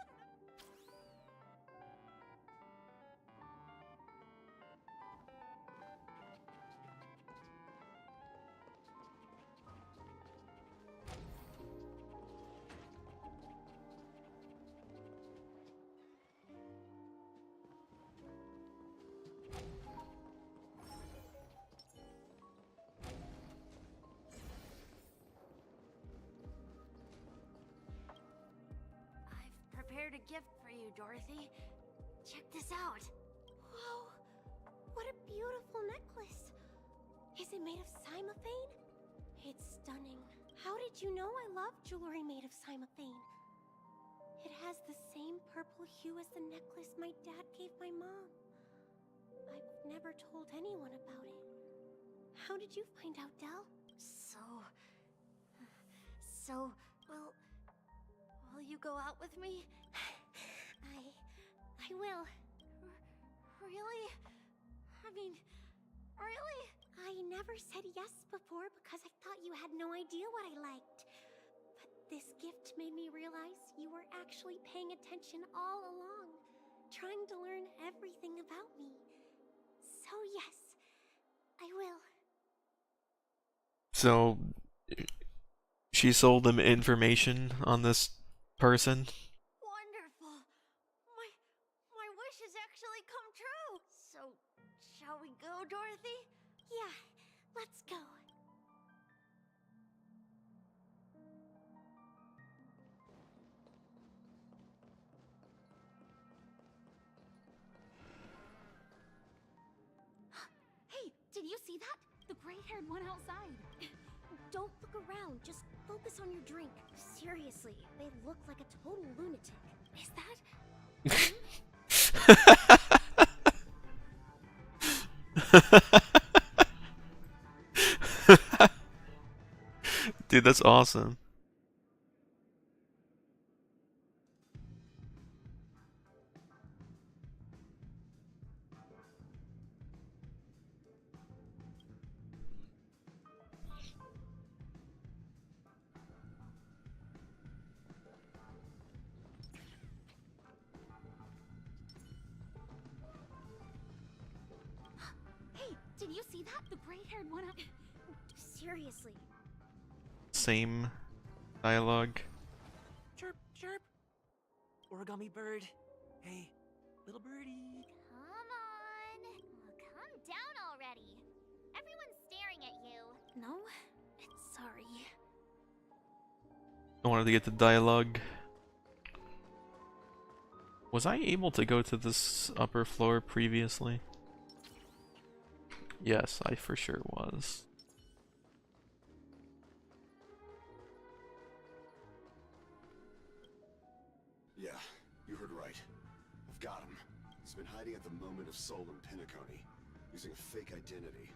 Prepared a gift for you, Dorothy. Check this out. Whoa, what a beautiful necklace. Is it made of cymophane? It's stunning. How did you know I love jewelry made of cymophane? It has the same purple hue as the necklace my dad gave my mom. I've never told anyone about it. How did you find out, Del? Well, will you go out with me? I will. Really? I mean, really? I never said yes before because I thought you had no idea what I liked. But this gift made me realize you were actually paying attention all along, trying to learn everything about me. So yes, I will. So, she sold him information on this person? Wonderful. My wish has actually come true. So, shall we go, Dorothy? Yeah, let's go. Hey, did you see that? The gray-haired one outside. Don't look around, just focus on your drink. Seriously, they look like a total lunatic. Is that... Dude, that's awesome. Hey, did you see that? The gray-haired one up... Seriously. Same dialogue. Chirp, chirp. Origami bird. Hey, little birdie. Come on. Oh, calm down already. Everyone's staring at you. No, it's sorry. I wanted to get the dialogue. Was I able to go to this upper floor previously? Yes, I for sure was. Yeah, you heard right. I've got him. He's been hiding at the moment of soul in Penacony, using a fake identity.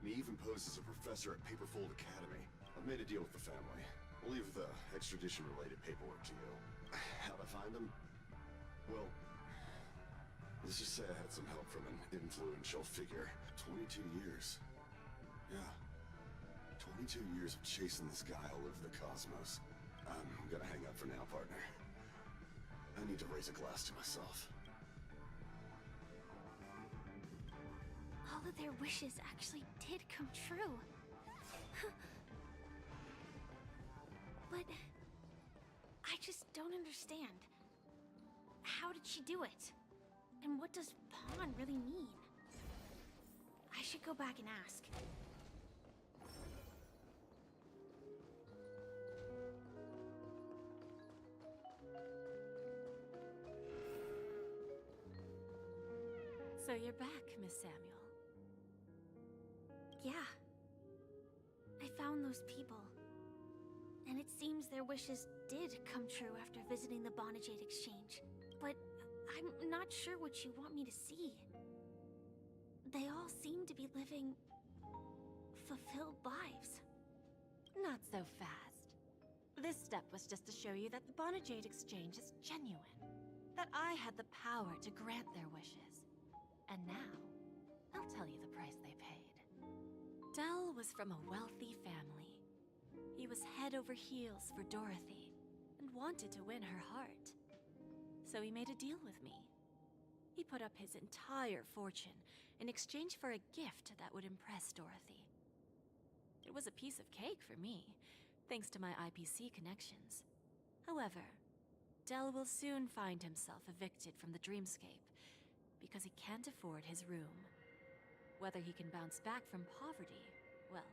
And he even posed as a professor at Paperfold Academy. I've made a deal with the family. I'll leave the extradition-related paperwork to you. How'd I find him? Well, let's just say I had some help from an influential figure. 22 years. Yeah. 22 years of chasing this guy all over the cosmos. I'm gonna hang up for now, partner. I need to raise a glass to myself. All of their wishes actually did come true. But I just don't understand. How did she do it? And what does pawn really mean? I should go back and ask. So you're back, Miss Samuel. Yeah. I found those people. And it seems their wishes did come true after visiting the Bonajade Exchange. But I'm not sure what you want me to see. They all seem to be living fulfilled lives. Not so fast. This step was just to show you that the Bonajade exchange is genuine. That I had the power to grant their wishes. And now, I'll tell you the price they paid. Dell was from a wealthy family. He was head over heels for Dorothy, and wanted to win her heart. So he made a deal with me. He put up his entire fortune in exchange for a gift that would impress Dorothy. It was a piece of cake for me, thanks to my IPC connections. However, Dell will soon find himself evicted from the dreamscape because he can't afford his room. Whether he can bounce back from poverty, well,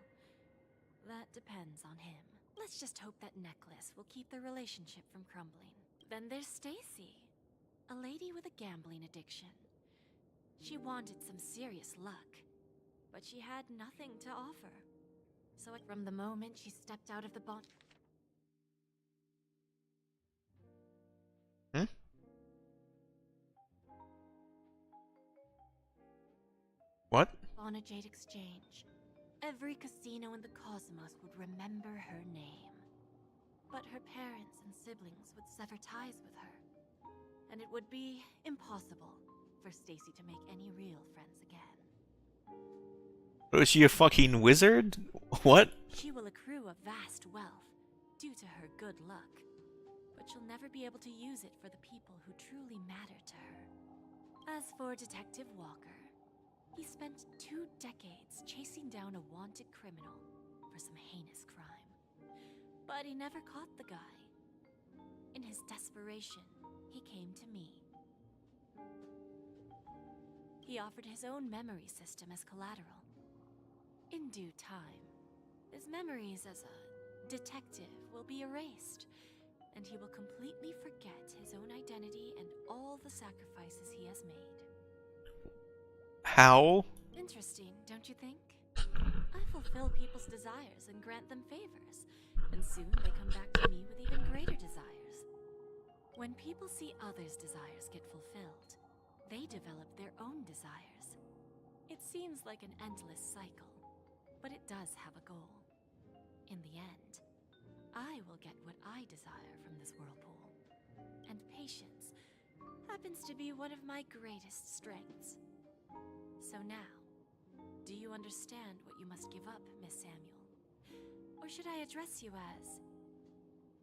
that depends on him. Let's just hope that necklace will keep their relationship from crumbling. Then there's Stacy, a lady with a gambling addiction. She wanted some serious luck, but she had nothing to offer. So from the moment she stepped out of the What? Bonajade exchange, every casino in the cosmos would remember her name. But her parents and siblings would sever ties with her, and it would be impossible for Stacy to make any real friends again. Was she a fucking wizard? What? She will accrue a vast wealth due to her good luck, but she'll never be able to use it for the people who truly matter to her. As for Detective Walker, he spent 2 decades chasing down a wanted criminal for some heinous crime. But he never caught the guy. In his desperation, he came to me. He offered his own memory system as collateral. In due time, his memories as a detective will be erased, and he will completely forget his own identity and all the sacrifices he has made. How? Interesting, don't you think? I fulfill people's desires and grant them favors, and soon they come back to me with even greater desires. When people see others' desires get fulfilled, they develop their own desires. It seems like an endless cycle, but it does have a goal. In the end, I will get what I desire from this whirlpool. And patience happens to be one of my greatest strengths. So now, do you understand what you must give up, Miss Samuel? Or should I address you as...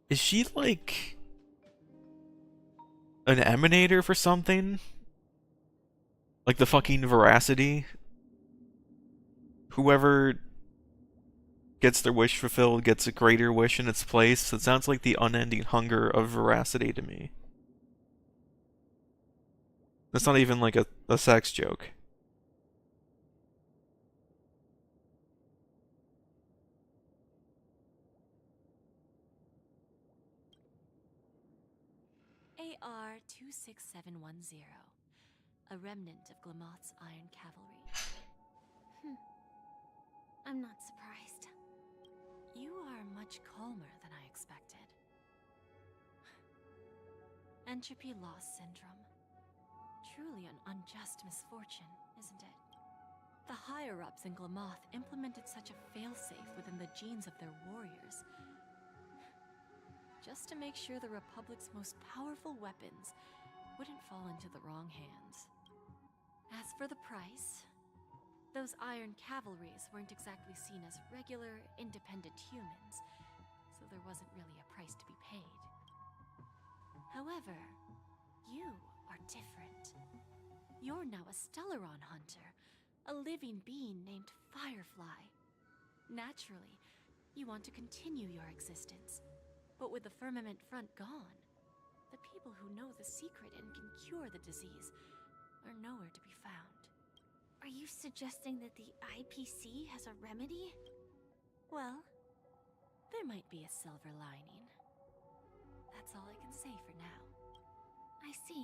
Is she like an emanator for something? Like the fucking veracity? Whoever gets their wish fulfilled gets a greater wish in its place. It sounds like the unending hunger of veracity to me. That's not even like a sex joke. AR-26710, a remnant of Glamoth's Iron Cavalry. I'm not surprised. You are much calmer than I expected. Entropy loss syndrome. Truly an unjust misfortune, isn't it? The higher-ups in Glamoth implemented such a failsafe within the genes of their warriors, just to make sure the Republic's most powerful weapons wouldn't fall into the wrong hands. As for the price, those Iron Cavalries weren't exactly seen as regular, independent humans, so there wasn't really a price to be paid. However, you are different. You're now a Stellaron hunter, a living being named Firefly. Naturally, you want to continue your existence, but with the Firmament Front gone, the people who know the secret and can cure the disease are nowhere to be found. Are you suggesting that the IPC has a remedy? Well, there might be a silver lining. That's all I can say for now. I see.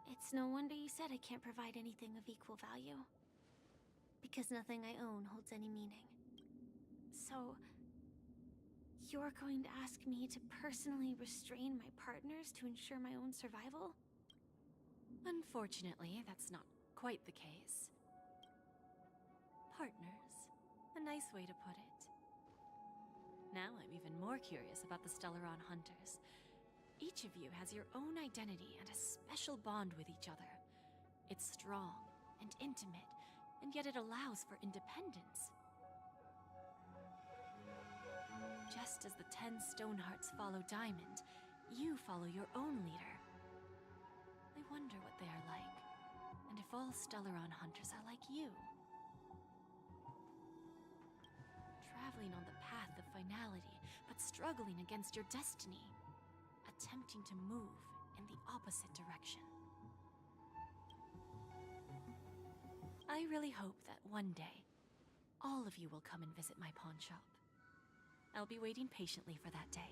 It's no wonder you said I can't provide anything of equal value. Because nothing I own holds any meaning. So, you're going to ask me to personally restrain my partners to ensure my own survival? Unfortunately, that's not quite the case. Partners, A nice way to put it. Now I'm even more curious about the Stellaron hunters. Each of you has your own identity and a special bond with each other. It's strong and intimate, and yet it allows for independence. Just as the 10 Stonehearts follow Diamond, you follow your own leader. I wonder what they are like, and if all Stellaron hunters are like you. Traveling on the path of finality, but struggling against your destiny. Attempting to move in the opposite direction. I really hope that one day, all of you will come and visit my pawn shop. I'll be waiting patiently for that day.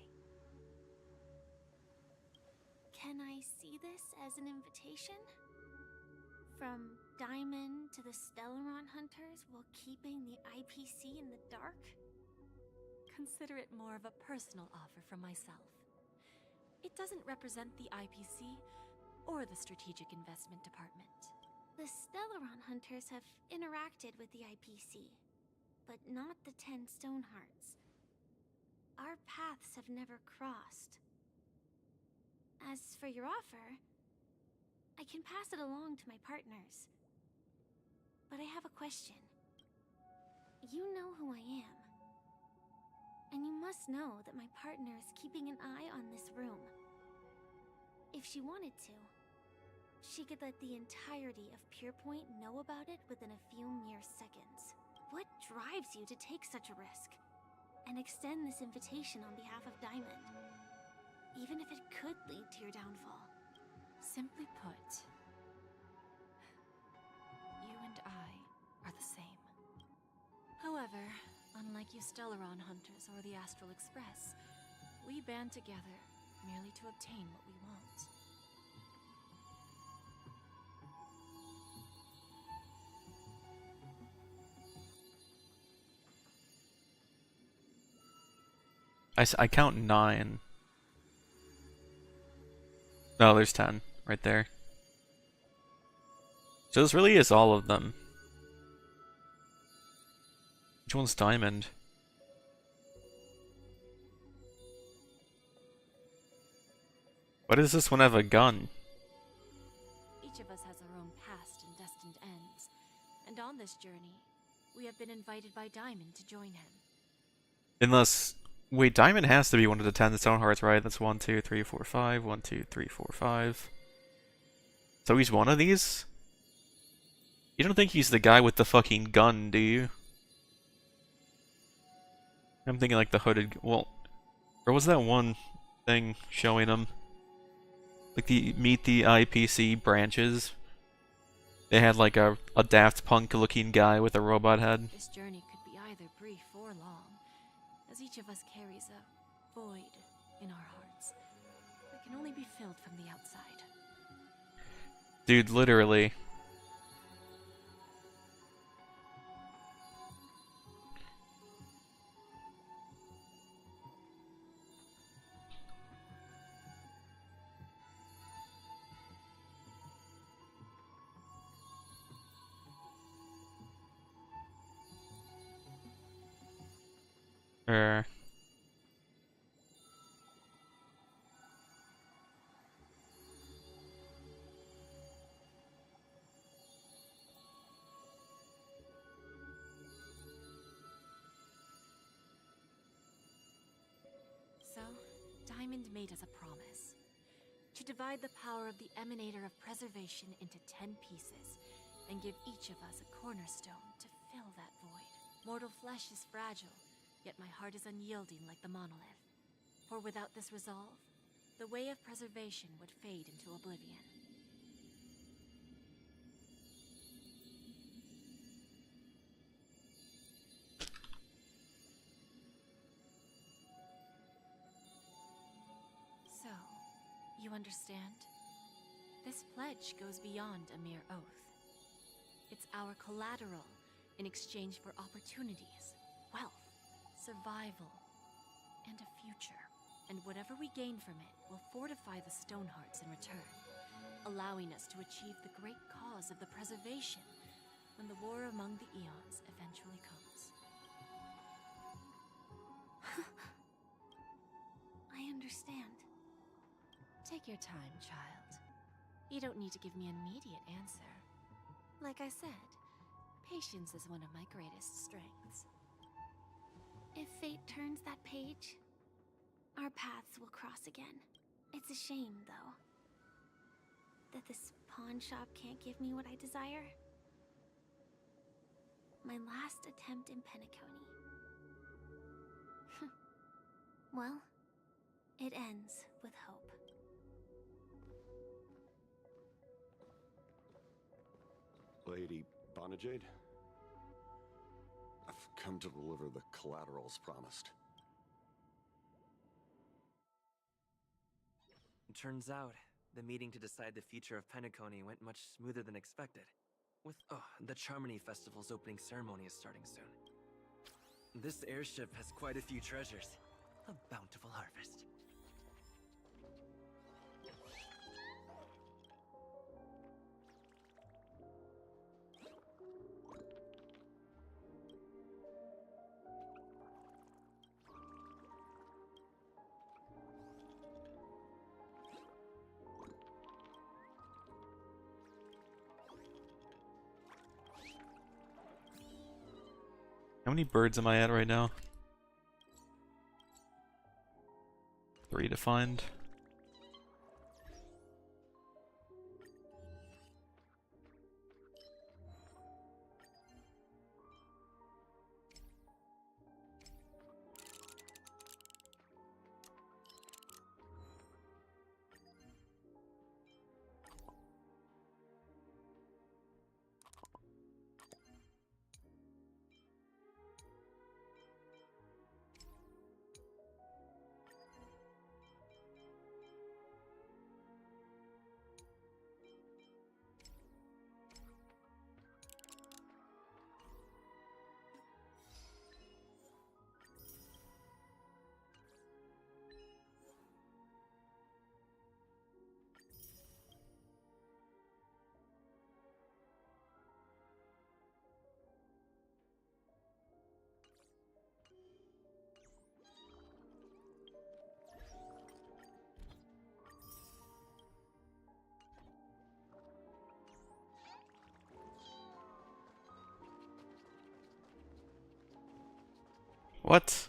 Can I see this as an invitation? From Diamond to the Stellaron hunters while keeping the IPC in the dark? Consider it more of a personal offer from myself. It doesn't represent the IPC or the Strategic Investment Department. The Stellaron hunters have interacted with the IPC, but not the 10 Stonehearts. Our paths have never crossed. As for your offer, I can pass it along to my partners. But I have a question. You know who I am. And you must know that my partner is keeping an eye on this room. If she wanted to, she could let the entirety of Purepoint know about it within a few mere seconds. What drives you to take such a risk? And extend this invitation on behalf of Diamond? Even if it could lead to your downfall. Simply put, you and I are the same. However, unlike you Stellaron hunters or the Astral Express, we band together merely to obtain what we want. I count 9. No, there's 10 right there. So this really is all of them. Which one's Diamond? Why does this one have a gun? Each of us has our own past and destined ends. And on this journey, we have been invited by Diamond to join him. Unless... Wait, Diamond has to be one of the 10 Stonehearts, right? That's 1, 2, 3, 4, 5. 1, 2, 3, 4, 5. So he's one of these? You don't think he's the guy with the fucking gun, do you? I'm thinking like the hooded... Well... Or was that one thing showing him? Like the Meet the IPC branches? They had like a Daft Punk looking guy with a robot head. This journey could be either brief or long, as each of us carries a void in our hearts that can only be filled from the outside. Dude, literally. So, Diamond made us a promise. To divide the power of the Emanator of Preservation into 10 pieces, and give each of us a cornerstone to fill that void. Mortal flesh is fragile, yet my heart is unyielding like the monolith. For without this resolve, the way of preservation would fade into oblivion. So, you understand? This pledge goes beyond a mere oath. It's our collateral in exchange for opportunities, wealth, survival, and a future. And whatever we gain from it will fortify the Stonehearts in return, allowing us to achieve the great cause of the preservation when the war among the eons eventually comes. Take your time, child. You don't need to give me an immediate answer. Like I said, patience is one of my greatest strengths. If fate turns that page, our paths will cross again. It's a shame, though, that this pawn shop can't give me what I desire. My last attempt in Penacony. Well, it ends with hope. Lady Bonajade? I've come to deliver the collaterals promised. Turns out, the meeting to decide the future of Penacony went much smoother than expected. The Charmony Festival's opening ceremony is starting soon. This airship has quite a few treasures. A bountiful harvest. How many birds am I at right now? 3 to find. What?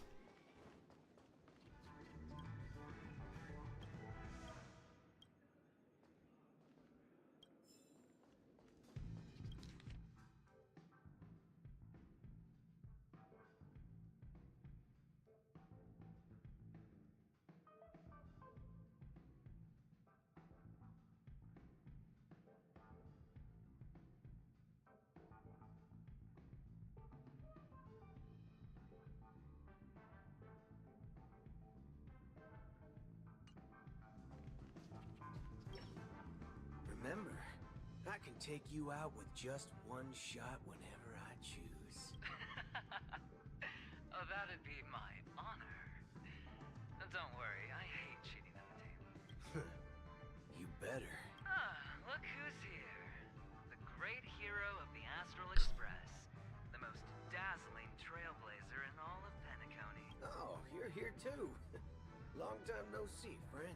Remember, I can take you out with just one shot whenever I choose. Oh, that'd be my honor. Don't worry, I hate cheating at the table. You better. Look who's here. The great hero of the Astral Express. The most dazzling trailblazer in all of Penacony. Oh, you're here too. Long time no see, friend.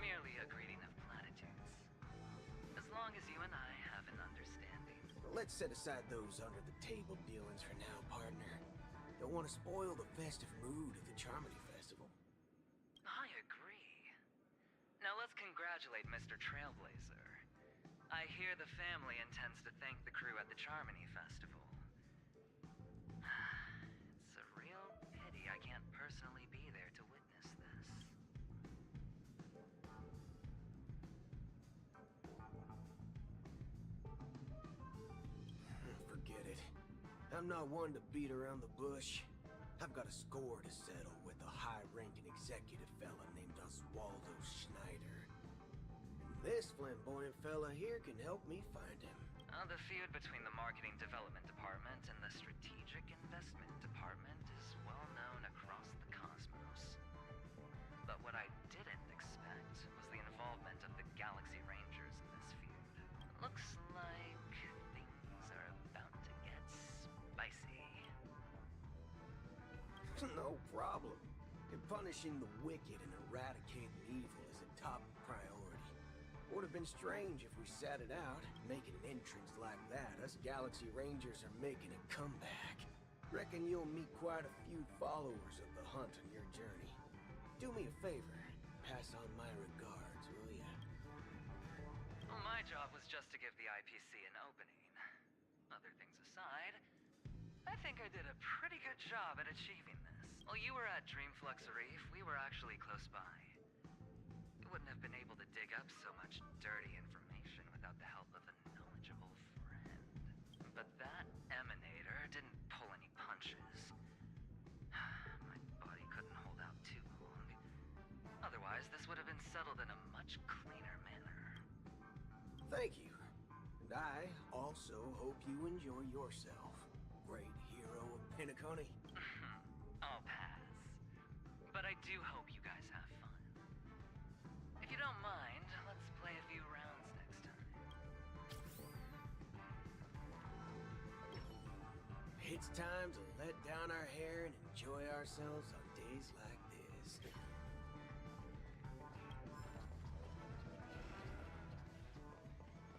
Merely a greeting of platitudes. As long as you and I have an understanding. Let's set aside those under-the-table dealings for now, partner. Don't want to spoil the festive mood of the Charmony Festival. I agree. Now let's congratulate Mr. Trailblazer. I hear the family intends to thank the crew at the Charmony Festival. It's a real pity I can't personally be there to witness this. Forget it. I'm not one to beat around the bush. I've got a score to settle with a high-ranking executive fella named Oswaldo Schneider. And this flamboyant fella here can help me find him. The feud between the Marketing Development Department and the Strategic Investment Department is well known across the cosmos. But what I didn't expect was the involvement of the Galaxy Rangers in this feud. Looks like things are problem. And punishing the wicked and eradicating evil is a top priority. Would have been strange if we sat it out, making an entrance like that. Us Galaxy Rangers are making a comeback. Reckon you'll meet quite a few followers of the hunt on your journey. Do me a favor, pass on my regards, will ya? Well, my job was just to give the IPC an opening. Other things aside, I think I did a pretty good job at achieving this. While you were at Dreamflux Reef, we were actually close by. You wouldn't have been able to dig up so much dirty information without the help of a knowledgeable friend. But that emanator didn't pull any punches. My body couldn't hold out too long. Otherwise, this would have been settled in a much cleaner manner. Thank you. And I also hope you enjoy yourself, great hero of Penacony. I'll pass. But I do hope you guys have fun. If you don't mind, let's play a few rounds next time. It's time to let down our hair and enjoy ourselves on days like this.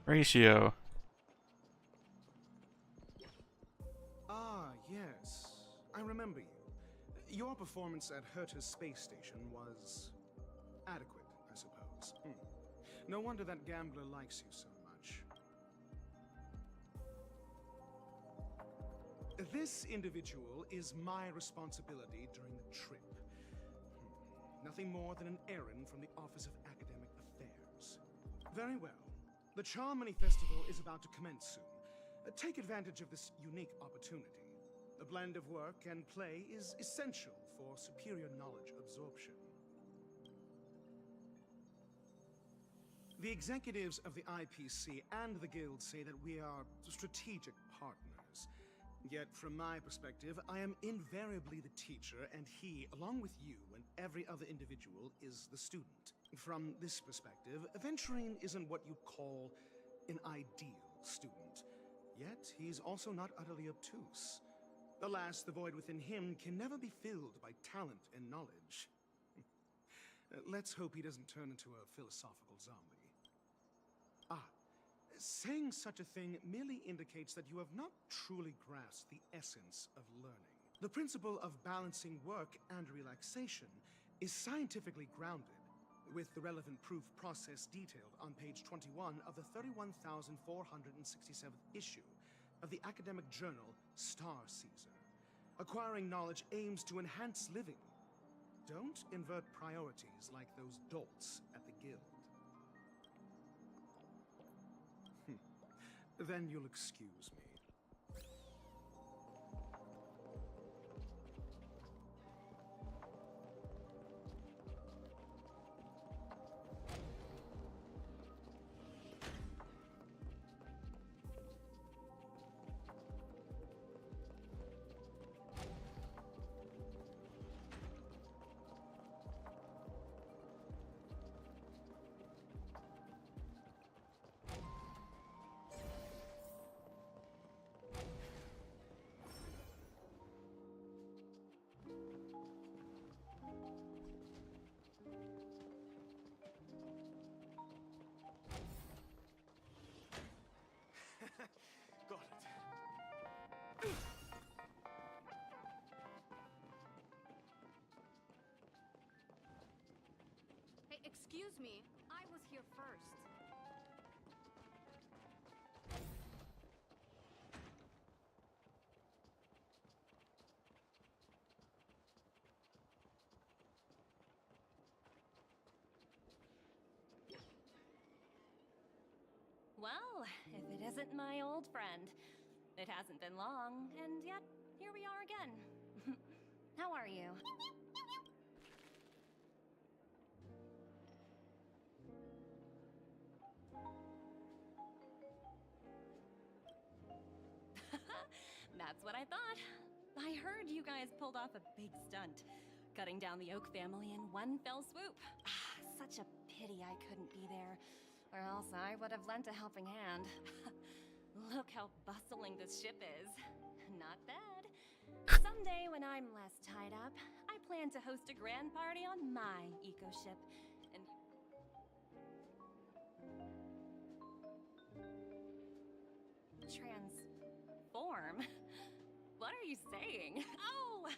Ratio. Ah, yes. I remember you. Your performance at Herta's space station was adequate, I suppose. No wonder that gambler likes you so much. This individual is my responsibility during the trip. Nothing more than an errand from the Office of Academic Affairs. Very well. The Charmony Festival is about to commence soon. Take advantage of this unique opportunity. A blend of work and play is essential for superior knowledge absorption. The executives of the IPC and the Guild say that we are strategic partners. Yet, from my perspective, I am invariably the teacher, and he, along with you and every other individual, is the student. From this perspective, Aventurine isn't what you'd call an ideal student. Yet, he's also not utterly obtuse. Alas, the void within him can never be filled by talent and knowledge. Let's hope he doesn't turn into a philosophical zombie. Saying such a thing merely indicates that you have not truly grasped the essence of learning. The principle of balancing work and relaxation is scientifically grounded, with the relevant proof process detailed on page 21 of the 31,467th issue of the academic journal Star Caesar. Acquiring knowledge aims to enhance living. Don't invert priorities like those dolts at the Guild. Then you'll excuse me. Got it. Hey, excuse me. I was here first. Well, if it isn't my old friend. It hasn't been long, and yet, here we are again. How are you? That's what I thought. I heard you guys pulled off a big stunt, cutting down the Oak family in one fell swoop. Such a pity I couldn't be there, or else I would have lent a helping hand. Look how bustling this ship is. Not bad. Someday when I'm less tied up, I plan to host a grand party on my eco ship. And transform? What are you saying? Oh,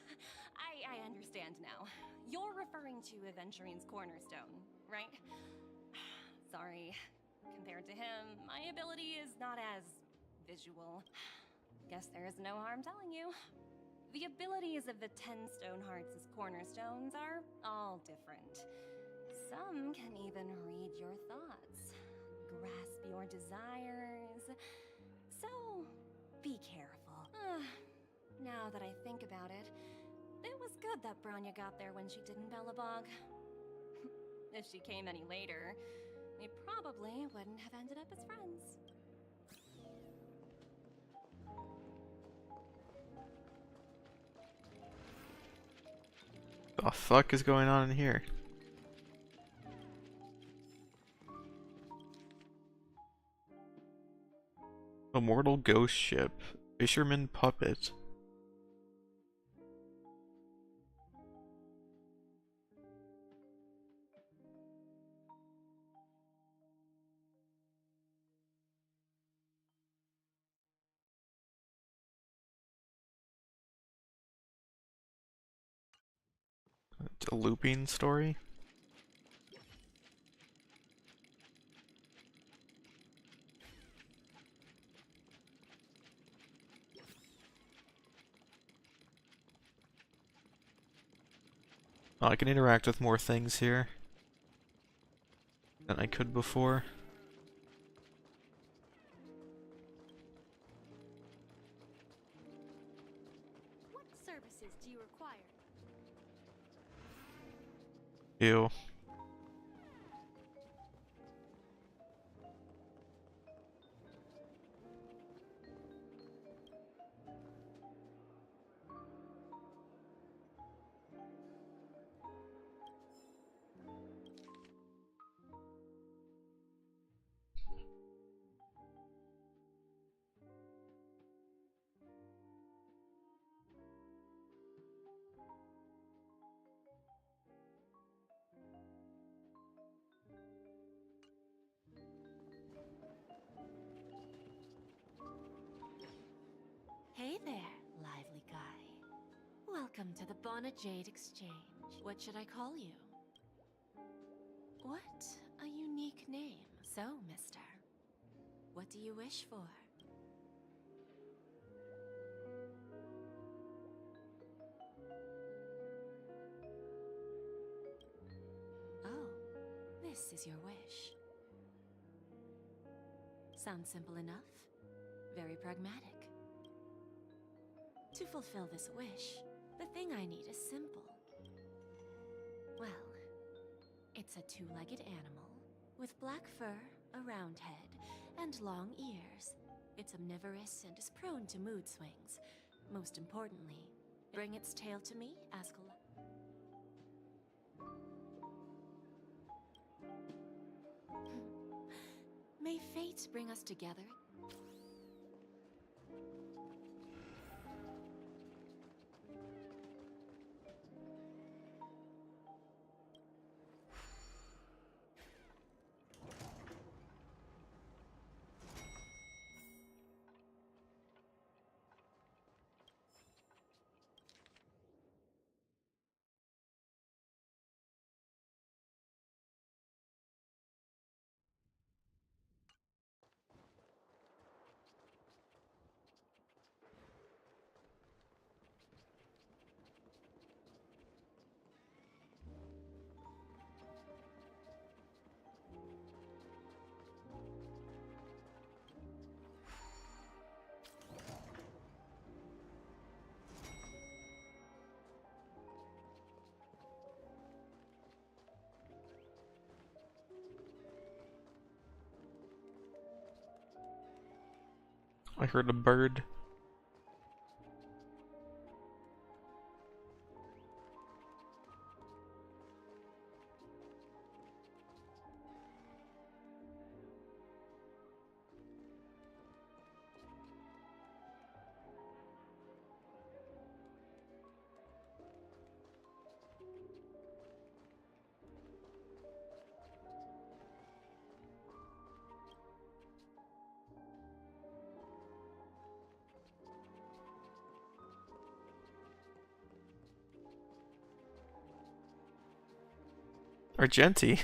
I understand now. You're referring to Aventurine's cornerstone, right? Sorry. Compared to him, my ability is not as visual. Guess there is no harm telling you. The abilities of the 10 Stonehearts' cornerstones are all different. Some can even read your thoughts, grasp your desires. So, be careful. Now that I think about it, it was good that Branya got there when she did in Belobog. If she came any later, we probably wouldn't have ended up as friends. The fuck is going on in here? Immortal ghost ship. Fisherman puppet. It's a looping story? Oh, I can interact with more things here than I could before. What services do you require? Ew. Hey there, lively guy. Welcome to the Bonnet Jade Exchange. What should I call you? What a unique name. So, mister, what do you wish for? Oh, this is your wish. Sounds simple enough. Very pragmatic. To fulfill this wish, the thing I need is simple. Well, it's a two-legged animal with black fur, a round head, and long ears. It's omnivorous and is prone to mood swings. Most importantly, bring its tail to me, ask a May fate bring us together. I heard a bird. Argenti.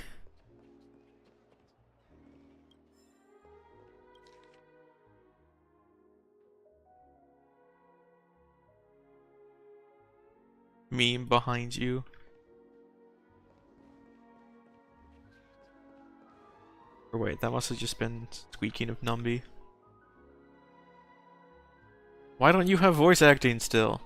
Meme behind you. Or wait, that must have just been squeaking of Numby. Why don't you have voice acting still?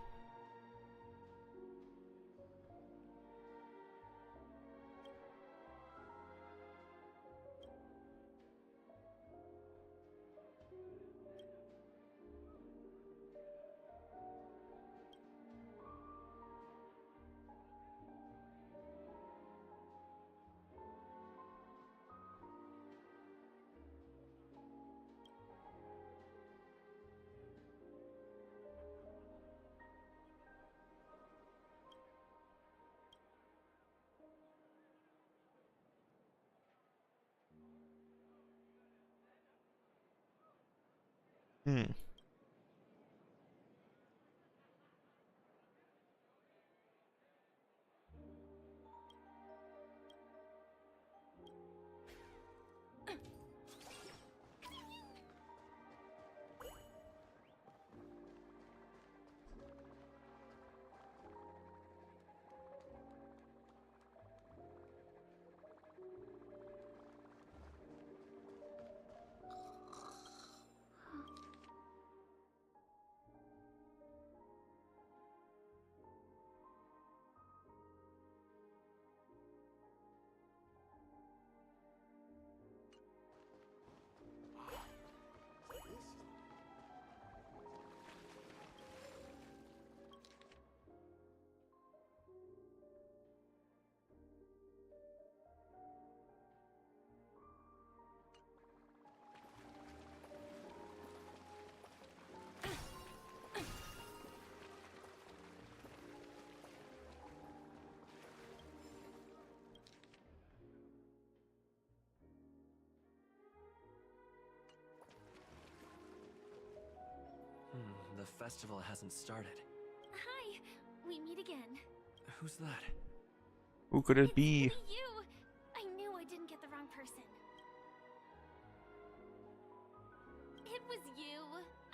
Hmm. The festival hasn't started. Hi, we meet again. Who's that? Who could it be? It's you! I knew I didn't get the wrong person. It was you.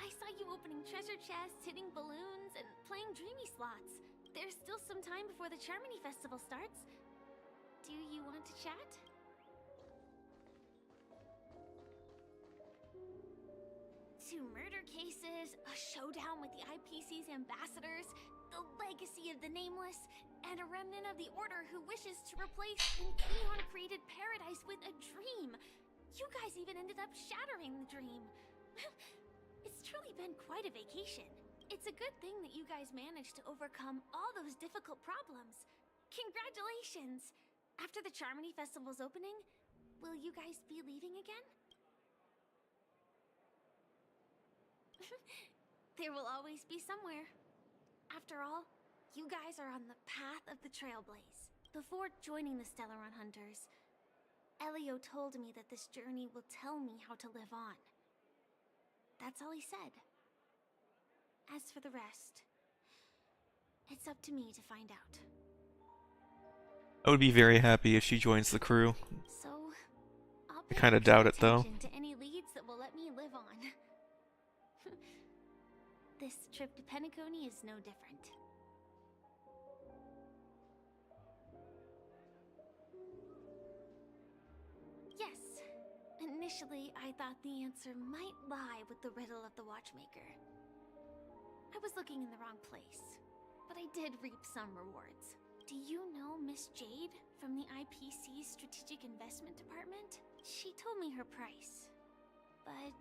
I saw you opening treasure chests, hitting balloons, and playing dreamy slots. There's still some time before the Charmony Festival starts. Do you want to chat? Two murder cases, a showdown with the IPC's ambassadors, the legacy of the Nameless, and a remnant of the Order who wishes to replace an Eon-created paradise with a dream. You guys even ended up shattering the dream. It's truly been quite a vacation. It's a good thing that you guys managed to overcome all those difficult problems. Congratulations! After the Charmony Festival's opening, will you guys be leaving again? There will always be somewhere. After all, you guys are on the path of the Trailblaze. Before joining the Stellaron Hunters, Elio told me that this journey will tell me how to live on. That's all he said. As for the rest, it's up to me to find out. I would be very happy if she joins the crew. So, I'll I pay kind of doubt it though. attention to any leads that will let me live on. This trip to Penacony is no different. Yes, initially I thought the answer might lie with the riddle of the Watchmaker. I was looking in the wrong place, but I did reap some rewards. Do you know Miss Jade from the IPC's Strategic Investment Department? She told me her price, but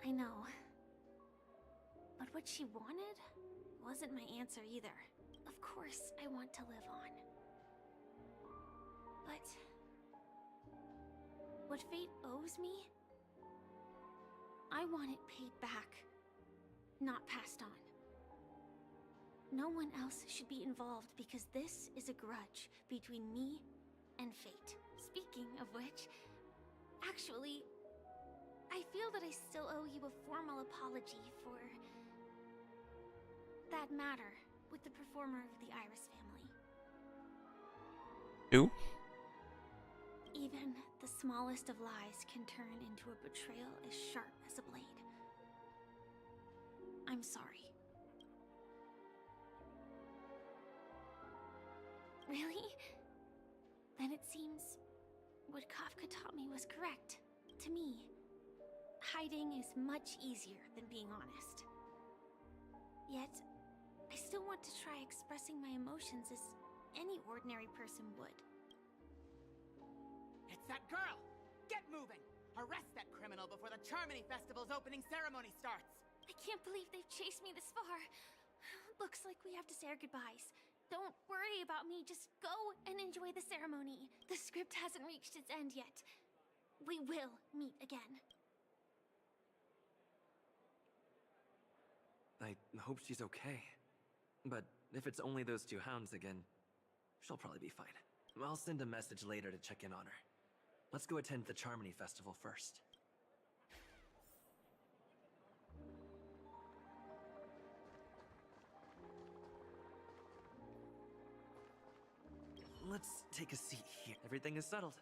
I know. But what she wanted wasn't my answer either. Of course, I want to live on. But what fate owes me, I want it paid back, not passed on. No one else should be involved because this is a grudge between me and fate. Speaking of which, actually, I feel that I still owe you a formal apology for that matter with the performer of the Iris family. Who? Even the smallest of lies can turn into a betrayal as sharp as a blade. I'm sorry. Really? Then it seems what Kafka taught me was correct. To me, hiding is much easier than being honest. Yet, I still want to try expressing my emotions as any ordinary person would. It's that girl! Get moving! Arrest that criminal before the Charmony Festival's opening ceremony starts! I can't believe they've chased me this far. Looks like we have to say our goodbyes. Don't worry about me, just go and enjoy the ceremony. The script hasn't reached its end yet. We will meet again. I hope she's okay. But if it's only those two hounds again, she'll probably be fine. I'll send a message later to check in on her. Let's go attend the Charmony Festival first. Let's take a seat here. Everything is settled.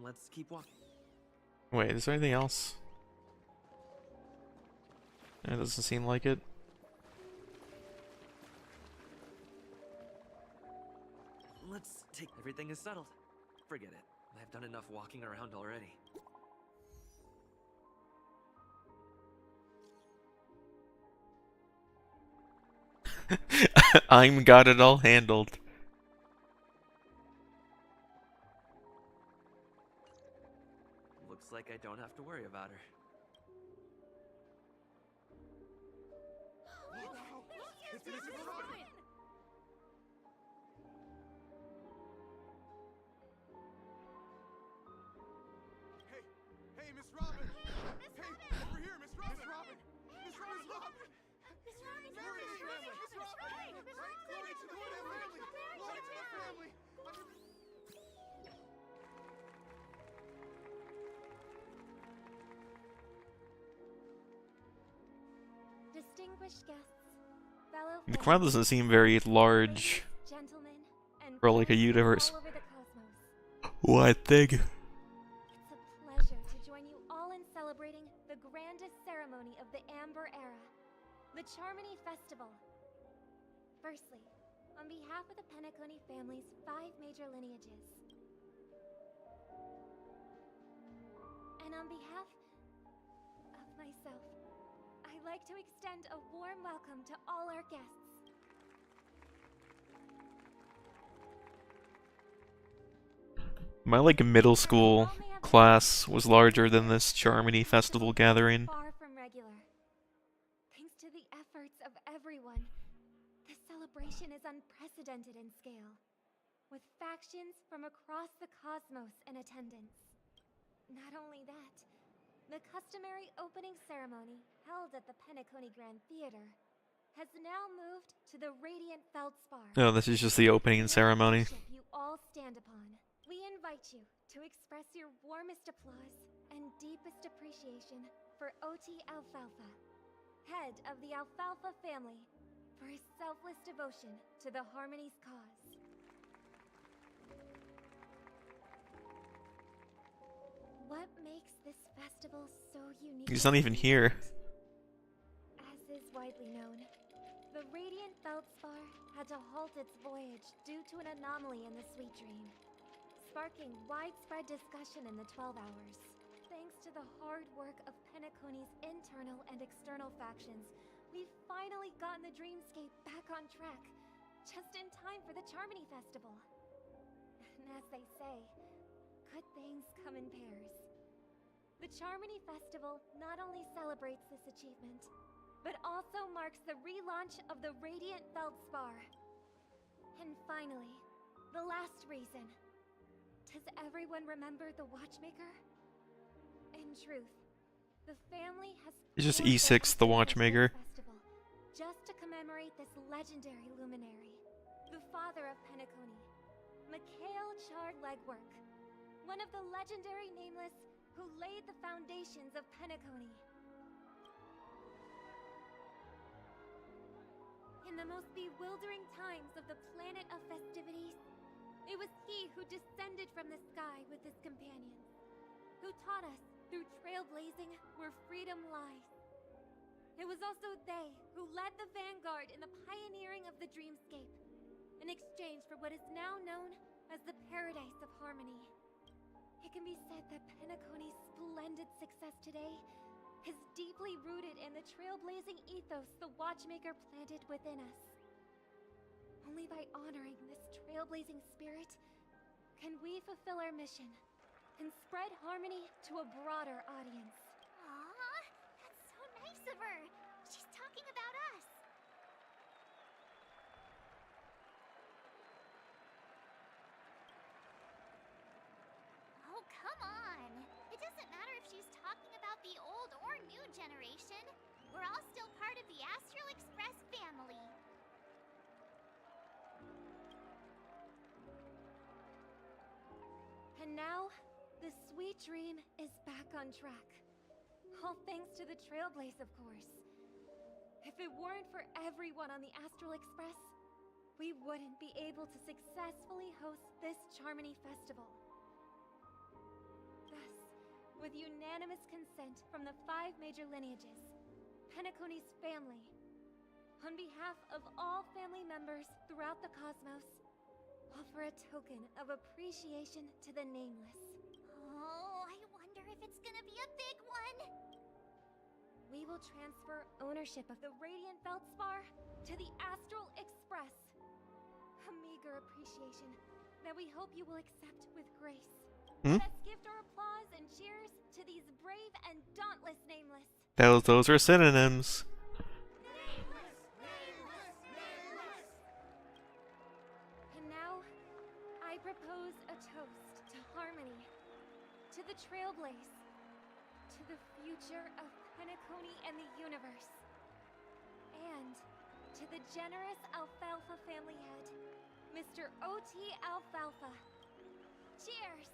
Let's keep walking. Wait, is there anything else? It doesn't seem like it. Let's take... Everything is settled. Forget it. I've done enough walking around already. I'm got it all handled. Looks like I don't have to worry about her. It's Mr. Robin! Hey, Miss Robin! Hey, over here, Miss Robin! Miss Robin! Miss Robin! Miss Robin! Glory to the family! Miss Robin! Glory to the family! Glory to the family! Distinguished guests, fellow The crowd doesn't seem very large gentlemen, and for like a friends universe. all over the cosmos. What thing? It's a pleasure to join you all in celebrating the grandest ceremony of the Amber Era, the Charmony Festival. Firstly, on behalf of the Penacony family's 5 major lineages, and on behalf of myself, I'd like to extend a warm welcome to all our guests. My like middle school class was larger than this Charmony Festival gathering. Far from regular. Thanks to the efforts of everyone, the celebration is unprecedented in scale, with factions from across the cosmos in attendance. Not only that, the customary opening ceremony held at the Penacony Grand Theater has now moved to the Radiant Feldspar. Oh, this is just the opening ceremony. You all stand upon. We invite you to express your warmest applause and deepest appreciation for OT Alfalfa, head of the Alfalfa family, for his selfless devotion to the Harmony's cause. What makes this festival so unique? He's not even here. As is widely known, the Radiant Feldspar had to halt its voyage due to an anomaly in the Sweet Dream, sparking widespread discussion in the 12 Hours. Thanks to the hard work of Penacony's internal and external factions, we've finally gotten the Dreamscape back on track, just in time for the Charmony Festival. And as they say, good things come in pairs. The Charmony Festival not only celebrates this achievement, but also marks the relaunch of the Radiant Feldspar. And finally, the last reason. Does everyone remember the Watchmaker? In truth, the family has It's just E6, the Watchmaker. festival just to commemorate this legendary luminary, the father of Penacony, Mikhail Chard Legwork, one of the legendary Nameless who laid the foundations of Penacony. In the most bewildering times of the Planet of Festivities, It was he who descended from the sky with his companions, who taught us through trailblazing where freedom lies. It was also they who led the vanguard in the pioneering of the dreamscape, in exchange for what is now known as the Paradise of Harmony. It can be said that Penacony's splendid success today is deeply rooted in the trailblazing ethos the Watchmaker planted within us. Only by honoring this trailblazing spirit can we fulfill our mission and spread harmony to a broader audience. Aw, that's so nice of her. She's talking about us. Oh, come on. It doesn't matter if she's talking about the old or new generation. We're all still part of the Astral Express family. And now, the sweet dream is back on track. All thanks to the Trailblaze, of course. If it weren't for everyone on the Astral Express, we wouldn't be able to successfully host this Charmony Festival. Thus, with unanimous consent from the 5 major lineages, Penacony's family, on behalf of all family members throughout the cosmos, offer a token of appreciation to the Nameless. Oh, I wonder if it's gonna be a big one. We will transfer ownership of the Radiant Feldspar to the Astral Express. A meager appreciation that we hope you will accept with grace. Let's gift our applause and cheers to these brave and dauntless Nameless. Those are synonyms. And now, I propose a toast to harmony, to the Trailblaze, to the future of Penacony and the universe, and to the generous Alfalfa family head, Mr. O.T. Alfalfa. Cheers!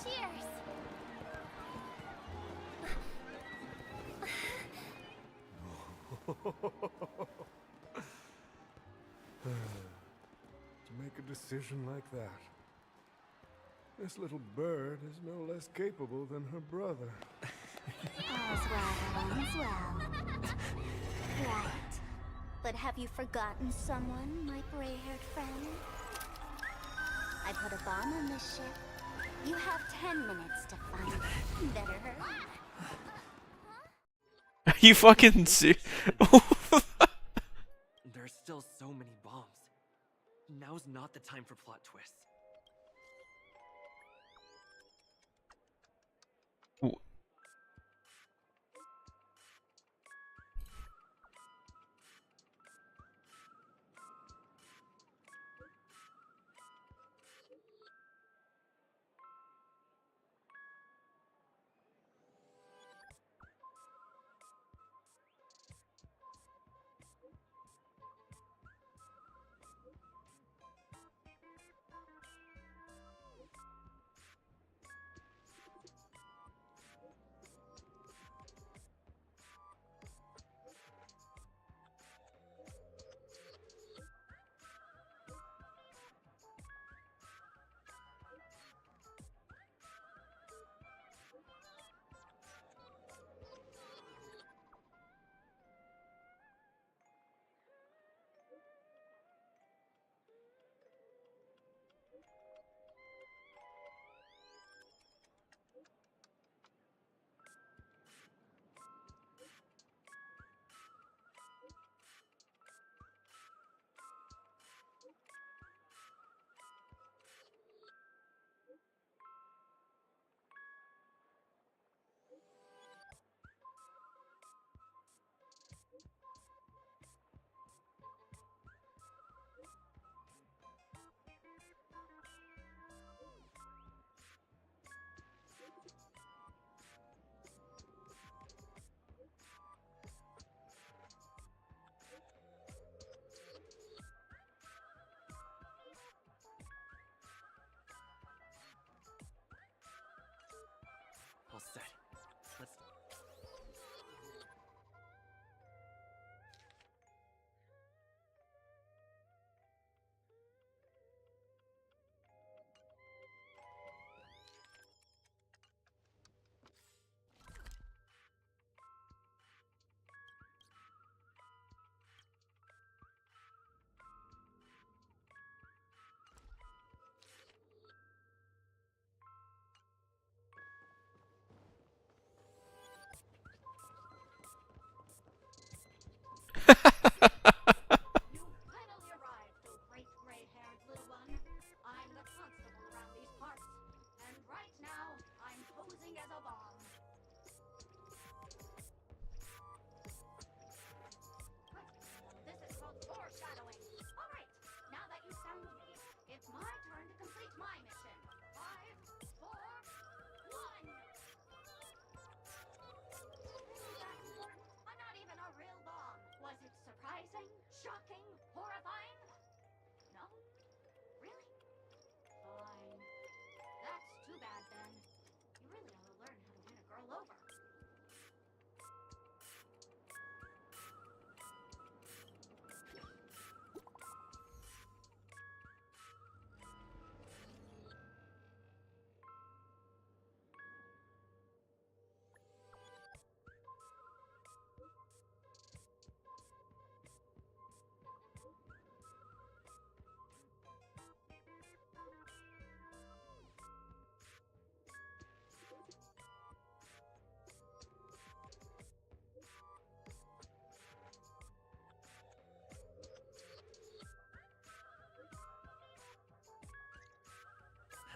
Cheers! To make a decision like that. This little bird is no less capable than her brother. All's well that ends well. Right. But have you forgotten someone, my gray-haired friend? I put a bomb on this ship. You have 10 minutes to find it. Better hurry. Are you fucking serious? There's still so many bombs. Now's not the time for plot twists.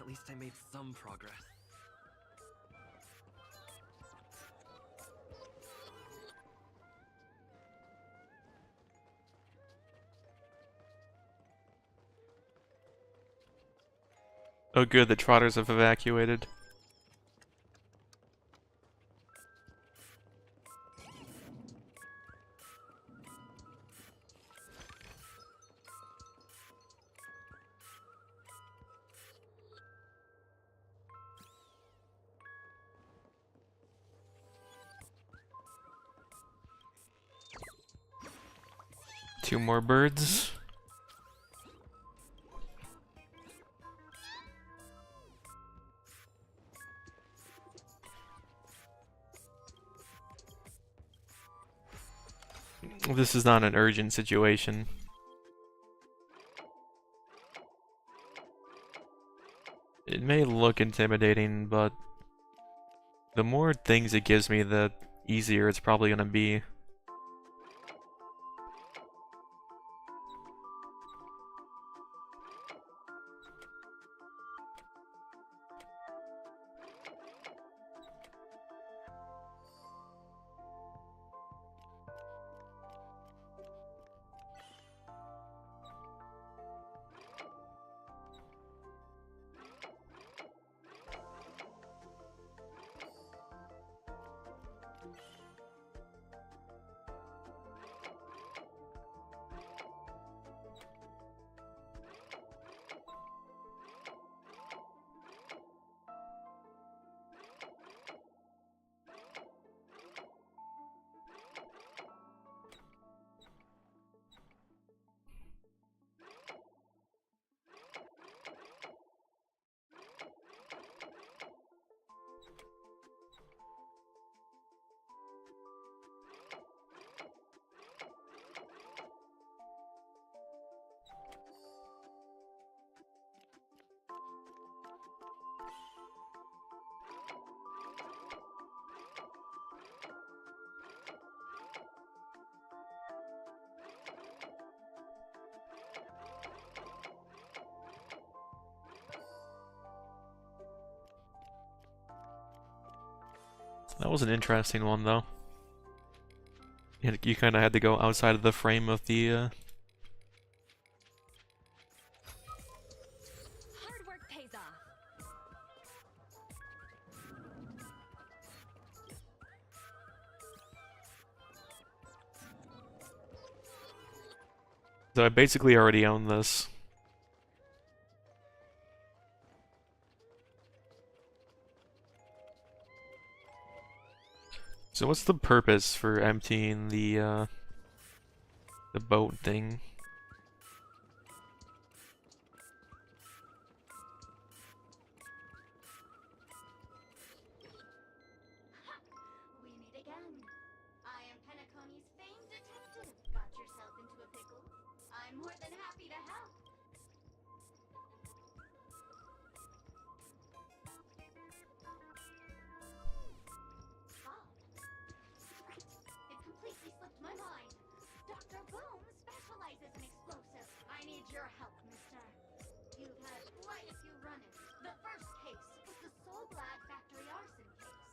At least I made some progress. Oh good, the trotters have evacuated. Two more birds. This is not an urgent situation. It may look intimidating, but the more things it gives me, the easier it's probably gonna be. That was an interesting one, though. You kind of had to go outside of the frame of the, Hard work pays off. So I basically already own this. So what's the purpose for emptying the boat thing? We meet again. I am Penacony's famed detective. Got yourself into a pickle? I'm more than happy to help. Right. It completely slipped my mind. Dr. Boom specializes in explosives. I need your help, mister. You've had quite a few run-ins. The first case was the Soul Glad factory arson case.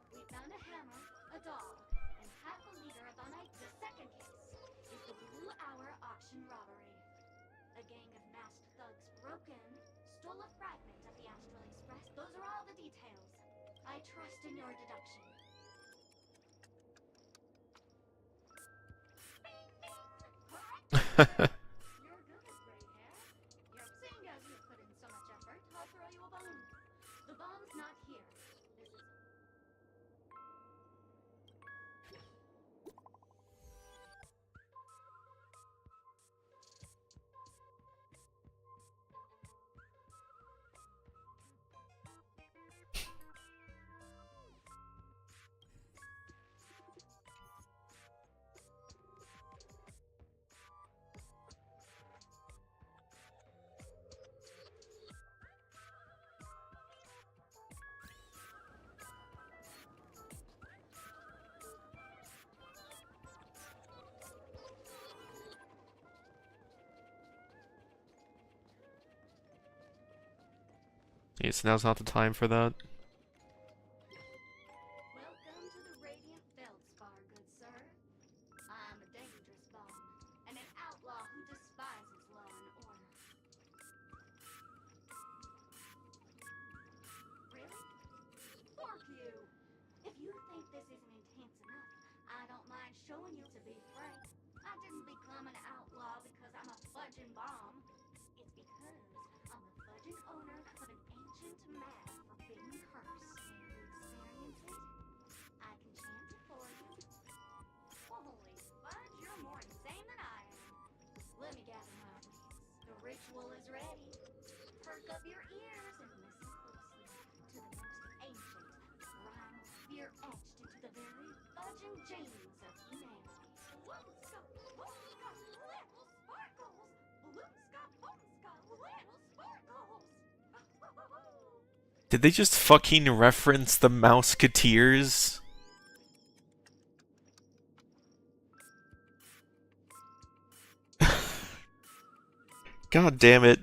We found a hammer, a doll, and half a liter of unite. The second case is the Blue Hour auction robbery. A gang of masked thugs broke in, stole a fragment of the Astral Express. Those are all the details. I trust in your deduction. You're good at gray hair. Seeing as you put in so much effort, I'll throw you a bone. The bomb's not here. This is... Yes, now's not the time for that. Welcome to the Radiant Feldspar, good sir. I'm a dangerous bomb, and an outlaw who despises law and order. Really? Fork you! If you think this isn't intense enough, I don't mind showing you to be frank. I didn't become an outlaw because I'm a fudging bomb. It's because I'm the fudging owner of an ancient mad forbidden curse. Care to experience it? I can chant it for you. Holy fudge, you're more insane than I am. Let me gather my wits. The ritual is ready. Perk up your ears and listen closely to the most ancient primal fear etched into the very fudging genes of humanity. Bloomska, boomska, little sparkles! Bloomska, boomska, little sparkles! Did they just fucking reference the Mouseketeers? God damn it.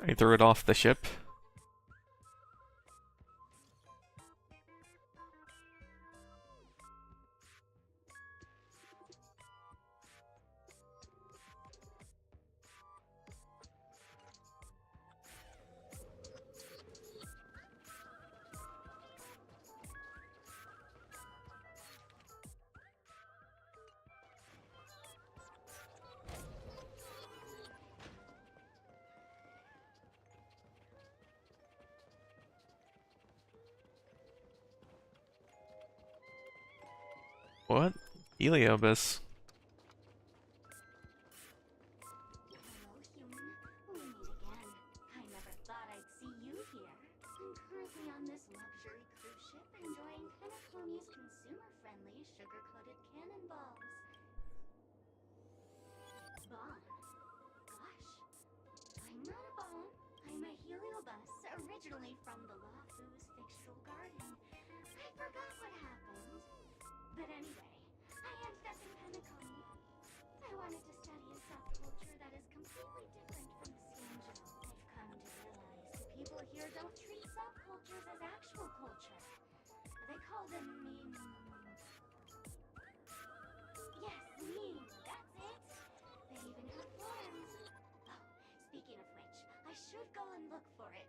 I threw it off the ship. What? Heliobus. Hello, human. We meet again. I never thought I'd see you here. I'm currently on this luxury cruise ship enjoying Penacony's consumer-friendly sugar-coated cannonballs. Bomb? Gosh. I'm not a bomb. I'm a heliobus, originally from the Lafu's fictional garden. I forgot what happened. But anyway, I ended up in Penacony. I wanted to study a subculture that is completely different from the Scanjo. I've come to realize the people here don't treat subcultures as actual culture. They call them meme. Yes, meme, that's it. They even have forums. Oh, speaking of which, I should go and look for it.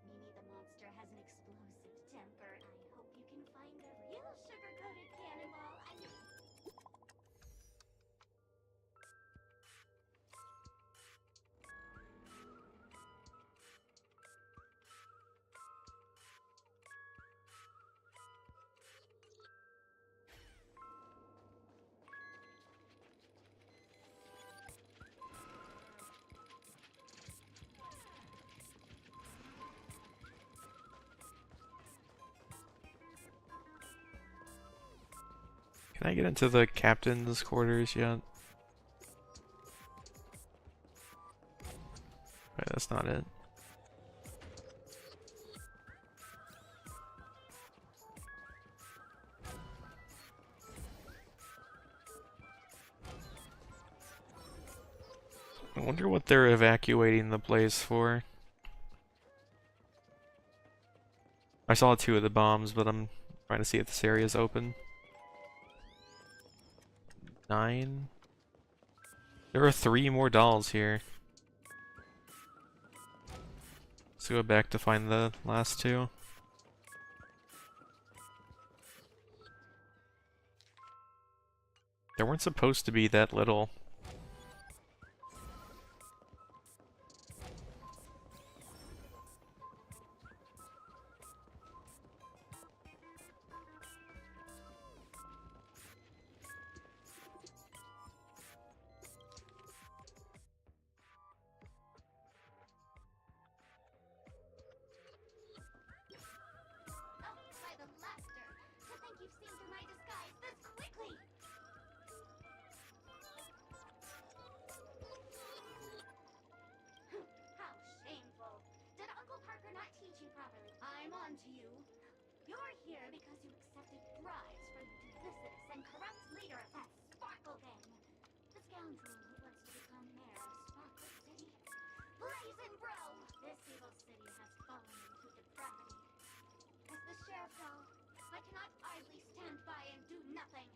Mimi the monster has an explosive temper. I hope you can find a real sugar-coated cannonball. Can I get into the captain's quarters yet? Wait, that's not it. I wonder what they're evacuating the place for. I saw 2 of the bombs, but I'm trying to see if this area is open. 9? There are 3 more dolls here. Let's go back to find the last 2. There weren't supposed to be that little. By the laughter! To think you've seen through my disguise this quickly! How shameful! Did Uncle Parker not teach you properly? I'm on to you. here because you accepted bribes from the duplicitous and corrupt leader of that Sparkle Gang. The scoundrel who wants to become mayor of Sparkle City. Blazing bro! This evil city has fallen into depravity. As the sheriff though, I cannot idly stand by and do nothing.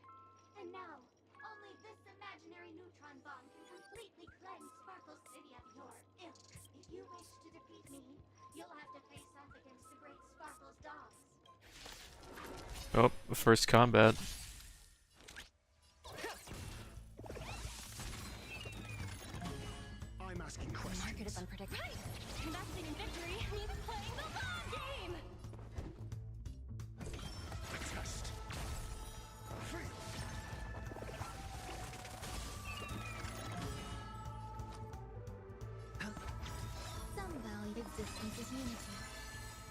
And now, only this imaginary neutron bomb can completely cleanse Sparkle City of your ilk. If you wish to defeat me, you'll have to face off against the great Sparkle's dogs. Oh, first combat. I'm asking questions. The market is unpredictable. Right! Investing in victory means playing the long game! Test. Fail. Some value existence is unity.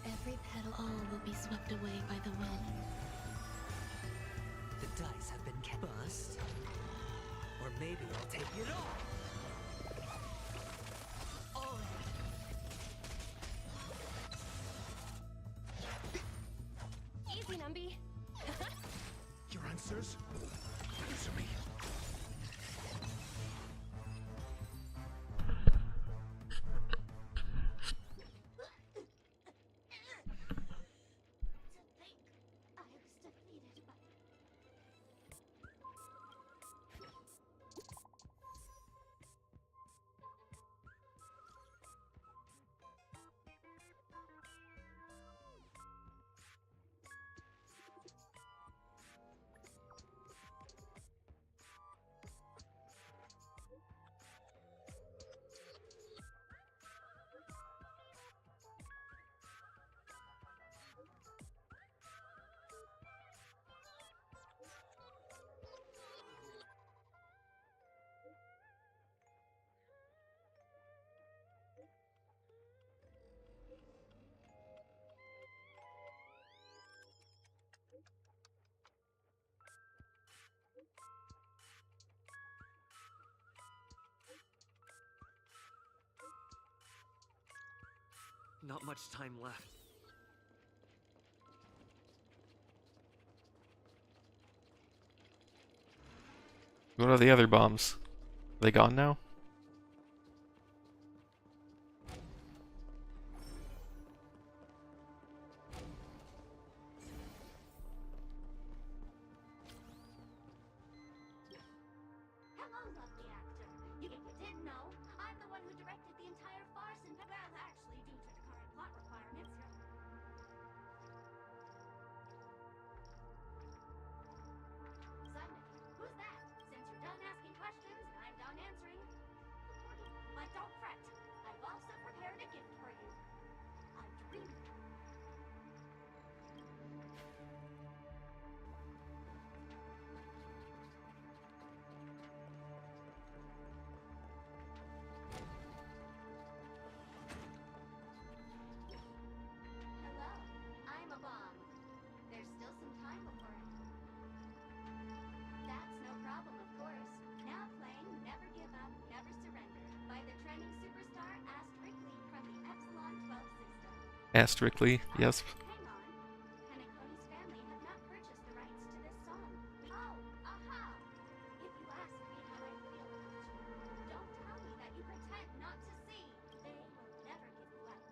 Every petal, all will be swept away by the wind. The dice have been cast. Or maybe I'll take it all. Easy, Numby. Your answers? Answer me. I was defeated by... Not much time left. What are the other bombs? They gone now? Hello, lovely actor. If you didn't know, I'm the one who directed the entire farce and well, actually, due to the current plot requirements, Simon, who's that? Since you're done asking questions and I'm done answering. But don't fret. I've also prepared a gift for you. A dream. Hello, I'm a bomb. There's still some time before it. That's no problem, of course. Now playing Never Give Up, Never Surrender by the trending superstar Astrictly from the Epsilon 12 system. Astrictly, yes. Hang on. Penacony's family have not purchased the rights to this song. Oh, aha! If you ask me how I feel about you, don't tell me that you pretend not to see. They will never give you up.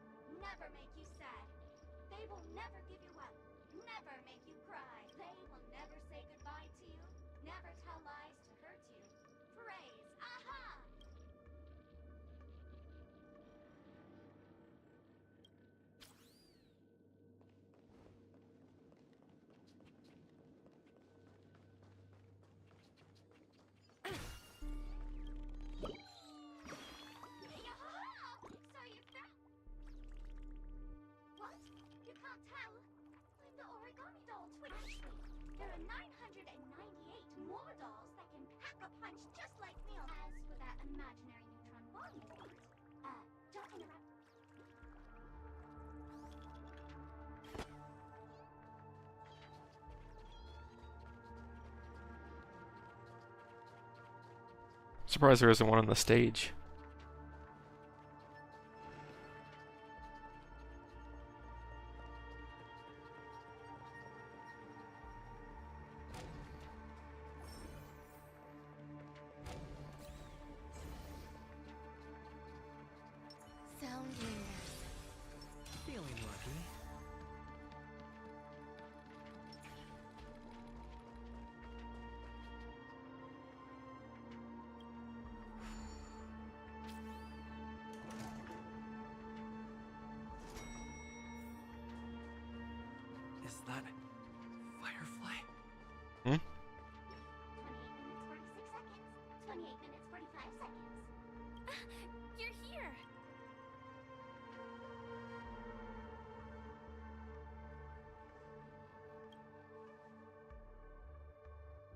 Never make you sad. They will never give you up. Never make you cry. They will never say goodbye to you. Never tell lies to hurt you. Praise. Aha! Yaha! So you found... What? You can't tell? I'm the origami doll twin. Actually, there are 998 more dolls that can pack a punch just like me. As for that imaginary neutron bomb you want, don't interrupt. Surprised there isn't one on the stage. Is that Firefly? Hmm? 28 minutes, 46 seconds. 28 minutes, 45 seconds. You're here!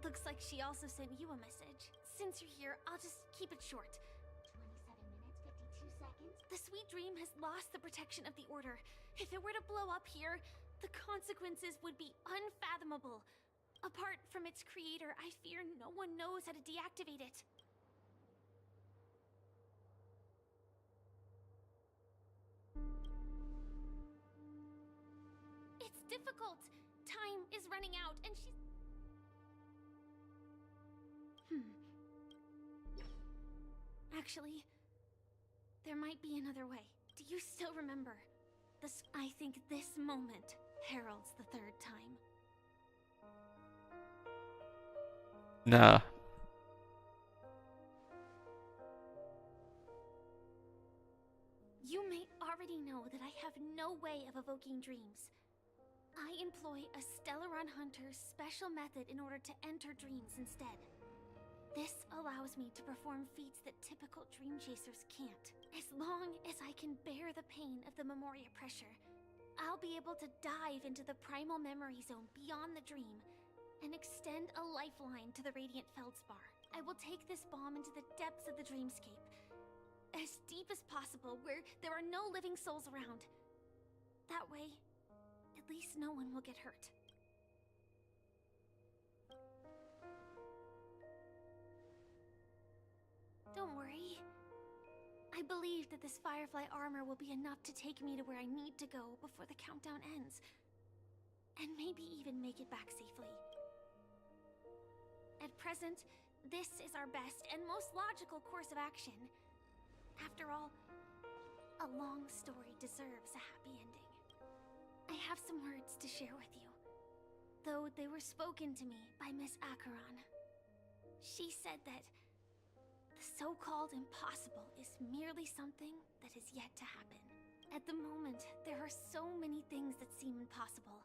Looks like she also sent you a message. Since you're here, I'll just keep it short. 27 minutes, 52 seconds. The Sweet Dream has lost the protection of the Order. If it were to blow up here, the consequences would be unfathomable. Apart from its creator, I fear no one knows how to deactivate it. It's difficult. Time is running out, and she's... Actually, there might be another way. Do you still remember? I think this moment heralds the third time. Nah. You may already know that I have no way of evoking dreams. I employ a Stellaron Hunter's special method in order to enter dreams instead. This allows me to perform feats that typical dream chasers can't. As long as I can bear the pain of the Memoria pressure, I'll be able to dive into the primal memory zone beyond the dream and extend a lifeline to the Radiant Feldspar. I will take this bomb into the depths of the dreamscape, as deep as possible, where there are no living souls around. That way, at least no one will get hurt. Don't worry. I believe that this Firefly armor will be enough to take me to where I need to go before the countdown ends. And maybe even make it back safely. At present, this is our best and most logical course of action. After all, a long story deserves a happy ending. I have some words to share with you, though they were spoken to me by Miss Acheron. She said that the so-called impossible is merely something that is yet to happen. At the moment, there are so many things that seem impossible.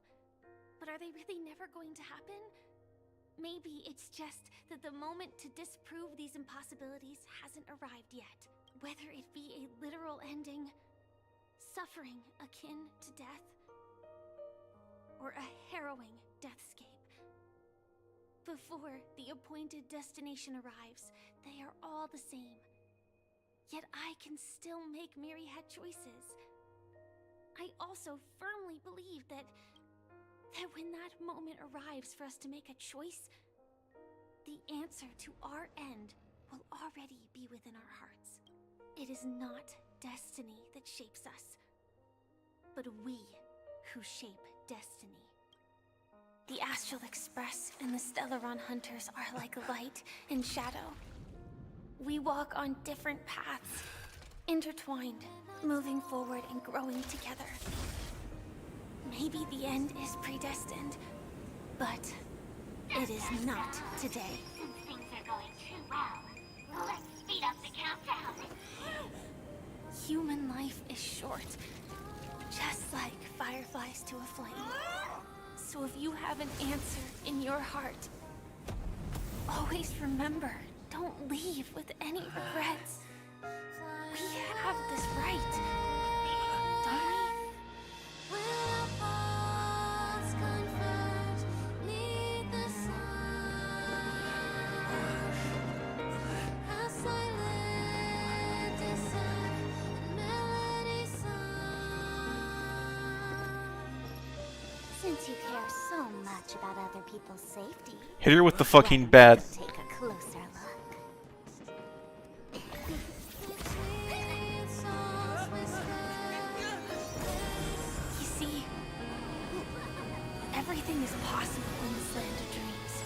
But are they really never going to happen? Maybe it's just that the moment to disprove these impossibilities hasn't arrived yet. Whether it be a literal ending, suffering akin to death, or a harrowing deathscape. Before the appointed destination arrives, they are all the same. Yet I can still make myriad choices. I also firmly believe that when that moment arrives for us to make a choice, the answer to our end will already be within our hearts. It is not destiny that shapes us, but we who shape destiny. The Astral Express and the Stellaron Hunters are like light and shadow. We walk on different paths, intertwined, moving forward and growing together. Maybe the end is predestined, but it is not today. Since things are going too well, let's speed up the countdown. Human life is short, just like fireflies to a flame. So if you have an answer in your heart, always remember, don't leave with any regrets. We have this right, don't we? Since you care so much about other people's safety, Hit her with the fucking bat. take a closer look. You see, everything is possible in this land of dreams.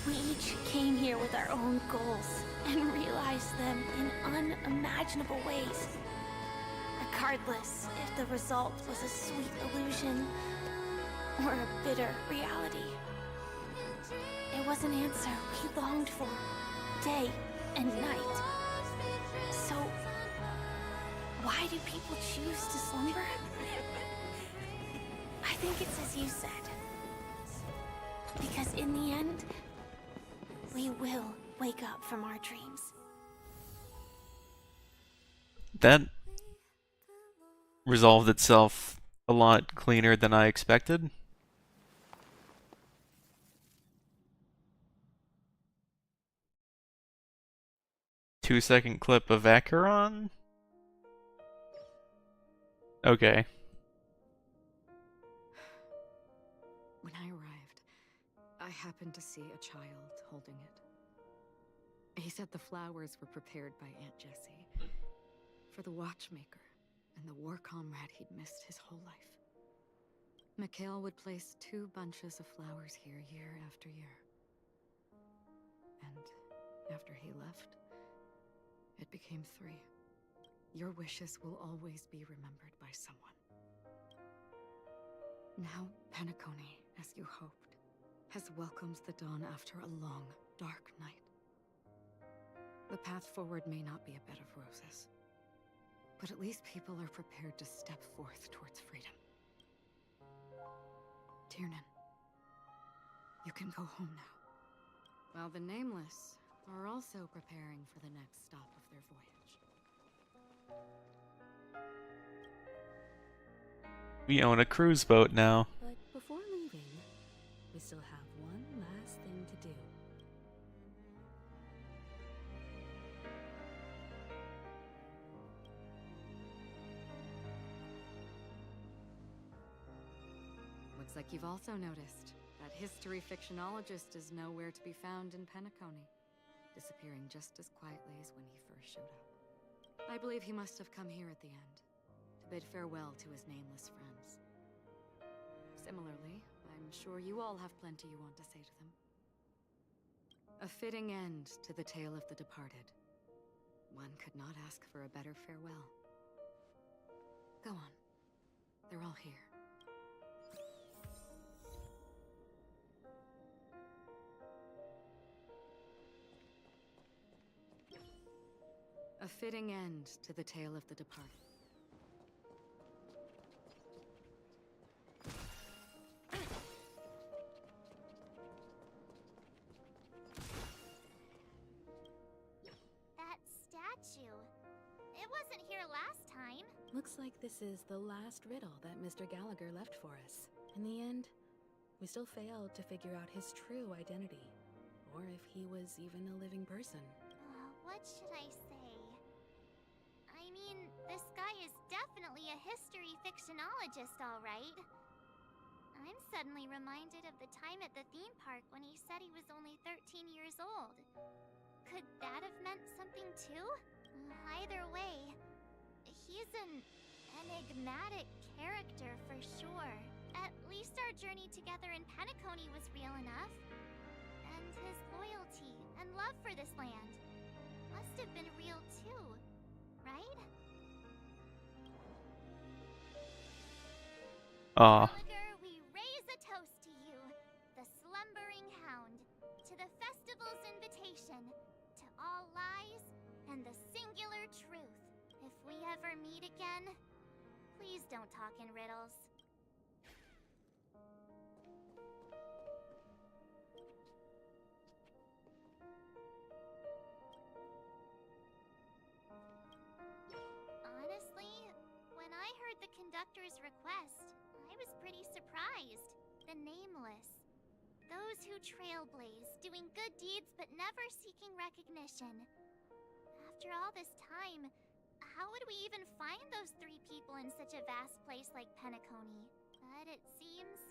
We each came here with our own goals and realized them in unimaginable ways. Regardless if the result was a sweet illusion or a bitter reality. It was an answer we longed for, day and night. So, why do people choose to slumber? I think it's as you said. Because in the end, we will wake up from our dreams. That resolved itself a lot cleaner than I expected. Two-second clip of Acheron? Okay. When I arrived, I happened to see a child holding it. He said the flowers were prepared by Aunt Jessie for the watchmaker and the war comrade he'd missed his whole life. Mikhail would place 2 bunches of flowers here year after year. And after he left, it became 3. Your wishes will always be remembered by someone. Now, Penacony, as you hoped, has welcomed the dawn after a long, dark night. The path forward may not be a bed of roses, but at least people are prepared to step forth towards freedom. Tiernan, you can go home now, while the Nameless are also preparing for the next stop of their voyage. We own a cruise boat now. But before leaving, we still have one last thing to do. Looks like you've also noticed that history fictionologist is nowhere to be found in Penacony, disappearing just as quietly as when he first showed up. I believe he must have come here at the end, to bid farewell to his nameless friends. Similarly, I'm sure you all have plenty you want to say to them. A fitting end to the tale of the departed. One could not ask for a better farewell. Go on. They're all here. A fitting end to the tale of the departed. That statue. It wasn't here last time. Looks like this is the last riddle that Mr. Gallagher left for us. In the end, we still failed to figure out his true identity, or if he was even a living person. What should I say? I mean, this guy is definitely a history fictionologist, all right. I'm suddenly reminded of the time at the theme park when he said he was only 13 years old. Could that have meant something too? Either way, he's an enigmatic character for sure. At least our journey together in Penacony was real enough. And his loyalty and love for this land must have been real too, right? Gallagher, we raise a toast to you, the slumbering hound, to the festival's invitation, to all lies and the singular truth. If we ever meet again, please don't talk in riddles. Honestly, when I heard the conductor's request, I was pretty surprised. The Nameless. Those who trailblaze, doing good deeds but never seeking recognition. After all this time, how would we even find those 3 people in such a vast place like Penacony? But it seems,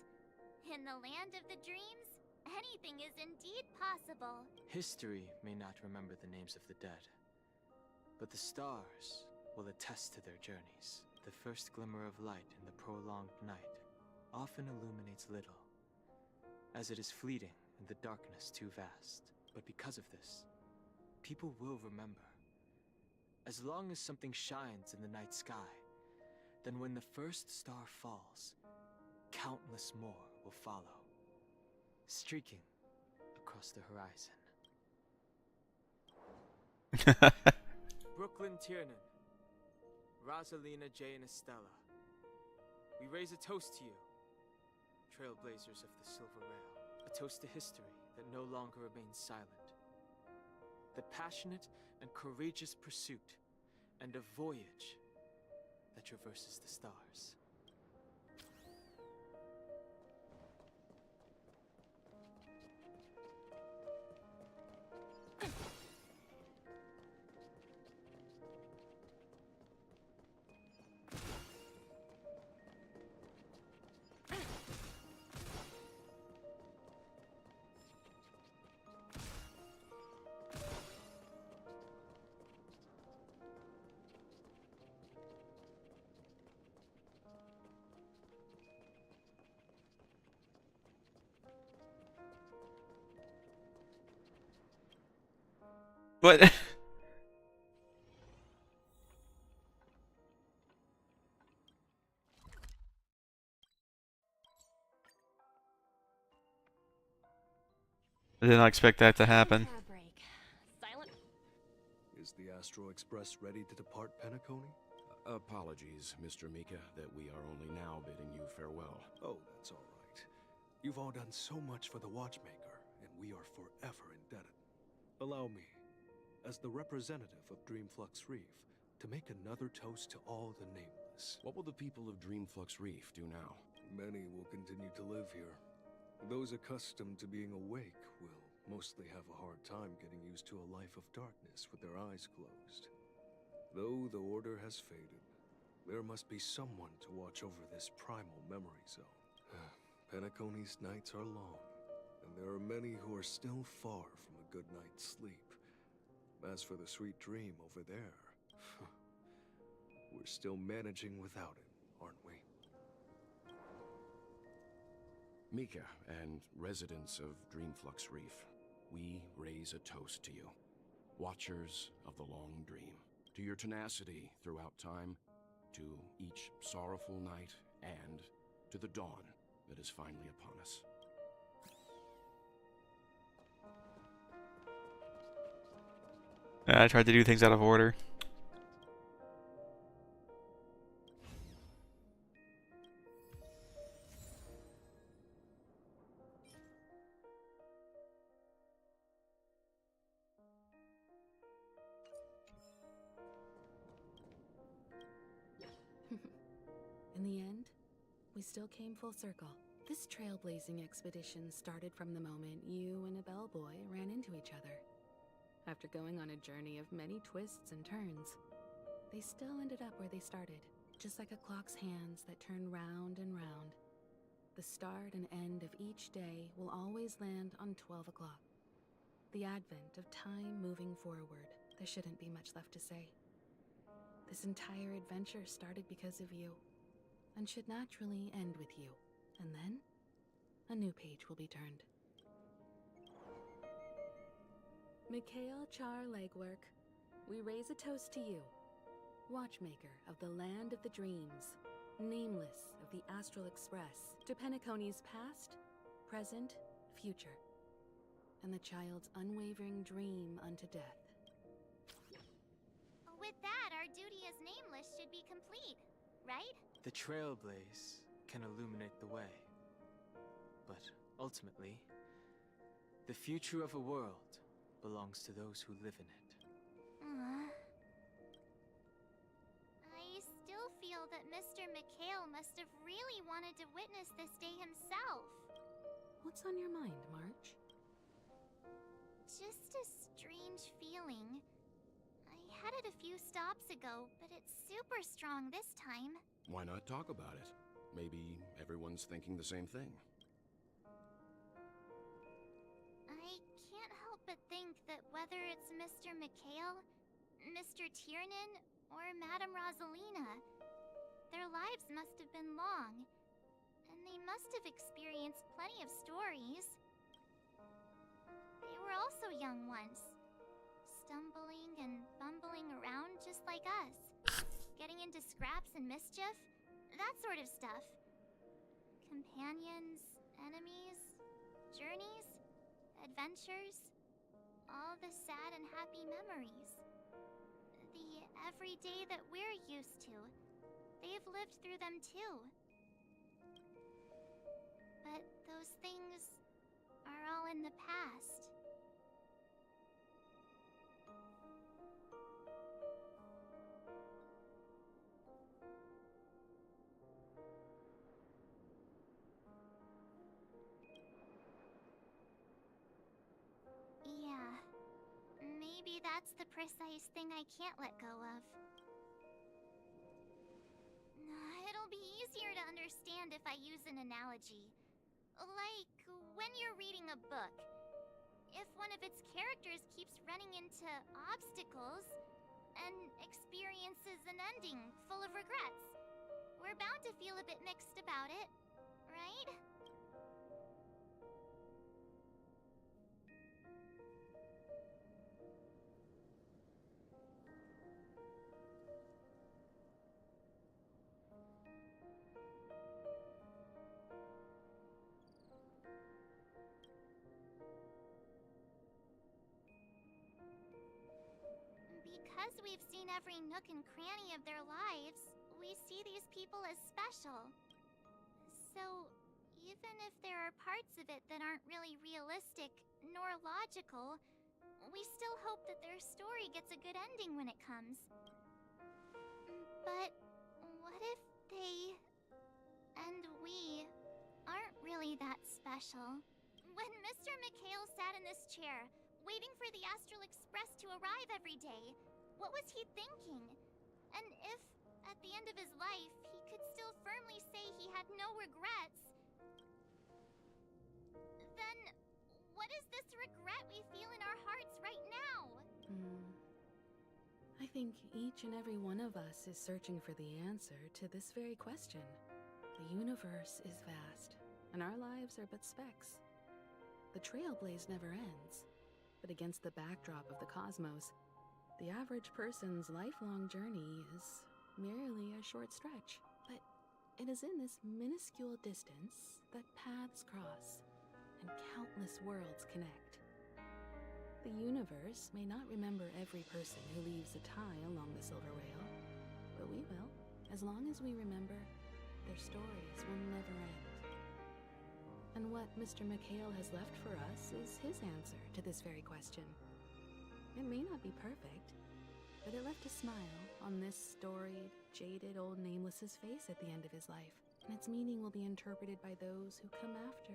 in the land of the dreams, anything is indeed possible. History may not remember the names of the dead, but the stars will attest to their journeys. The first glimmer of light in the prolonged night often illuminates little, as it is fleeting and the darkness too vast. But because of this, people will remember. As long as something shines in the night sky, then when the first star falls, countless more will follow, streaking across the horizon. Brooklyn Tiernan, Rosalina, Jay, and Estella, we raise a toast to you, trailblazers of the Silver Rail, a toast to history that no longer remains silent. The passionate and courageous pursuit, and a voyage that traverses the stars. What? I did not expect that to happen. Is the Astro Express ready to depart Penacony? Apologies, Mr. Mika, that we are only now bidding you farewell. Oh, that's all right. You've all done so much for the Watchmaker, and we are forever indebted. Allow me, as the representative of Dreamflux Reef, to make another toast to all the nameless. What will the people of Dreamflux Reef do now? Many will continue to live here. Those accustomed to being awake will mostly have a hard time getting used to a life of darkness with their eyes closed. Though the order has faded, there must be someone to watch over this primal memory zone. Penacony's nights are long, and there are many who are still far from a good night's sleep. As for the sweet dream over there, we're still managing without it, aren't we? Mika and residents of Dreamflux Reef, we raise a toast to you. Watchers of the long dream. To your tenacity throughout time, to each sorrowful night, and to the dawn that is finally upon us. I tried to do things out of order. In the end, we still came full circle. This trailblazing expedition started from the moment you and a bellboy ran into each other. After going on a journey of many twists and turns, they still ended up where they started, just like a clock's hands that turn round and round. The start and end of each day will always land on 12 o'clock. The advent of time moving forward. There shouldn't be much left to say. This entire adventure started because of you, and should naturally end with you. And then, a new page will be turned. Mikhail Char Legwork, we raise a toast to you, Watchmaker of the Land of the Dreams, nameless of the Astral Express, to Penacony's past, present, future, and the child's unwavering dream unto death. With that, our duty as nameless should be complete, right? The trailblaze can illuminate the way. But ultimately, the future of a world belongs to those who live in it. I still feel that Mr. Mikhail must have really wanted to witness this day himself. What's on your mind, March? Just a strange feeling. I had it a few stops ago, but it's super strong this time. Why not talk about it? Maybe everyone's thinking the same thing. I can't help but think that whether it's Mr. Mikhail, Mr. Tiernan, or Madame Rosalina, their lives must have been long, and they must have experienced plenty of stories. They were also young once, stumbling and bumbling around just like us, getting into scraps and mischief, that sort of stuff. Companions, enemies, journeys, adventures, all the sad and happy memories. The everyday that we're used to, they've lived through them too. But those things are all in the past. Yeah, maybe that's the precise thing I can't let go of. It'll be easier to understand if I use an analogy. Like, when you're reading a book, if one of its characters keeps running into obstacles and experiences an ending full of regrets, we're bound to feel a bit mixed about it, right? Because we've seen every nook and cranny of their lives, we see these people as special. So, even if there are parts of it that aren't really realistic nor logical, we still hope that their story gets a good ending when it comes. But what if they and we aren't really that special? When Mr. McHale sat in this chair, waiting for the Astral Express to arrive every day, what was he thinking? And if, at the end of his life, he could still firmly say he had no regrets, then what is this regret we feel in our hearts right now? I think each and every one of us is searching for the answer to this very question. The universe is vast, and our lives are but specks. The trailblaze never ends, but against the backdrop of the cosmos, the average person's lifelong journey is merely a short stretch. But it is in this minuscule distance that paths cross and countless worlds connect. The universe may not remember every person who leaves a tie along the silver rail, but we will, as long as we remember their stories will never end. And what Mr. McHale has left for us is his answer to this very question. It may not be perfect, but it left a smile on this storied, jaded old nameless's face at the end of his life, and its meaning will be interpreted by those who come after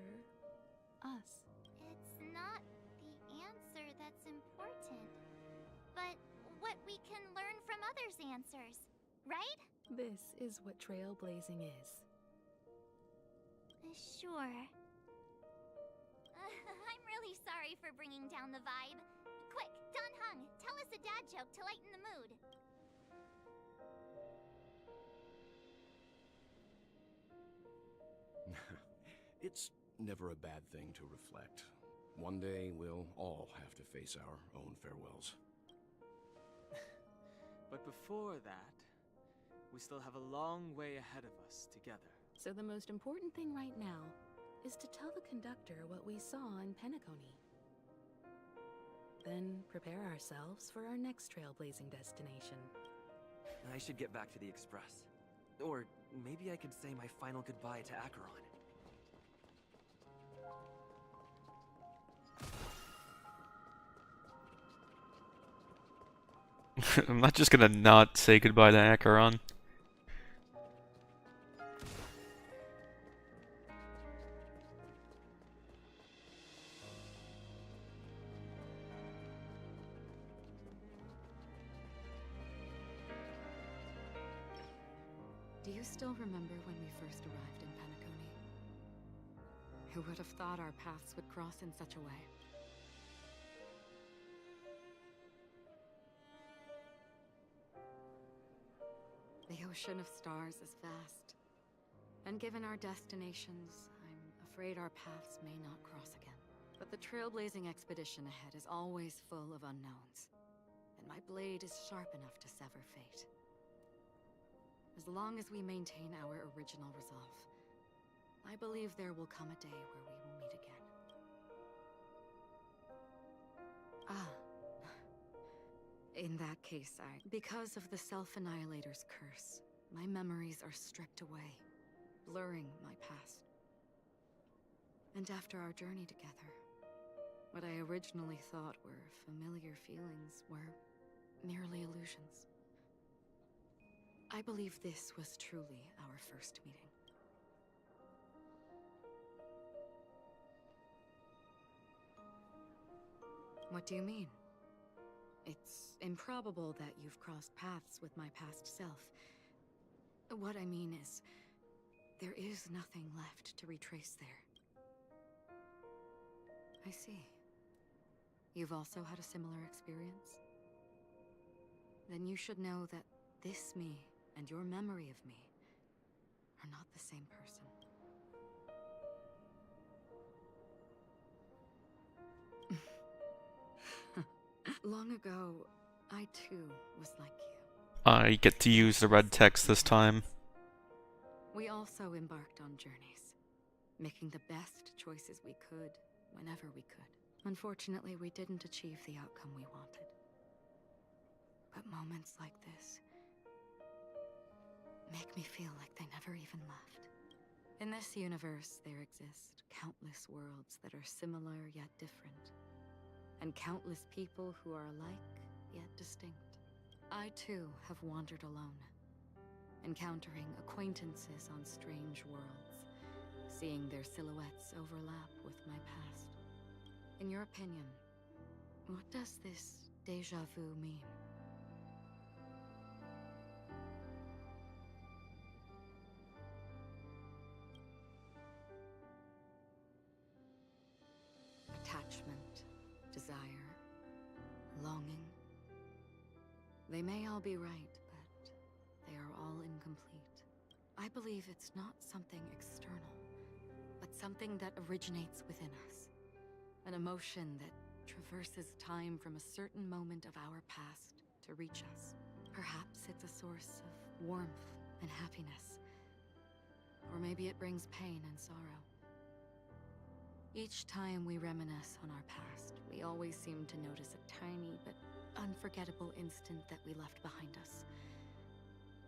us. It's not the answer that's important, but what we can learn from others' answers, right? This is what trailblazing is. Sure. I'm really sorry for bringing down the vibe. Quick, Don Hung, tell us a dad joke to lighten the mood. It's never a bad thing to reflect. One day, we'll all have to face our own farewells. But before that, we still have a long way ahead of us together. So the most important thing right now is to tell the conductor what we saw in Penacony. Then prepare ourselves for our next trailblazing destination. I should get back to the Express. Or maybe I could say my final goodbye to Acheron. I'm not just gonna not say goodbye to Acheron. Do you still remember when we first arrived in Penacony? Who would have thought our paths would cross in such a way? The ocean of stars is vast, and given our destinations, I'm afraid our paths may not cross again. But the trailblazing expedition ahead is always full of unknowns, and my blade is sharp enough to sever fate. As long as we maintain our original resolve, I believe there will come a day where we will meet again. In that case, because of the Self-Annihilator's curse, my memories are stripped away, blurring my past. And after our journey together, what I originally thought were familiar feelings were merely illusions. I believe this was truly our first meeting. What do you mean? It's improbable that you've crossed paths with my past self. What I mean is, there is nothing left to retrace there. I see. You've also had a similar experience? Then you should know that this me and your memory of me are not the same person. Long ago, I too was like you. I get to use the red text this time. We also embarked on journeys, making the best choices we could, whenever we could. Unfortunately, we didn't achieve the outcome we wanted. But moments like this make me feel like they never even left. In this universe, there exist countless worlds that are similar yet different, and countless people who are alike yet distinct. I too have wandered alone, encountering acquaintances on strange worlds, seeing their silhouettes overlap with my past. In your opinion, what does this déjà vu mean? Attachment, desire, longing. They may all be right, but they are all incomplete. I believe it's not something external, but something that originates within us. An emotion that traverses time from a certain moment of our past to reach us. Perhaps it's a source of warmth and happiness. Or maybe it brings pain and sorrow. Each time we reminisce on our past, we always seem to notice a tiny but unforgettable instant that we left behind us,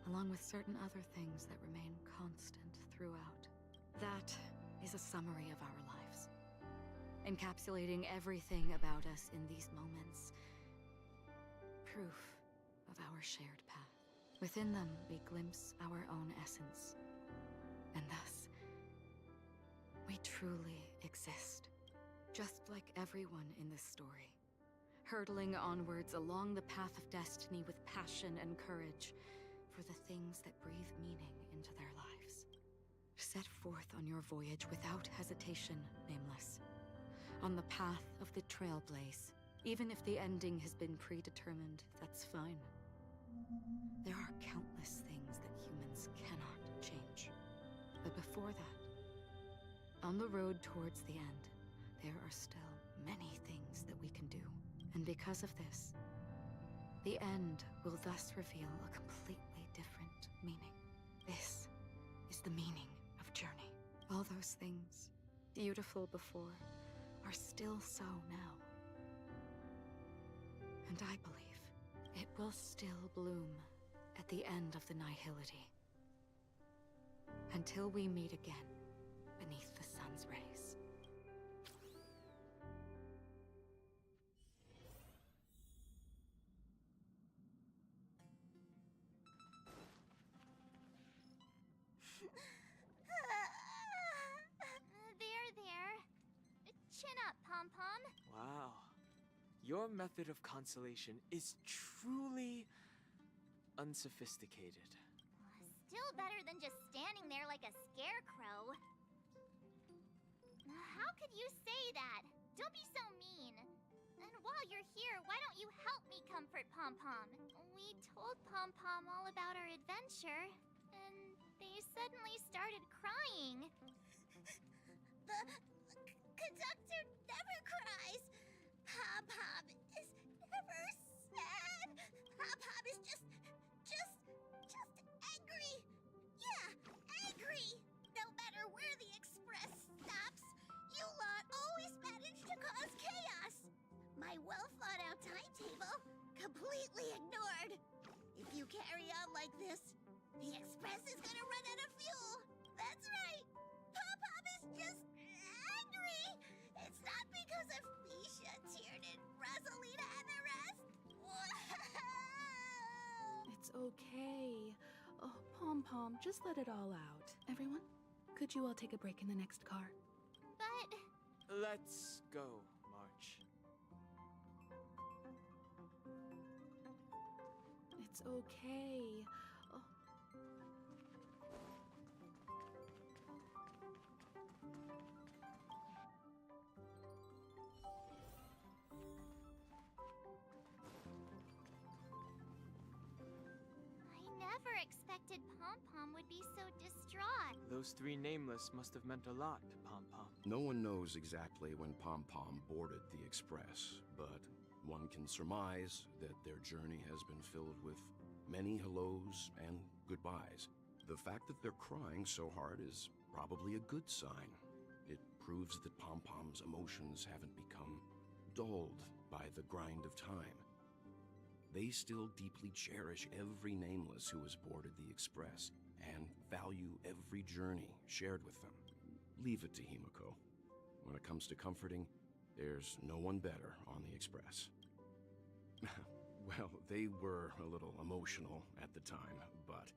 along with certain other things that remain constant throughout. That is a summary of our lives, encapsulating everything about us in these moments. Proof of our shared path. Within them, we glimpse our own essence, and thus, we truly exist, just like everyone in this story, hurtling onwards along the path of destiny with passion and courage for the things that breathe meaning into their lives. Set forth on your voyage without hesitation, Nameless, on the path of the Trailblaze. Even if the ending has been predetermined, that's fine. There are countless things that humans cannot change. But before that, on the road towards the end, there are still many things that we can do. And because of this, the end will thus reveal a completely different meaning. This is the meaning of journey. All those things, beautiful before, are still so now. And I believe it will still bloom at the end of the nihility. Until we meet again beneath the sun's rays. There. Chin up, Pom-Pom. Wow. Your method of consolation is truly unsophisticated. Still better than just standing there like a scarecrow. How could you say that? Don't be so mean. And while you're here, why don't you help me comfort Pom-Pom? We told Pom-Pom all about our adventure, and they suddenly started crying. The conductor never cries. Pom-Pom is never sad. Pom-Pom is just angry. Yeah, angry. No matter where the express stops, you lot always manage to cause chaos. My well-thought-out timetable completely ignored. If you carry on like this, the express is gonna run out of fuel. That's right. Pom-Pom is just angry. calm, just let it all out. Everyone, could you all take a break in the next car? But... Let's go, March. It's okay. Oh. I never expected Pom Pom would be so distraught. Those three nameless must have meant a lot to Pom Pom. No one knows exactly when Pom Pom boarded the Express, but one can surmise that their journey has been filled with many hellos and goodbyes. The fact that they're crying so hard is probably a good sign. It proves that Pom Pom's emotions haven't become dulled by the grind of time. They still deeply cherish every nameless who has boarded the Express and value every journey shared with them. Leave it to Himiko. When it comes to comforting, there's no one better on the Express. Well, they were a little emotional at the time, but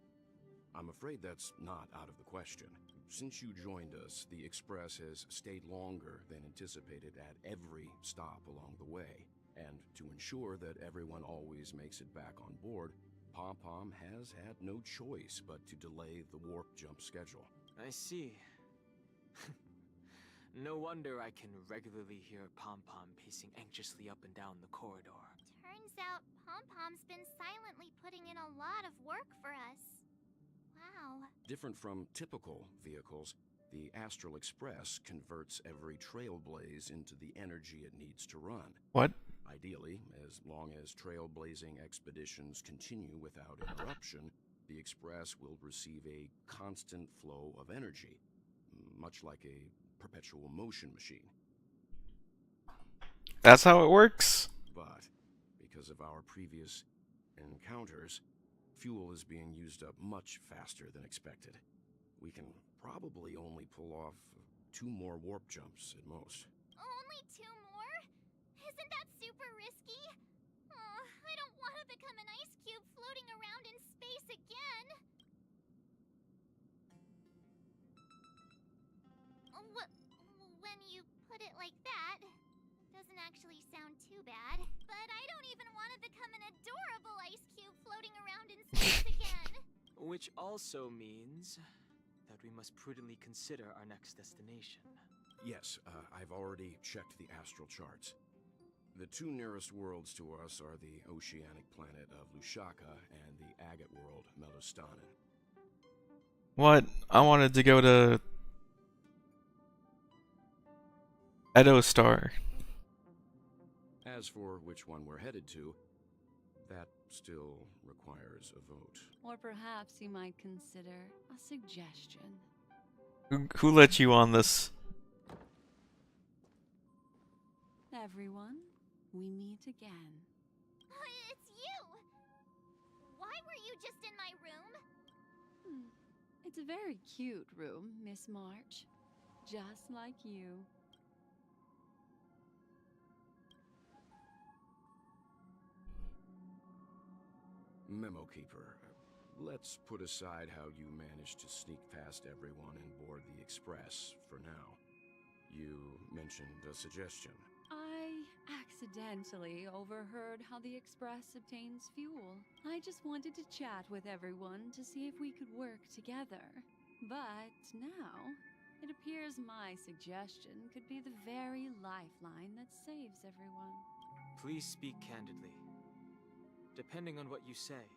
I'm afraid that's not out of the question. Since you joined us, the Express has stayed longer than anticipated at every stop along the way. And to ensure that everyone always makes it back on board, Pom Pom has had no choice but to delay the warp jump schedule. I see. No wonder I can regularly hear Pom Pom pacing anxiously up and down the corridor. Turns out Pom Pom's been silently putting in a lot of work for us. Wow. Different from typical vehicles, the Astral Express converts every trailblaze into the energy it needs to run. What? Ideally, as long as trailblazing expeditions continue without interruption, the Express will receive a constant flow of energy, much like a perpetual motion machine. That's how it works? But because of our previous encounters, fuel is being used up much faster than expected. We can probably only pull off 2 more warp jumps at most. Only 2 more? Isn't that super risky? I don't want to become an ice cube floating around in space again. When you put it like that, doesn't actually sound too bad. But I don't even want to become an adorable ice cube floating around in space again. Which also means that we must prudently consider our next destination. Yes, I've already checked the astral charts. The 2 nearest worlds to us are the oceanic planet of Lushaka and the agate world, Melostanin. What? I wanted to go to Edostar. As for which one we're headed to, that still requires a vote. Or perhaps you might consider a suggestion. Who let you on this? Everyone, we meet again. It's you! Why were you just in my room? It's a very cute room, Miss March. Just like you. Memo Keeper, let's put aside how you managed to sneak past everyone and board the Express for now. You mentioned a suggestion. I accidentally overheard how the Express obtains fuel. I just wanted to chat with everyone to see if we could work together. But now, it appears my suggestion could be the very lifeline that saves everyone. Please speak candidly. Depending on what you say,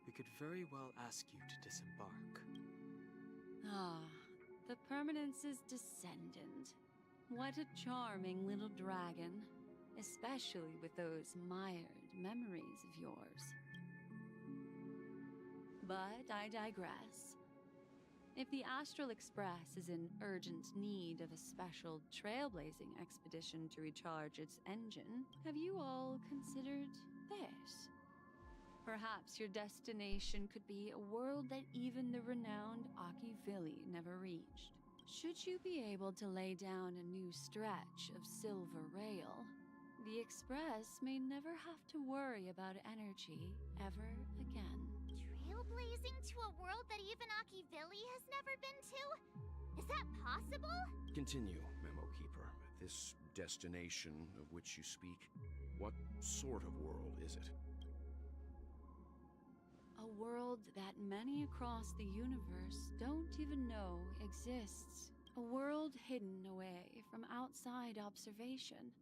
we could very well ask you to disembark. Ah, the Permanence's descendant. What a charming little dragon, especially with those mired memories of yours. But I digress. If the Astral Express is in urgent need of a special trailblazing expedition to recharge its engine, have you all considered this? Perhaps your destination could be a world that even the renowned Akivili never reached. Should you be able to lay down a new stretch of silver rail, the Express may never have to worry about energy ever again. trailblazing to a world that even Akivili has never been to? Is that possible? Continue, Memo Keeper. This destination of which you speak, what sort of world is it? A world that many across the universe don't even know exists. A world hidden away from outside observation.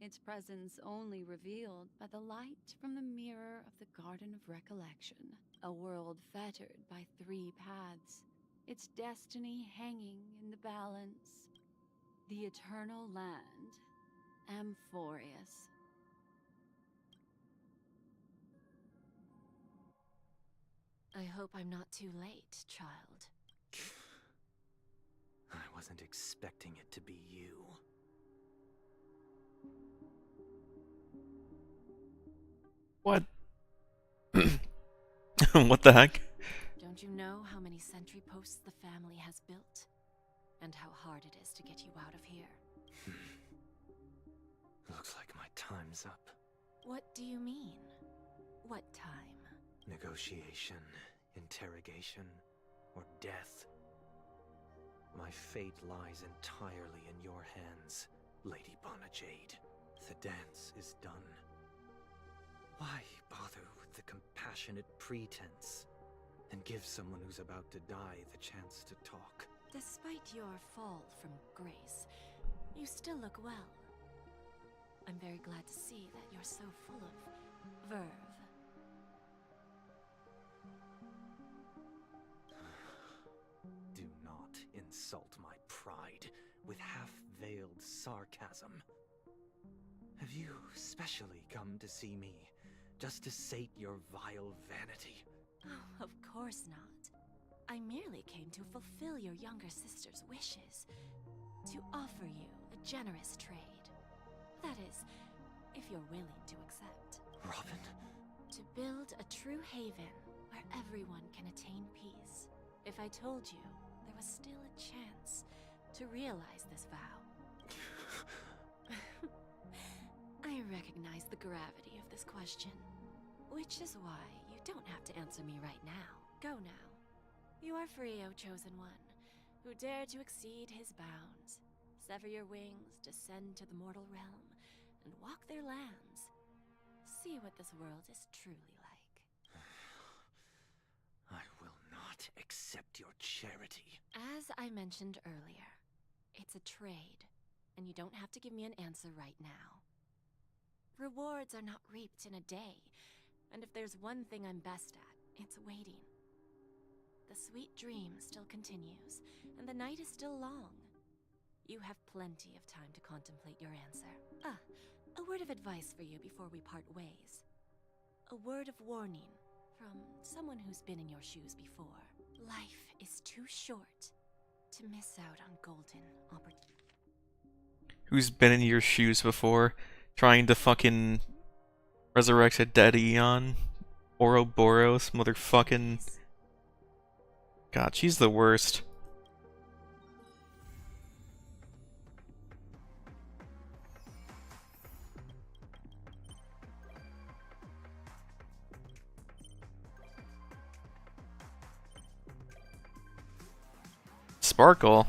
Its presence only revealed by the light from the mirror of the Garden of Recollection. A world fettered by 3 paths, its destiny hanging in the balance. The Eternal Land, Amphorius. I hope I'm not too late, child. I wasn't expecting it to be you. What? What the heck? Don't you know how many sentry posts the family has built? And how hard it is to get you out of here? Looks like my time's up. What do you mean? What time? Negotiation, interrogation, or death. My fate lies entirely in your hands, Lady Bonajade. The dance is done. Why bother with the compassionate pretense and give someone who's about to die the chance to talk? Despite your fall from grace, you still look well. I'm very glad to see that you're so full of verve. Do not insult my pride with half-veiled sarcasm. Have you specially come to see me, just to sate your vile vanity? Oh, of course not. I merely came to fulfill your younger sister's wishes. To offer you a generous trade. That is, if you're willing to accept. Robin? To build a true haven where everyone can attain peace. If I told you there was still a chance to realize this vow. I recognize the gravity of this question. Which is why you don't have to answer me right now. Go now. You are free, O Chosen One, who dare to exceed his bounds. Sever your wings, descend to the mortal realm, and walk their lands. See what this world is truly like. I will not accept your charity. As I mentioned earlier, it's a trade, and you don't have to give me an answer right now. Rewards are not reaped in a day, and if there's one thing I'm best at, it's waiting. The sweet dream still continues, and the night is still long. You have plenty of time to contemplate your answer. A word of advice for you before we part ways. A word of warning from someone who's been in your shoes before. Life is too short to miss out on golden opportunities. Who's been in your shoes before, trying to fucking resurrect a dead Eon? Ouroboros, motherfucking... God, she's the worst. Sparkle.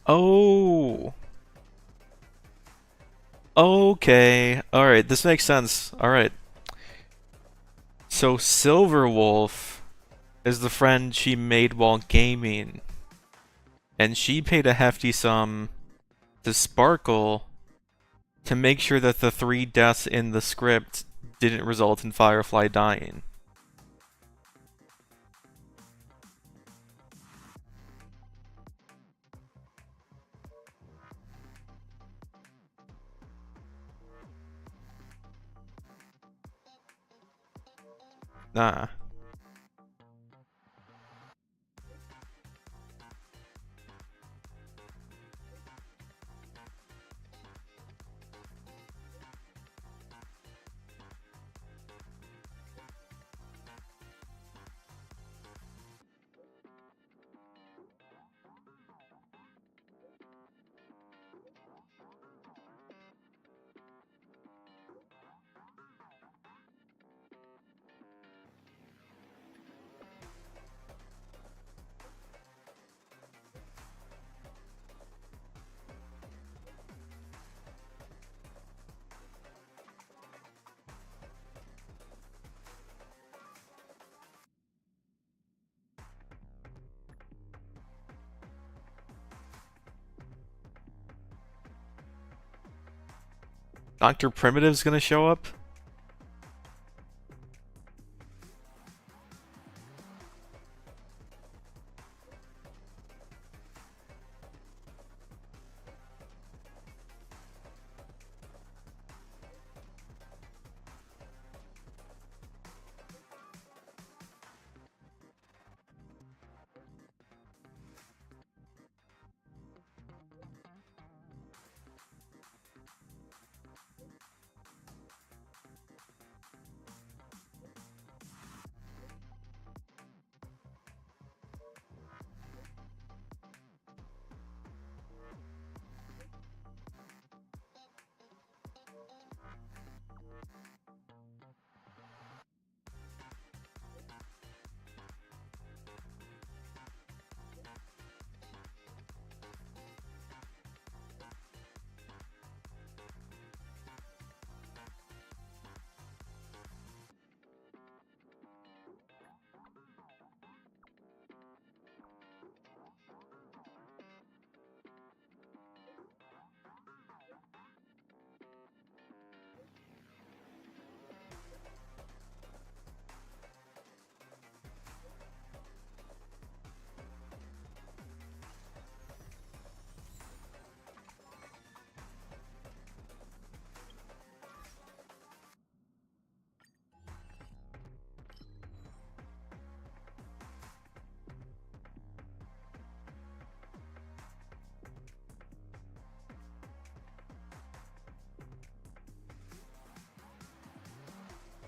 Oh. Okay. Alright, this makes sense. Alright. So Silverwolf is the friend she made while gaming. And she paid a hefty sum to Sparkle to make sure that the 3 deaths in the script didn't result in Firefly dying. Nah. Dr. Primitive's gonna show up?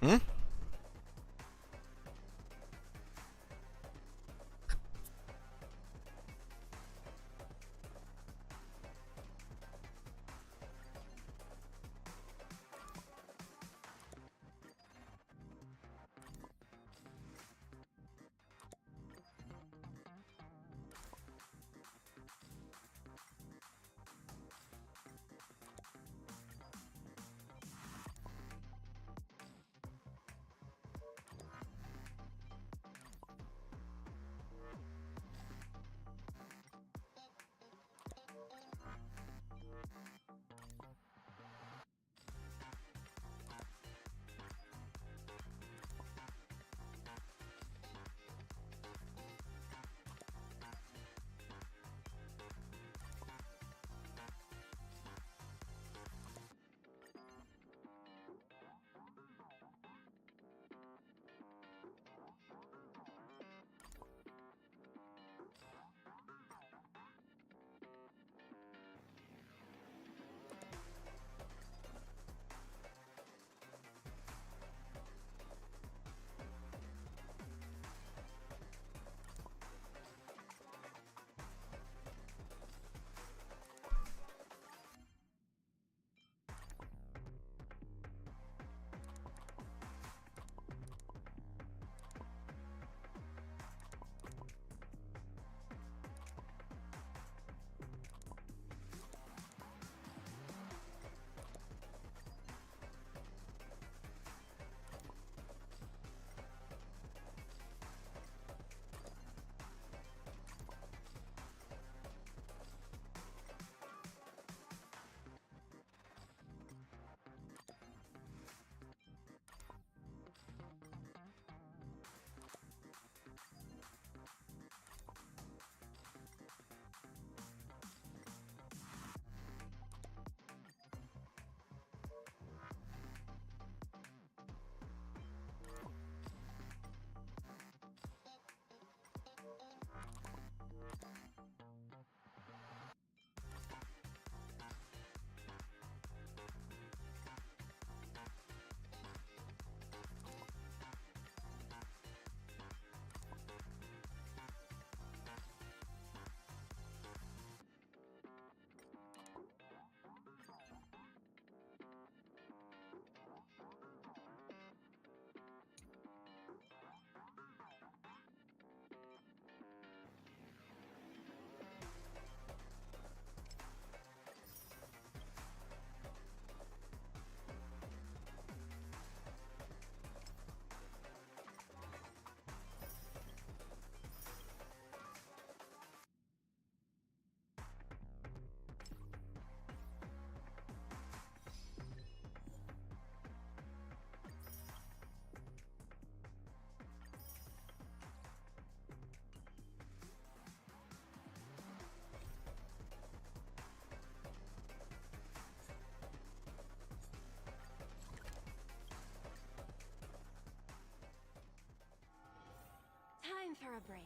Hmm? break.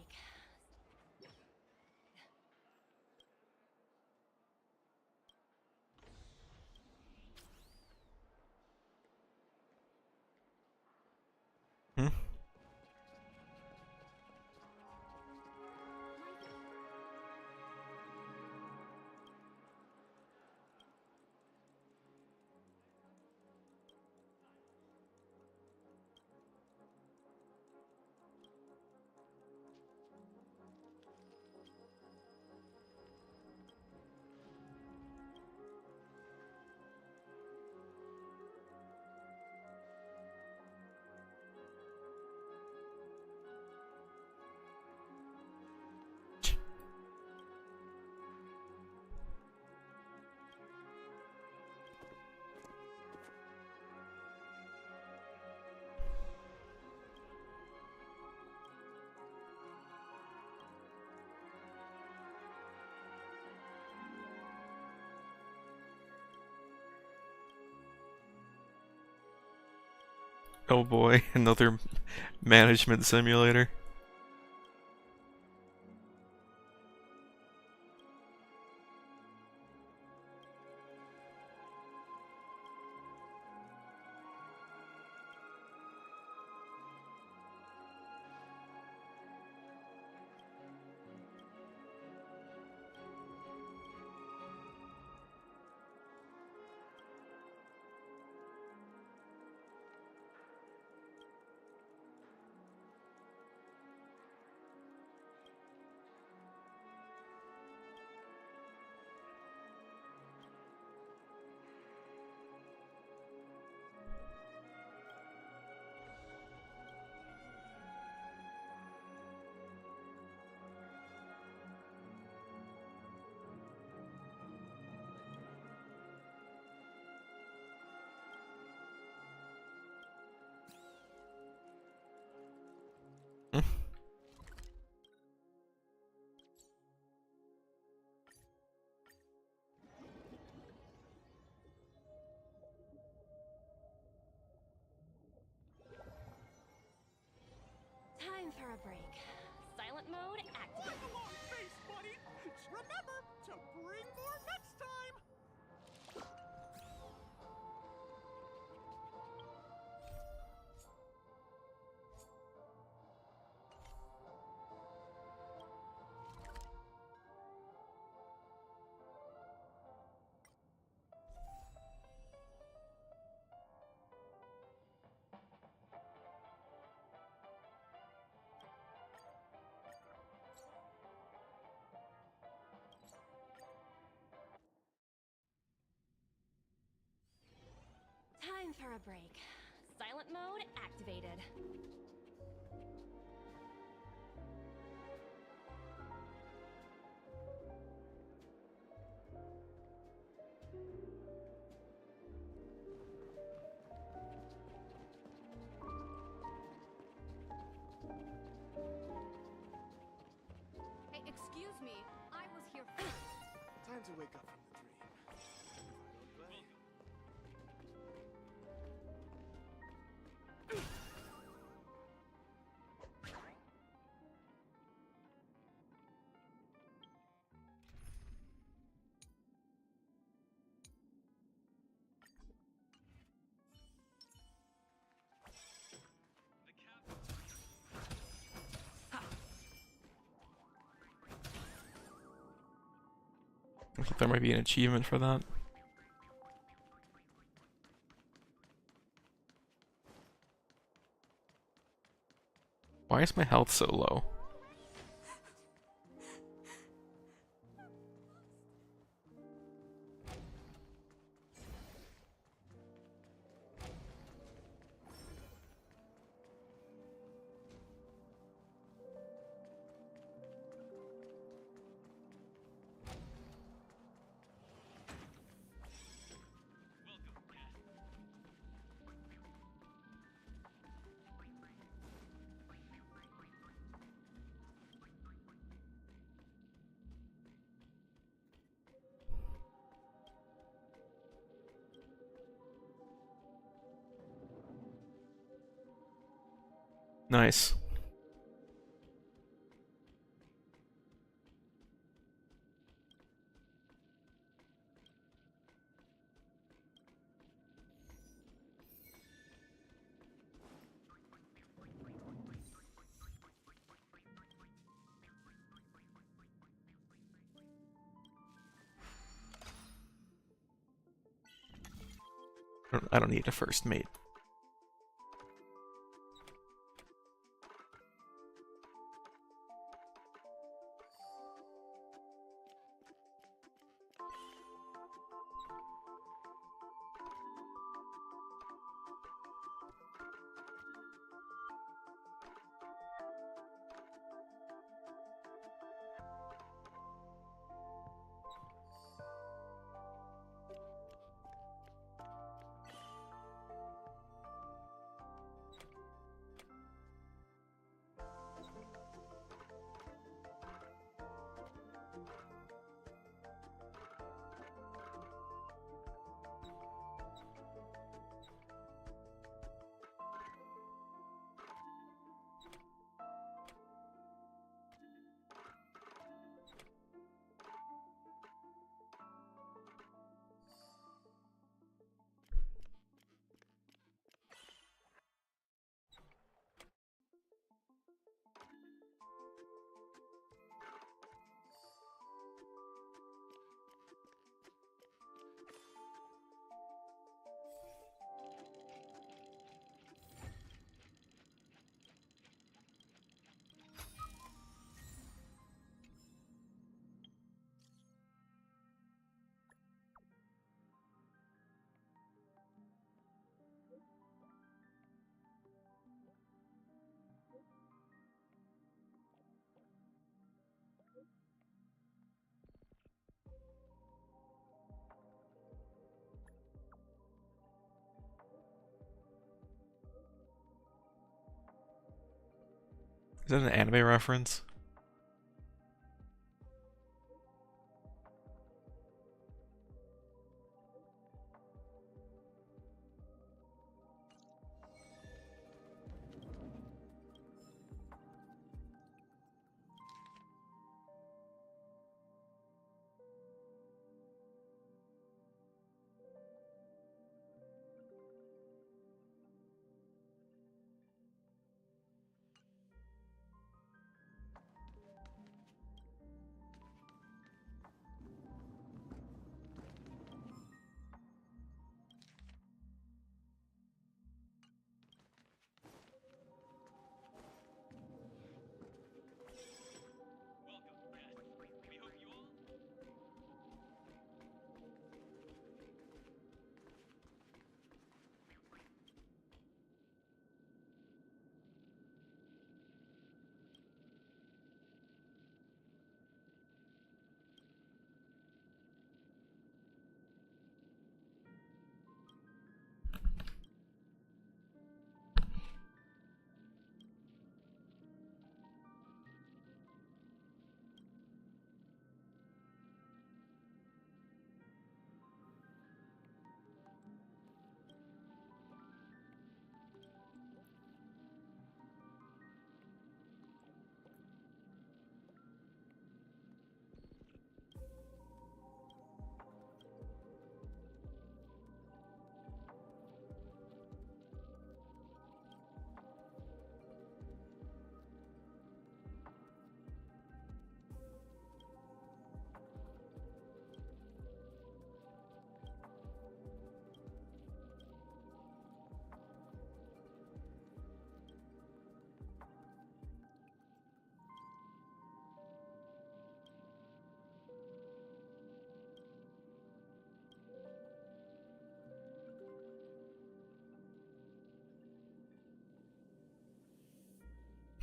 Hmm? Oh boy, another management simulator. Time for a break. Silent mode activated. Come on, face, buddy! Remember to bring more next time! Time for a break. Silent mode activated. Hey, excuse me. I was here first. Time to wake up from the dream. If I don't play. I think there might be an achievement for that. Why is my health so low? Nice. I don't need a first mate. Is that an anime reference?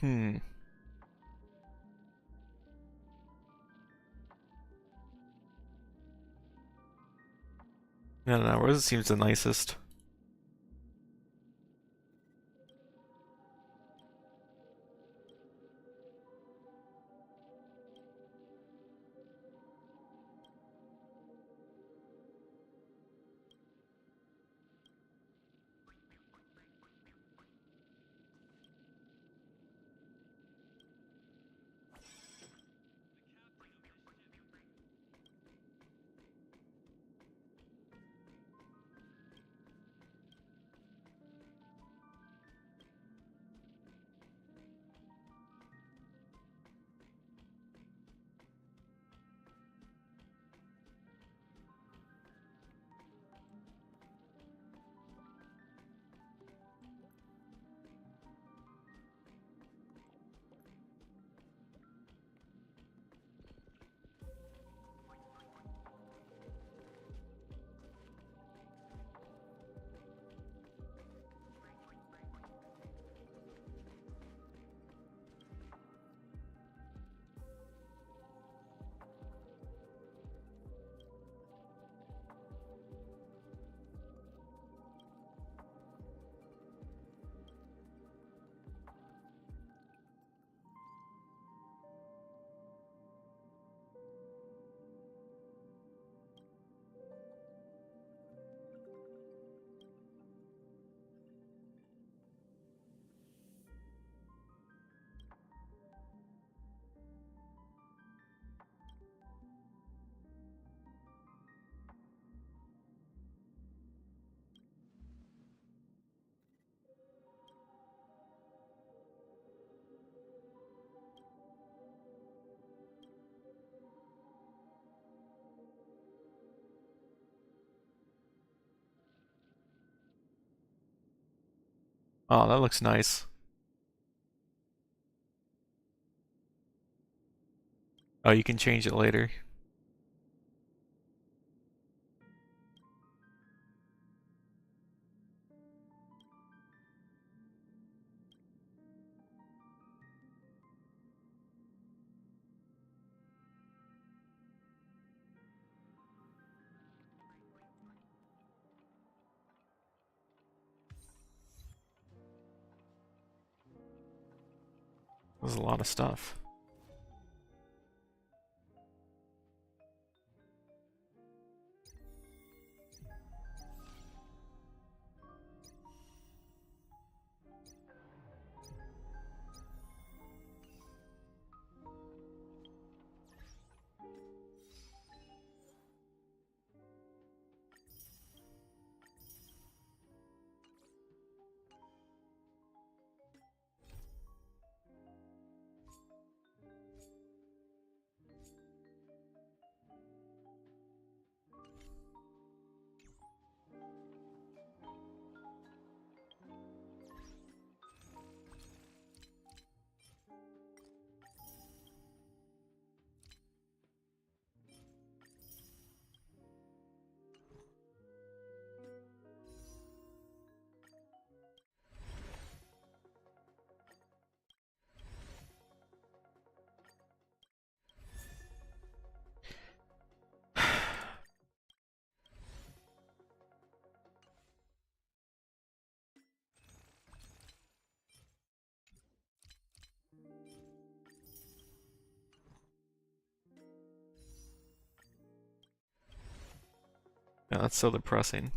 Hmm. I don't know, Rose seems the nicest. Oh, that looks nice. Oh, you can change it later. There's a lot of stuff. Yeah, that's so depressing.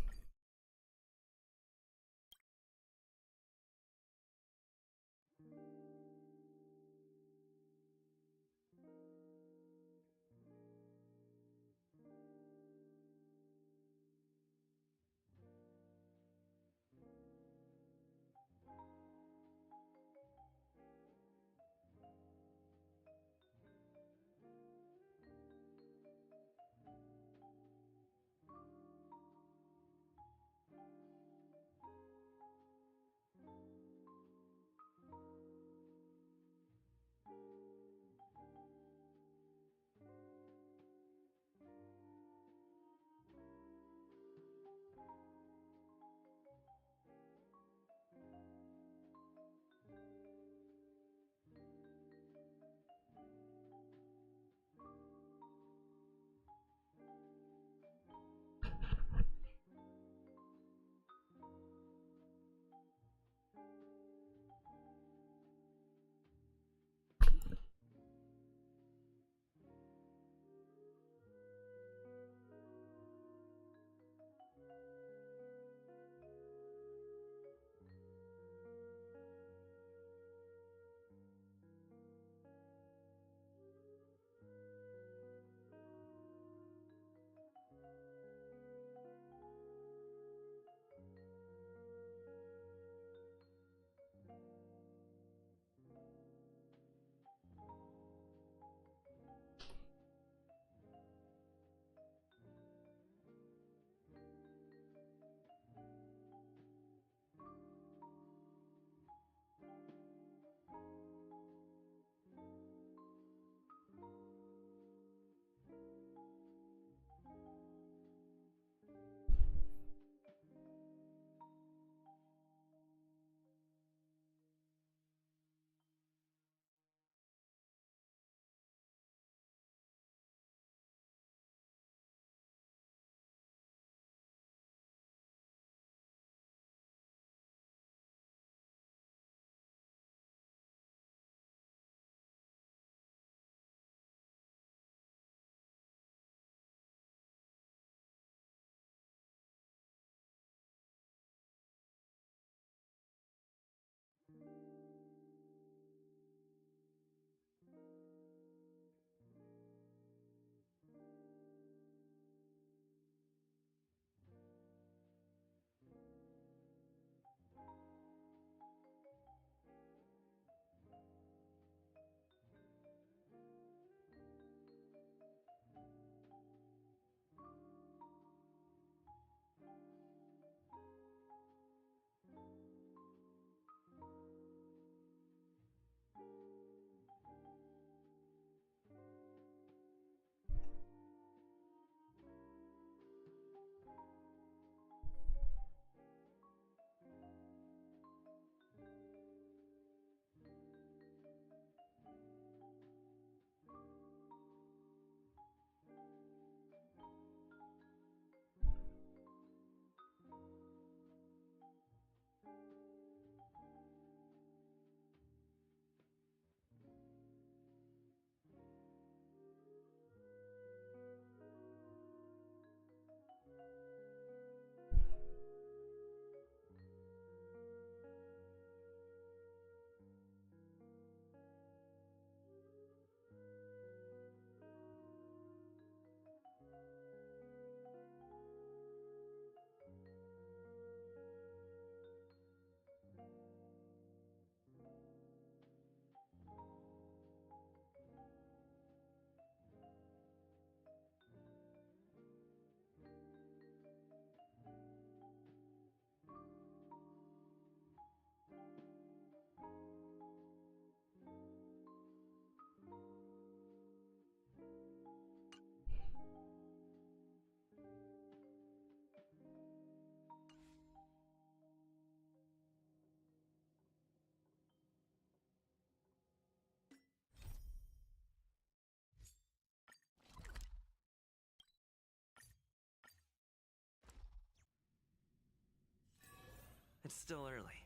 It's still early.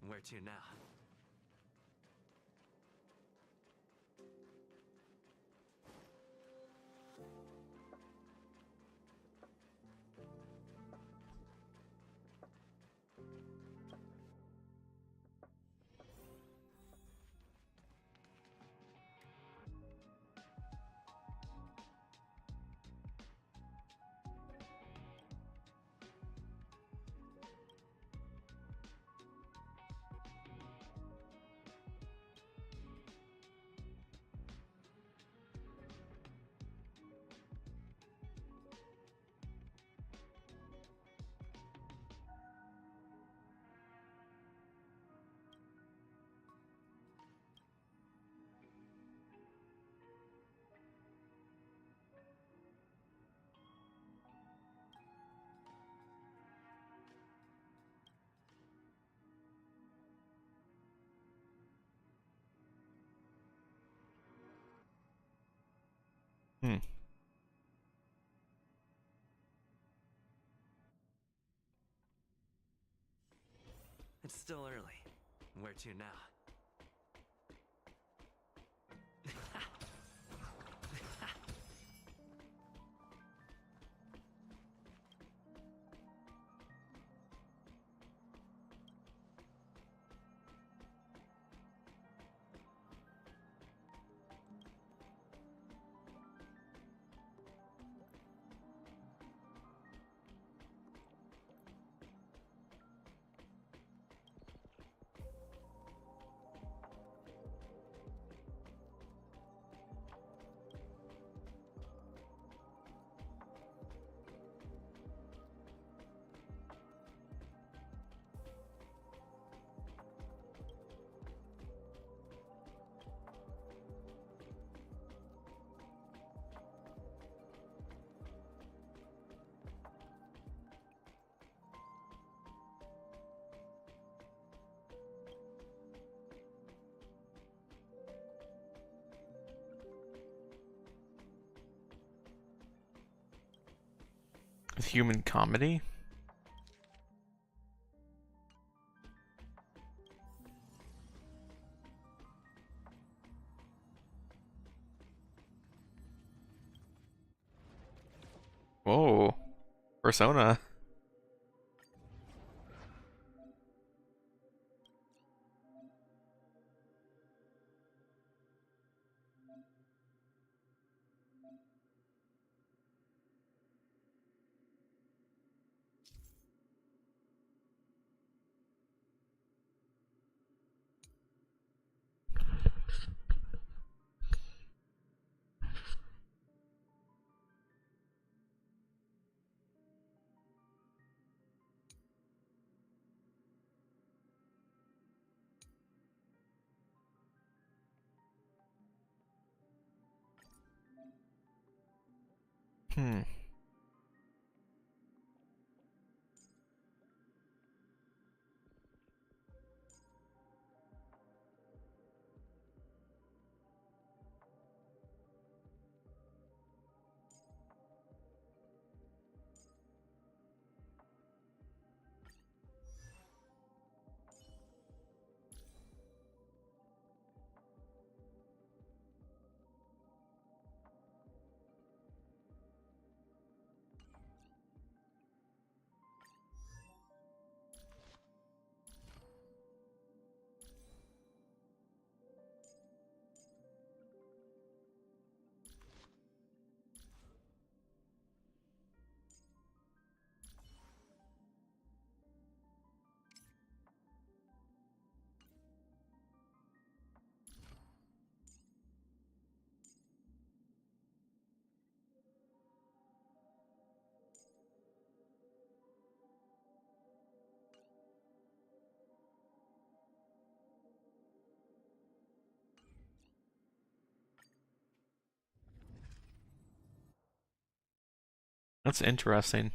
Where to now? Hmm. It's still early. Where to now? Human comedy? Whoa. Persona. Hmm. That's interesting.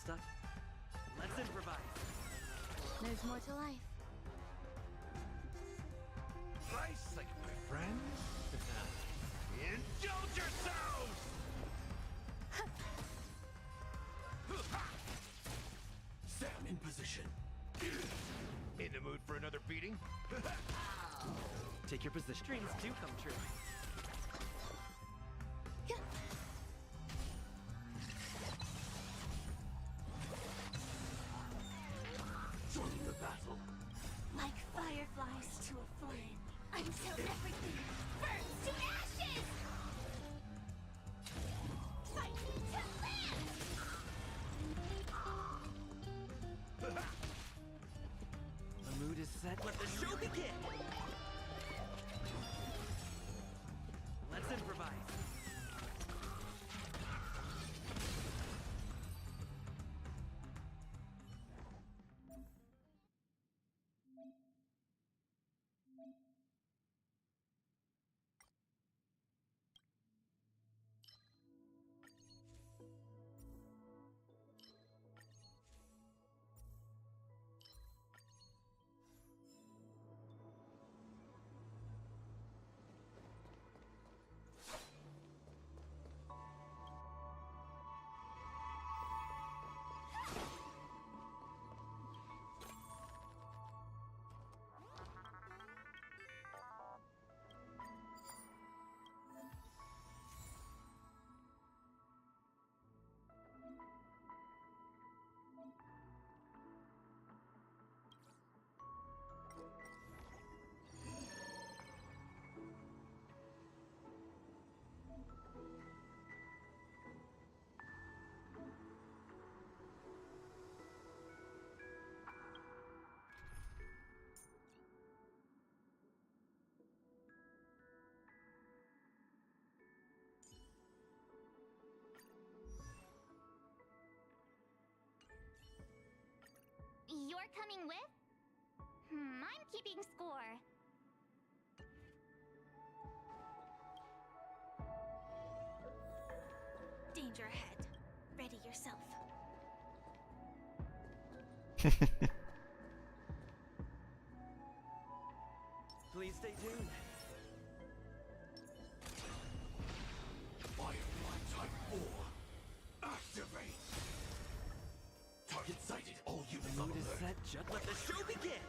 messed up? Let's improvise. There's more to life. Slice like my friends. Indulge yourselves! Sam in position. In the mood for another beating? Take your position. Dreams do come true. Join the battle. Like fireflies to a flame, until everything burns to ashes! Fight to land! The mood is set. Let the show begin! Let's improvise. You're coming with? I'm keeping score. Danger ahead. Ready yourself. Please stay tuned. Firefly Type 4. Activate. Target sighted. All units The on mood is alert. set. Just let the show begin.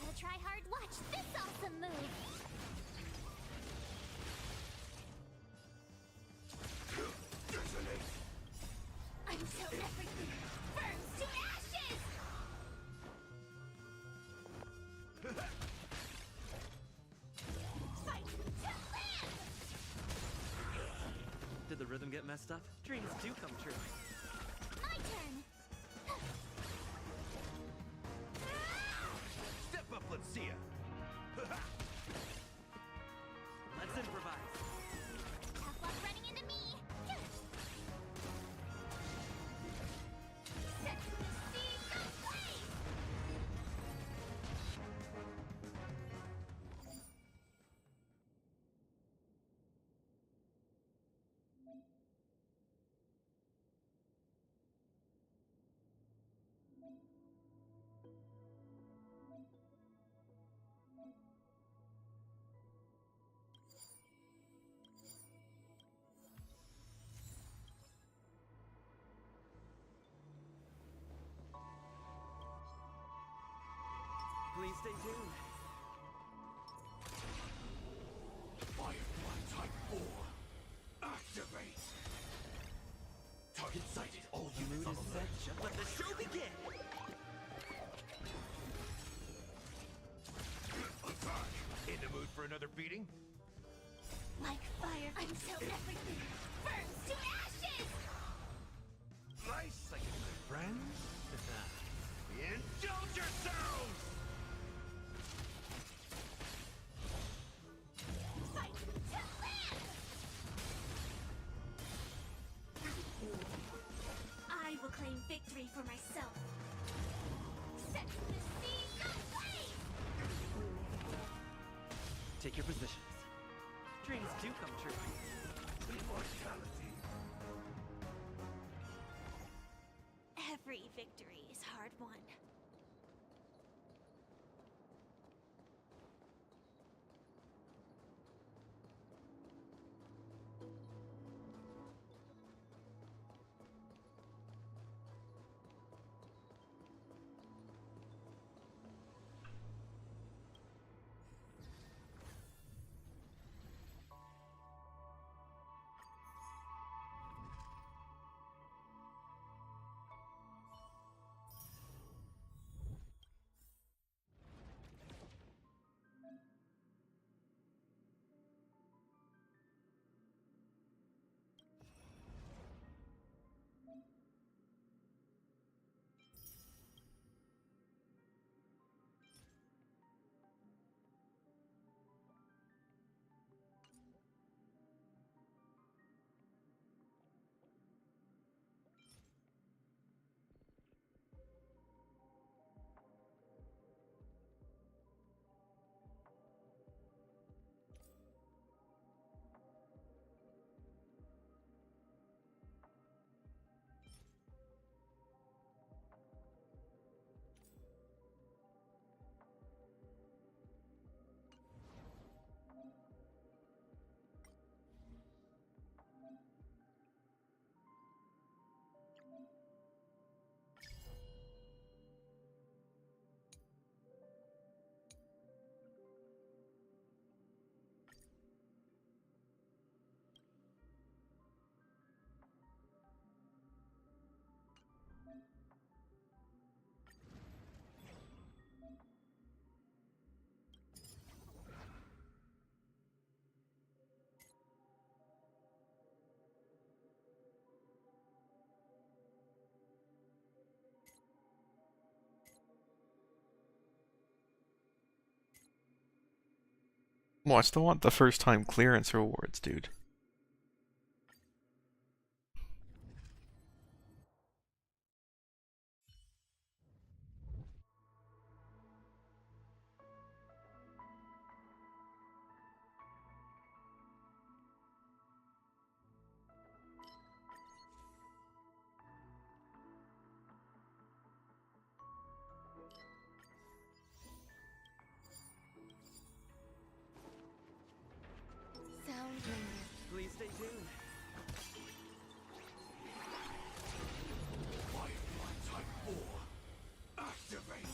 Gotta try hard. Watch this awesome move. Detonate. Until everything burns to ashes! Fight to land! Did the rhythm get messed up? Dreams do come true. My turn. Step up, let's see ya. Let's improvise. Tough luck running into me. Set the seas ablaze! Please stay tuned. Firefly Type 4. Activate. Target sighted. All The mood units on is alert. set. Just let the show begin. Attack. In the mood for another beating? Like fire until everything burns to ashes! Slice like my friends. Indulge yourselves! Fight to land! I will claim victory for myself. Set the seas ablaze! Take your positions. Dreams do come true. Immortality. Every victory is hard won. Well, I still want the first time clearance rewards, dude. Sound lingers. Please stay tuned. Firefly Type 4. Activate!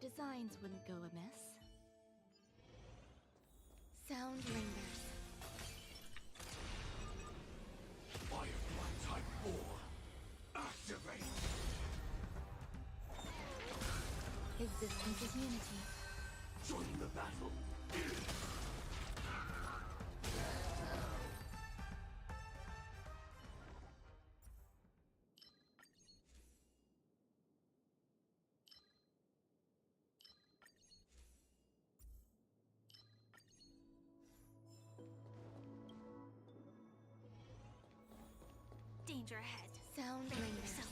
Designs wouldn't go amiss. Sound lingers. Firefly Type 4. Activate! Existence is unity. Join the battle. danger ahead. Sound Prepare like yourself.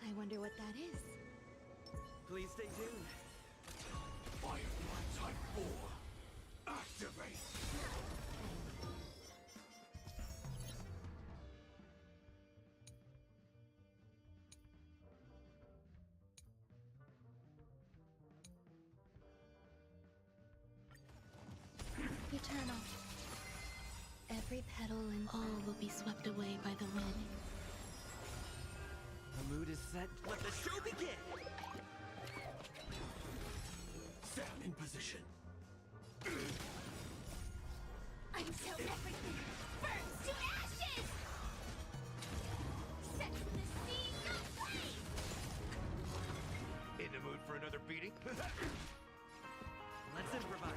I wonder what that is. Please stay tuned. Firefly Type 4, activate! Eternal. Every petal and all will be swept away by the wind. The mood is set. Let the show begin! Stand in position. Until everything burns to ashes! Set the scene ablaze! In the mood for another beating? Let's improvise.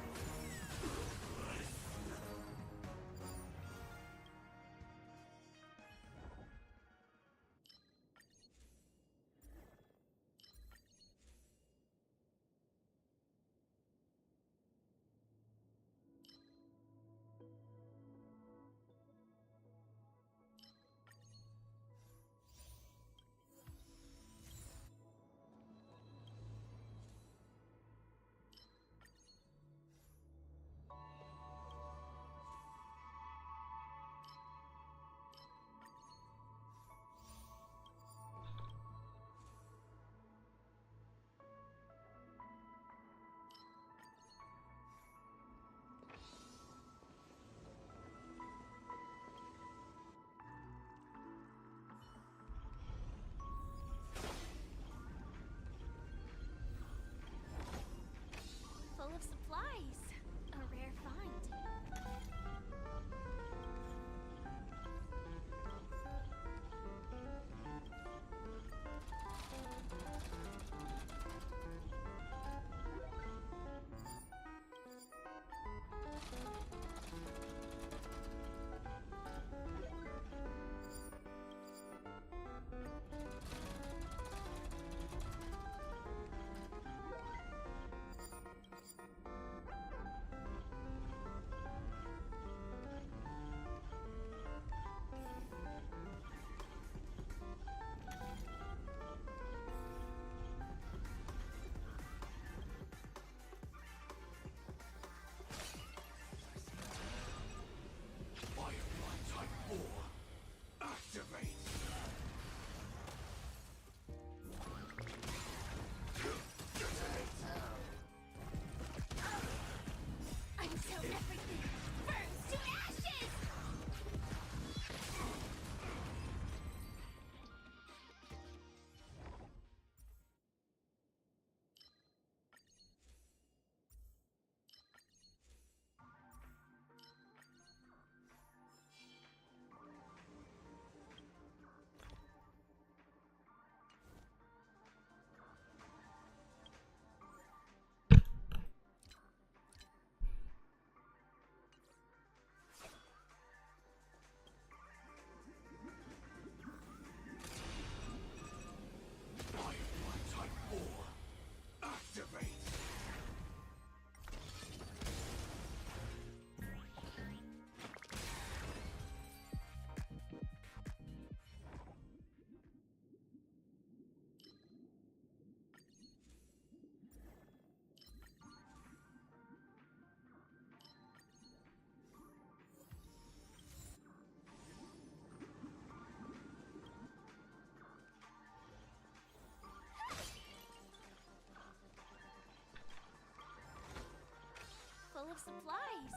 supplies.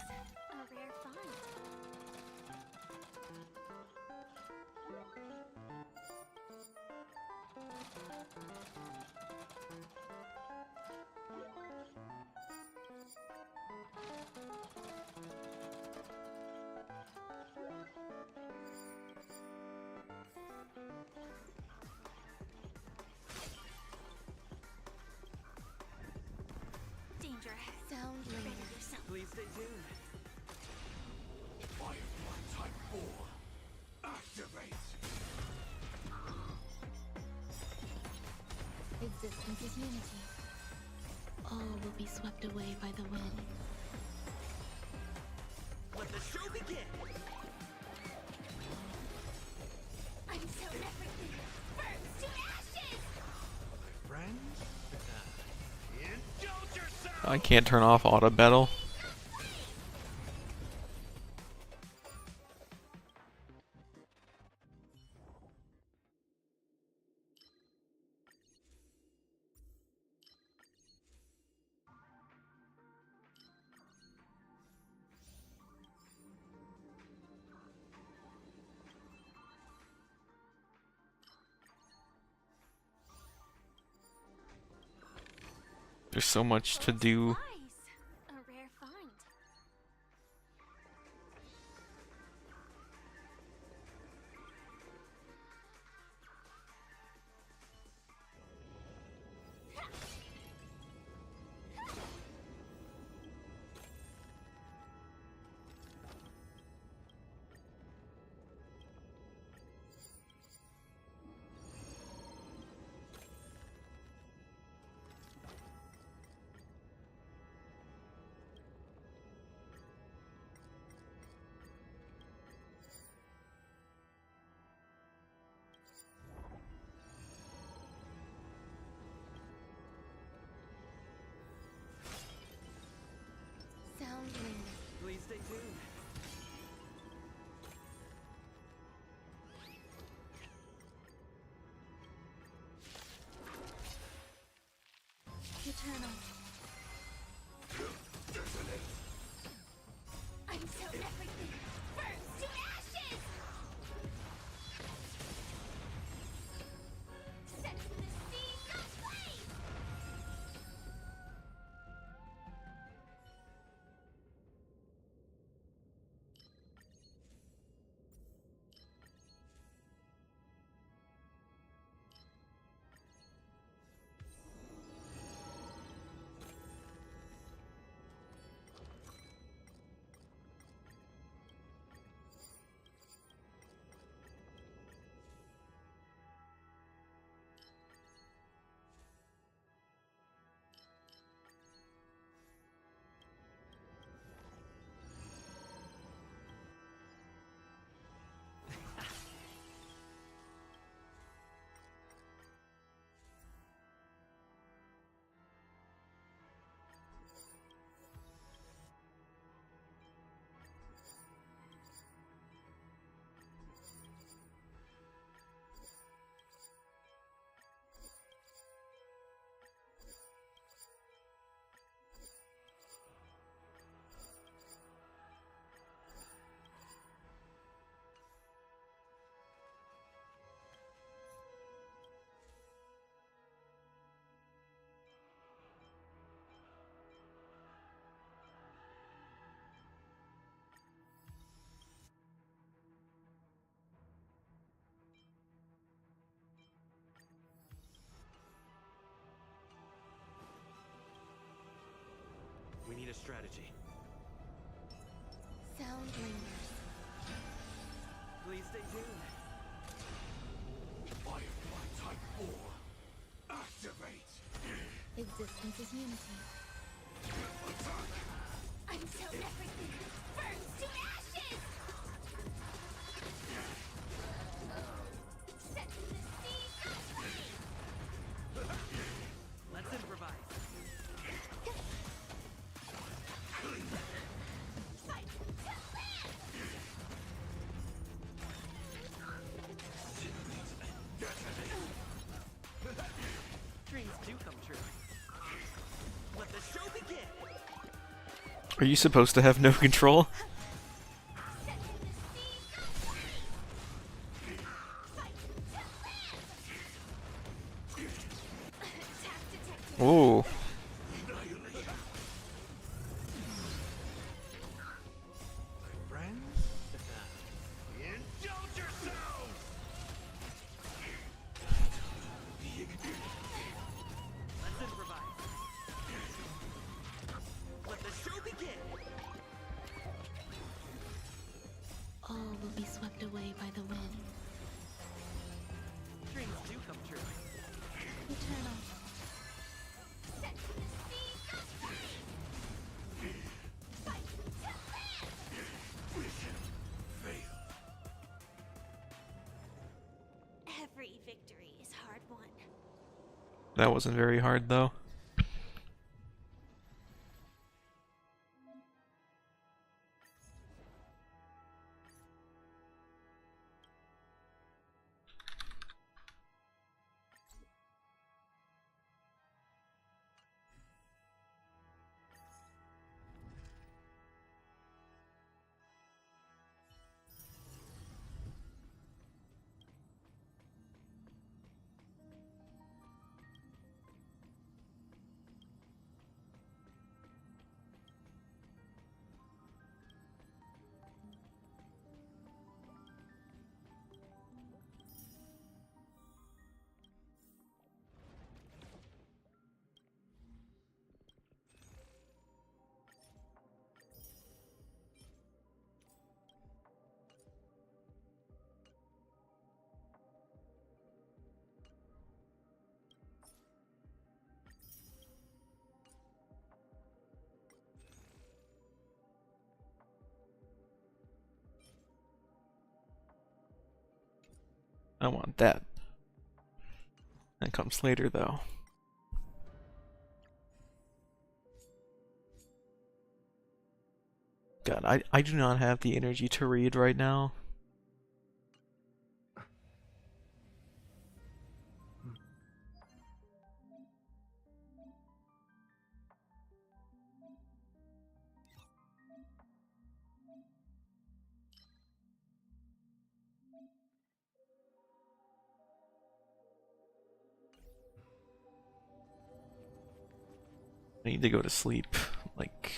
A rare find. Danger. Sound ready yourself. Please stay tuned. Firefly Type 4. Activate! Existence is unity. All will be swept away by the wind. Let the show begin! Until everything burns to ashes! Friends? Indulge yourself! I can't turn off auto battle. There's so much to do. A rare find. Sound lingers. Please stay tuned. Eternal. Until everything burns to ashes! Set the seas aflame! We need a strategy. Sound lingers. Please stay tuned. Firefly Type 4. Activate! Existence is unity. Until everything burns to ashes! Set the seas aflame! Let's improvise. Fight to live! Dreams do come true. Let the show begin! Are you supposed to have no control? Ooh. Let's improvise. Let the show begin. All will be swept away by the wind. Dreams do come true. Eternal. Every victory is hard won. That wasn't very hard, though. I want that. That comes later, though. God, I do not have the energy to read right now. I need to go to sleep. Like,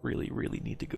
really, really need to go.